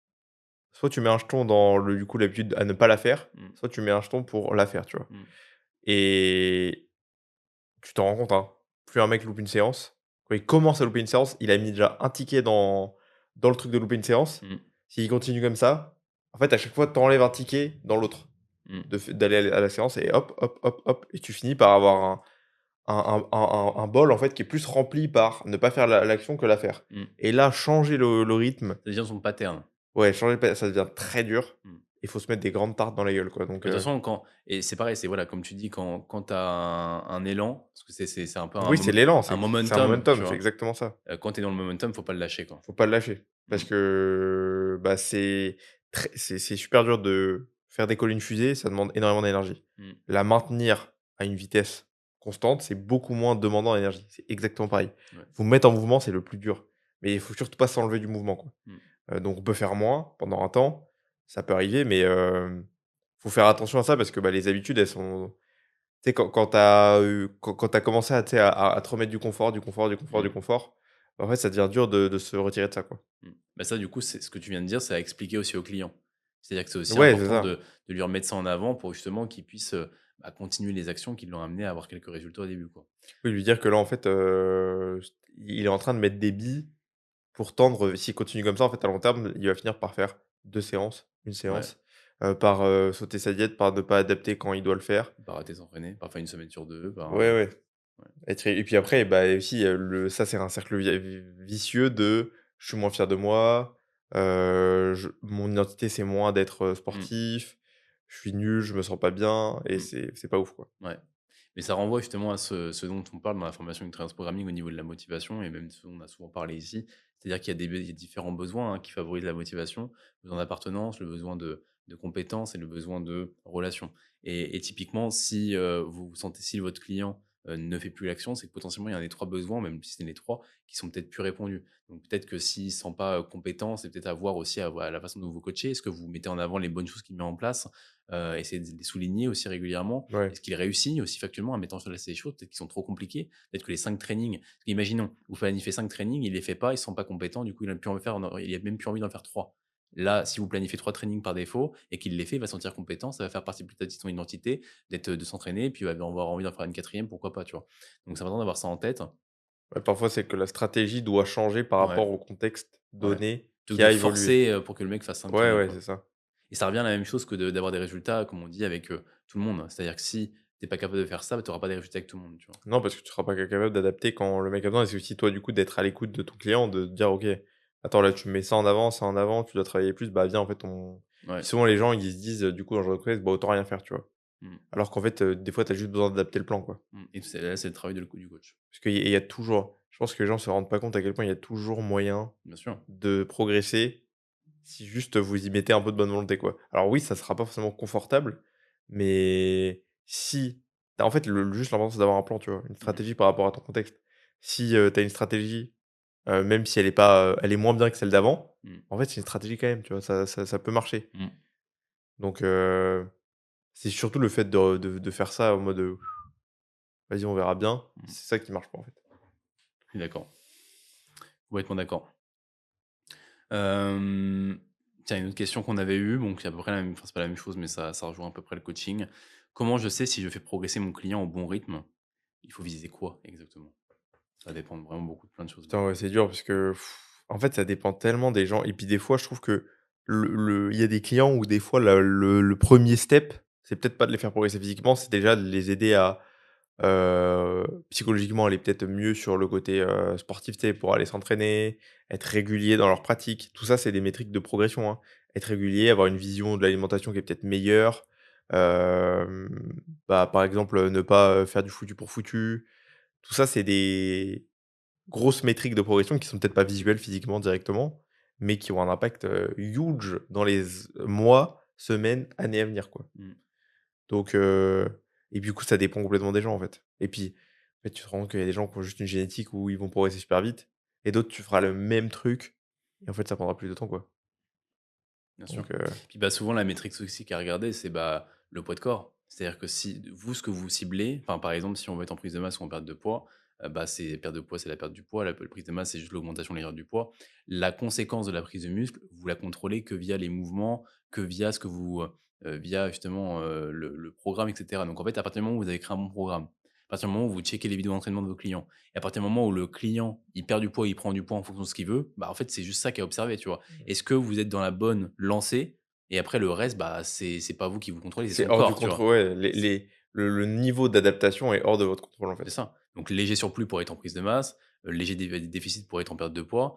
soit tu mets un jeton dans le du coup, l'habitude à ne pas la faire, Mmh. soit tu mets un jeton pour la faire, tu vois? Mmh. Et tu t'en rends compte, hein, plus un mec loupe une séance, quand il commence à louper une séance, il a mis déjà un ticket dans le truc de louper une séance. Mmh. S'il continue comme ça, en fait, à chaque fois, tu enlèves un ticket dans l'autre, Mmh. d'aller à la séance et hop, hop, hop, hop et tu finis par avoir un bol, en fait, qui est plus rempli par ne pas faire l'action que la faire Mmh. et là, changer le rythme, Ça devient son pattern. ouais, changer ça devient très dur. Mmh. Il faut se mettre des grandes tartes dans la gueule, quoi donc Bah, de toute façon, et c'est pareil, c'est voilà, comme tu dis, quand tu as un élan, parce que c'est un peu oui, c'est l'élan, un c'est un momentum, tu momentum, c'est vois? exactement ça. Quand tu es dans le momentum, faut pas le lâcher, quoi. Faut pas le lâcher parce Mmh. que, bah, c'est super dur de faire décoller une fusée, ça demande énormément d'énergie. Mmh. La maintenir à une vitesse constante, c'est beaucoup moins demandant en énergie. C'est exactement pareil. Ouais. Vous mettre en mouvement, c'est le plus dur. mais il faut surtout pas s'enlever du mouvement, quoi. Mmh. Donc on peut faire moins pendant un temps, ça peut arriver, mais faut faire attention à ça parce que, bah, les habitudes, elles sont tu sais, quand tu as quand tu commencé à, tu sais, à te remettre du confort, du confort, du confort, du Mmh. confort, en fait, ça devient dur de se retirer de ça, quoi. Mmh. Bah, ça, du coup, c'est ce que tu viens de dire, c'est à expliquer aussi au client. C'est-à-dire que c'est aussi Ouais, c'est important ça. de lui remettre ça en avant pour justement qu'il puisse, bah, continuer les actions qui l'ont amené à avoir quelques résultats au début, quoi. Oui, lui dire que là, en fait, il est en train de mettre des billes pour tendre, s'il continue comme ça, en fait, à long terme, il va finir par faire 2 séances, une Ouais, séance, par, sauter sa diète, par ne pas adapter quand il doit le faire. pas arrêter de s'entraîner, parfois une semaine sur 2, Ouais, ouais. ouais. Être et puis après, bah, aussi, le ça, c'est un cercle vicieux de: «Je suis moins fier de moi, je mon identité, c'est moins d'être, Mmh, sportif, je suis nul, je me sens pas bien» et mmh, c'est pas ouf, quoi. ouais. Mais ça renvoie justement à ce dont on parle dans la formation Experience Programming au niveau de la motivation et même ce dont on a souvent parlé ici. C'est-à-dire qu'il y a il y a différents besoins, hein, qui favorisent la motivation. Le besoin d'appartenance, le besoin de compétences et le besoin de relations. Et typiquement, si vous sentez, si votre client ne fait plus l'action, c'est que potentiellement il y a un des trois besoins, même si c'est les trois, qui sont peut-être plus répondus. Donc peut-être que s'il ne se sent pas compétent, c'est peut-être à voir aussi à la façon dont vous coachez. Est-ce que vous mettez en avant les bonnes choses qu'il met en place, essayez de les souligner aussi régulièrement. Ouais, Est-ce qu'il réussit aussi factuellement à mettre en place ces choses? Peut-être qu'ils sont trop compliqués. Peut-être que les 5 trainings, imaginons, vous planifiez 5 trainings, il les fait pas, il se sent pas compétent, du coup, il a plus envie de faire, il a même plus envie d'en faire 3. Là, si vous planifiez 3 trainings par défaut et qu'il les fait, il va se sentir compétent, ça va faire partie petit à petit de son identité, de s'entraîner, puis il va avoir envie d'en faire une quatrième, pourquoi pas, tu vois? Donc c'est important d'avoir ça en tête. ouais, parfois, c'est que la stratégie doit changer par Ouais, rapport au contexte ouais. donné Plutôt que qui de a évolué. forcer, pour que le mec fasse 5 Ouais, trainings, ouais, quoi. c'est ça. Et ça revient à la même chose que d'avoir des résultats, comme on dit, avec, tout le monde. C'est-à-dire que si tu es pas capable de faire ça, bah, tu auras pas des résultats avec tout le monde, tu vois? Non, parce que tu seras pas capable d'adapter quand le mec a besoin et c'est aussi toi, du coup, d'être à l'écoute de ton client, de te dire: «OK, attends, là, tu me mets ça en avant, tu dois travailler plus, bah, viens, en fait, on» puis Ouais. souvent, les gens, ils se disent, du coup, dans ce genre de «Bah, autant rien faire», tu vois? Mmh. Alors qu'en fait, des fois, tu as juste besoin d'adapter le plan, quoi. Mmh et c'est là, c'est le travail du coach. Parce qu'il y a toujours je pense que les gens se rendent pas compte à quel point il y a toujours moyen Bien sûr. de progresser si juste vous y mettez un peu de bonne volonté, quoi. Alors oui, ça sera pas forcément confortable, mais si tu en fait, juste l'important, c'est d'avoir un plan, tu vois? Une Mmh. stratégie par rapport à ton contexte. Si, tu as une stratégie, même si elle est pas, elle est moins bien que celle d'avant, Mmh. en fait, c'est une stratégie quand même, tu vois? Ça peut marcher. Mmh. Donc c'est surtout le fait de faire ça en mode, «Vas-y, on verra bien», Mmh. c'est ça qui marche pas, en fait. Je suis d'accord. Complètement d'accord. Hem, Tiens, une autre question qu'on avait eue, bon, qui est à peu près la même, enfin, c'est pas la même chose, mais ça rejoint à peu près le coaching. Comment je sais si je fais progresser mon client au bon rythme? Il faut viser quoi exactement? Ça dépend vraiment beaucoup de plein de choses. Putain, ouais, c'est dur parce que en fait, ça dépend tellement des gens et puis des fois, je trouve que il y a des clients où des fois le 1er step, c'est peut-être pas de les faire progresser physiquement, c'est déjà de les aider à, psychologiquement aller peut-être mieux sur le côté, sportif, tu sais, pour aller s'entraîner, être régulier dans leur pratique. Tout ça, c'est des métriques de progression, hein. Être régulier, avoir une vision de l'alimentation qui est peut-être meilleure, hem, bah, par exemple, ne pas, faire du foutu pour foutu. Tout ça, c'est des grosses métriques de progression qui sont peut-être pas visuelles physiquement directement, mais qui ont un impact, huge dans les mois, semaines, années à venir, quoi. Mmh. Donc et du coup, ça dépend complètement des gens, en fait. Et puis, en fait, tu te rends compte qu'il y a des gens qui ont juste une génétique où ils vont progresser super vite et d'autres, tu feras le même truc et en fait, ça prendra plus de temps, quoi. Bien sûr. Donc Puis, bah, souvent la métrique aussi à regarder, c'est, bah, le poids de corps. C'est-à-dire que si vous, ce que vous ciblez, enfin, par exemple, si on veut être en prise de masse ou en perte de poids, bah, c'est perte de poids, c'est la perte du poids, la prise de masse, c'est juste l'augmentation légère du poids. La conséquence de la prise de muscle, vous la contrôlez que via les mouvements, que via ce que vous, via justement, le programme et cetera. Donc en fait, à partir du moment où vous avez créé un bon programme, à partir du moment où vous checkez les vidéos d'entraînement de vos clients et à partir du moment où le client, il perd du poids, il prend du poids en fonction de ce qu'il veut, bah, en fait, c'est juste ça qu'il y a à observer, tu vois? Est-ce que vous êtes dans la bonne lancée? Et après le reste, bah, c'est pas vous qui vous contrôlez, c'est c'est son hors du corps, tu vois? contrôle, ouais, C'est le niveau d'adaptation est hors de votre contrôle, en c'est fait. ça. Donc léger surplus pour être en prise de masse, léger déficit pour être en perte de poids,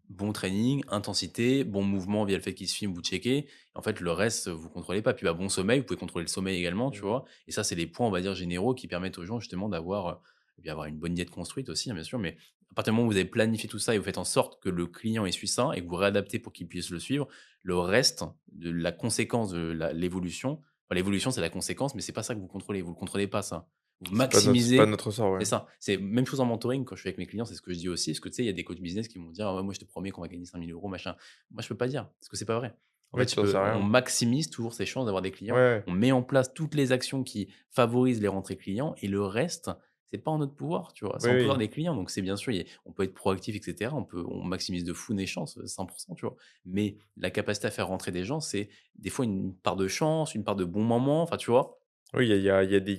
bon training, intensité, bon mouvement via le fait qu'il se filme, vous checkez. En fait, le reste, vous contrôlez pas. Puis, bah, bon sommeil, vous pouvez contrôler le sommeil également, tu Mmh. vois? Et ça, c'est les points, on va dire, généraux qui permettent aux gens justement d'avoir, et bien avoir une bonne diète construite aussi, hein, bien sûr, mais à partir du moment où vous avez planifié tout ça et vous faites en sorte que le client il suit ça et que vous réadaptez pour qu'il puisse le suivre, le reste de la conséquence de l'évolution, enfin l'évolution, c'est la conséquence, mais c'est pas ça que vous contrôlez. Vous le contrôlez pas ça. Vous C'est pas maximisez notre ressort, ouais. c'est ça. C'est même chose en mentoring quand je suis avec mes clients, c'est ce que je dis aussi. Parce que tu sais, il y a des coachs business qui vont dire: «Ah ouais, moi je te promets qu'on va gagner 5 000 € machin». Moi, je peux pas dire, parce que c'est pas vrai. En Oui, fait, tu en sais on rien. maximise toujours ses chances d'avoir des Ouais, clients. ouais. On met en place toutes les actions qui favorisent les rentrées clients et le reste, c'est pas en notre pouvoir, tu vois? C'est Oui, en pouvoir oui. des clients. Donc c'est bien sûr, on peut être proactif et cetera. On maximise de fou nos chances, 100 tu vois? Mais la capacité à faire rentrer des gens, c'est des fois une part de chance, une part de bon moment, enfin, tu vois? Oui, il y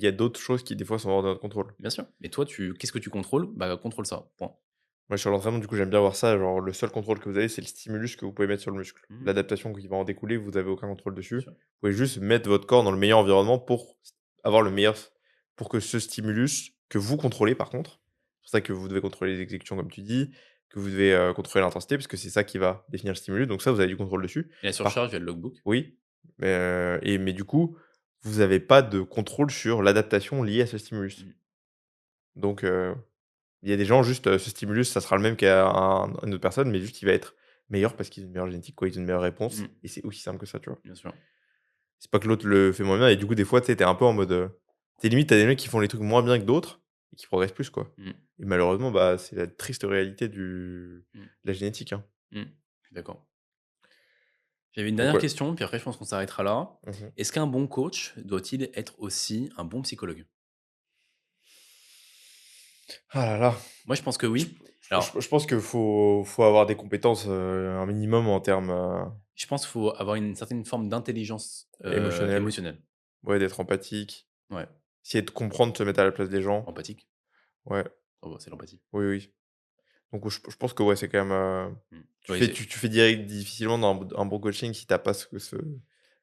a d'autres choses qui, des fois, sont hors de notre contrôle. Bien sûr. Mais toi, qu'est-ce que tu contrôles? Bah, contrôle ça, point. Moi, sur l'entraînement, du coup, j'aime bien voir ça, genre, le seul contrôle que vous avez, c'est le stimulus que vous pouvez mettre sur le muscle. Mmh. L'adaptation qui va en découler, vous avez aucun contrôle Bien dessus. sûr. Vous pouvez juste mettre votre corps dans le meilleur environnement pour avoir le meilleur pour que ce stimulus, que vous contrôlez par contre, c'est pour ça que vous devez contrôler les exécutions comme tu dis, que vous devez, contrôler l'intensité parce que c'est ça qui va définir le stimulus, donc ça, vous avez du contrôle dessus. Et la Par surcharge, il y a le logbook. Oui, mais du coup, vous avez pas de contrôle sur l'adaptation liée à ce stimulus. Mmh. Donc il y a des gens juste, ce stimulus, ça sera le même qu'à une autre personne, mais juste il va être meilleur parce qu'ils ont une meilleure génétique, quoi, ils ont une meilleure réponse Mmh. et c'est aussi simple que ça, tu vois? Bien sûr. C'est pas que l'autre le fait moins bien et du coup, des fois, tu sais, tu un peu en mode, tu limite, tu des mecs qui font les trucs moins bien que d'autres et qui progressent plus, quoi Mmh. et malheureusement, bah, c'est la triste réalité Mmh. de la génétique, hein. Mmh. Je suis d'accord. J'avais une Donc dernière ouais. question, puis après je pense qu'on s'arrêtera là. Mmh. Est-ce qu'un bon coach doit-il être aussi un bon psychologue? Ah là là, Moi, je pense que je oui. Alors, je pense qu'il faut avoir des compétences, un minimum en termes, je pense qu'il faut avoir une certaine forme d'intelligence, émotionnels, émotionnelle. ouais, d'être empathique, Ouais, essayer de comprendre, se mettre à la place des gens. empathique. Ouais, Oh, bah, c'est l'empathie. oui, oui. Donc je pense que ouais, c'est quand même, Mmh. Ouais, j'ai tu fais direct difficilement dans un bon coaching si tu as pas ce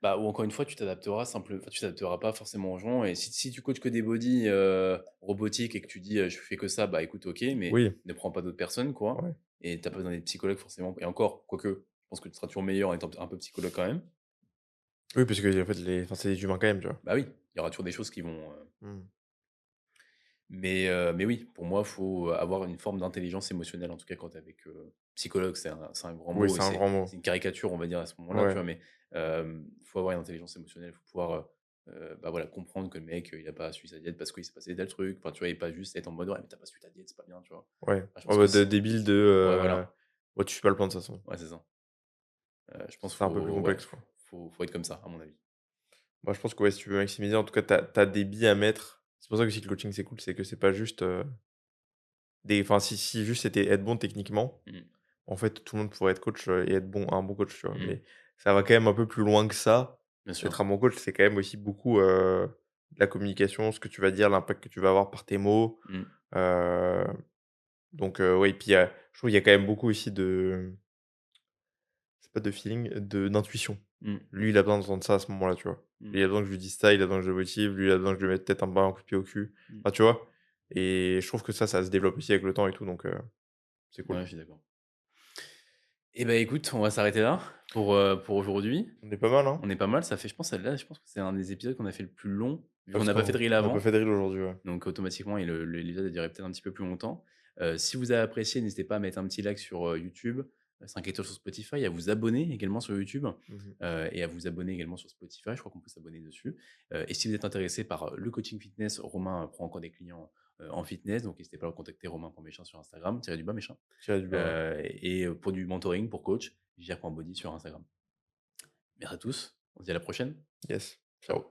bah, ou encore une fois, tu t'adapteras pas forcément aux gens et si tu coaches que des body robotiques et que tu dis, «Je fais que ça», bah, écoute, OK, mais oui, ne prends pas d'autres personnes, quoi ouais. et tu as pas besoin d'être psychologue forcément et encore, quoique, je pense que tu seras toujours meilleur en étant un peu psychologue quand même. Oui, parce que en fait, c'est des humains quand même, tu vois? Bah, oui, il y aura toujours des choses qui vont, Mmh. mais oui, pour moi, il faut avoir une forme d'intelligence émotionnelle, en tout cas quand tu es avec, psychologue, c'est un grand Oui, mot et c'est un grand mot. c'est une caricature, on va dire, à ce moment-là, tu Ouais. vois? Mais, faut avoir une intelligence émotionnelle, il faut pouvoir, bah, voilà, comprendre que le mec, il a pas suivi sa diète parce qu'il s'est passé tel truc, enfin, tu vois? Et pas juste être en mode: «Ouais, mais tu pas suivi ta diète, c'est pas bien», tu vois? Ouais. Enfin, je En pense que mode, si débile de, ouais, voilà, «Ouais, tu suis pas le plan de toute façon». ouais, c'est ça. Je pense C'est un peu plus faut ouais, complexe, quoi. faut être comme ça, à mon avis. Moi, je pense que ouais, si tu veux maximiser, en tout cas, tu as des billes à mettre. C'est pour ça que aussi le coaching, c'est cool, c'est que c'est pas juste, si juste c'était être bon techniquement, Mmh. en fait, tout le monde pourrait être coach, et être un bon coach, tu vois? Mmh. Mais ça va quand même un peu plus loin que ça. Bien sûr. Être un bon coach, c'est quand même aussi beaucoup, de la communication, ce que tu vas dire, l'impact que tu vas avoir par tes mots, Mmh. heu, donc ouais, et puis, je trouve qu'il y a quand même beaucoup aussi de c'est pas de feeling, de d'intuition. Mmh. Lui, il a besoin d'entendre ça à ce moment-là, tu vois? Lui, Mmh. il a besoin que je lui dise ça, il a besoin que je le motive, lui, il a besoin que je lui mette peut-être un coup de pied au cul. Mmh. Enfin, tu vois? Et je trouve que ça se développe aussi avec le temps et tout, donc c'est cool. Ouais, je suis d'accord. Et bah, écoute, on va s'arrêter là pour aujourd'hui. On est pas mal, hein? On est pas mal, ça fait je pense que c'est un des épisodes qu'on a fait le plus long, vu qu'on Parce n'a pas fait de qu'on reel on a pas fait avant, de reel aujourd'hui, ouais. donc automatiquement et l'épisode a duré peut-être un petit peu plus longtemps. Si vous avez apprécié, n'hésitez pas à mettre un petit like sur, YouTube, 5 étoiles sur Spotify, à vous abonner également sur YouTube, Mmh. et à vous abonner également sur Spotify. Je crois qu'on peut s'abonner dessus. Et si vous êtes intéressé par, le coaching fitness, Romain, prend encore des clients, en fitness, donc n'hésitez pas à le contacter Romain.Méchin sur Instagram, _Méchin, Tirer du bas, ouais. pour du mentoring, pour coach, jr.body sur Instagram. Merci à tous, on se dit à la prochaine. Yes. Ciao. Ciao.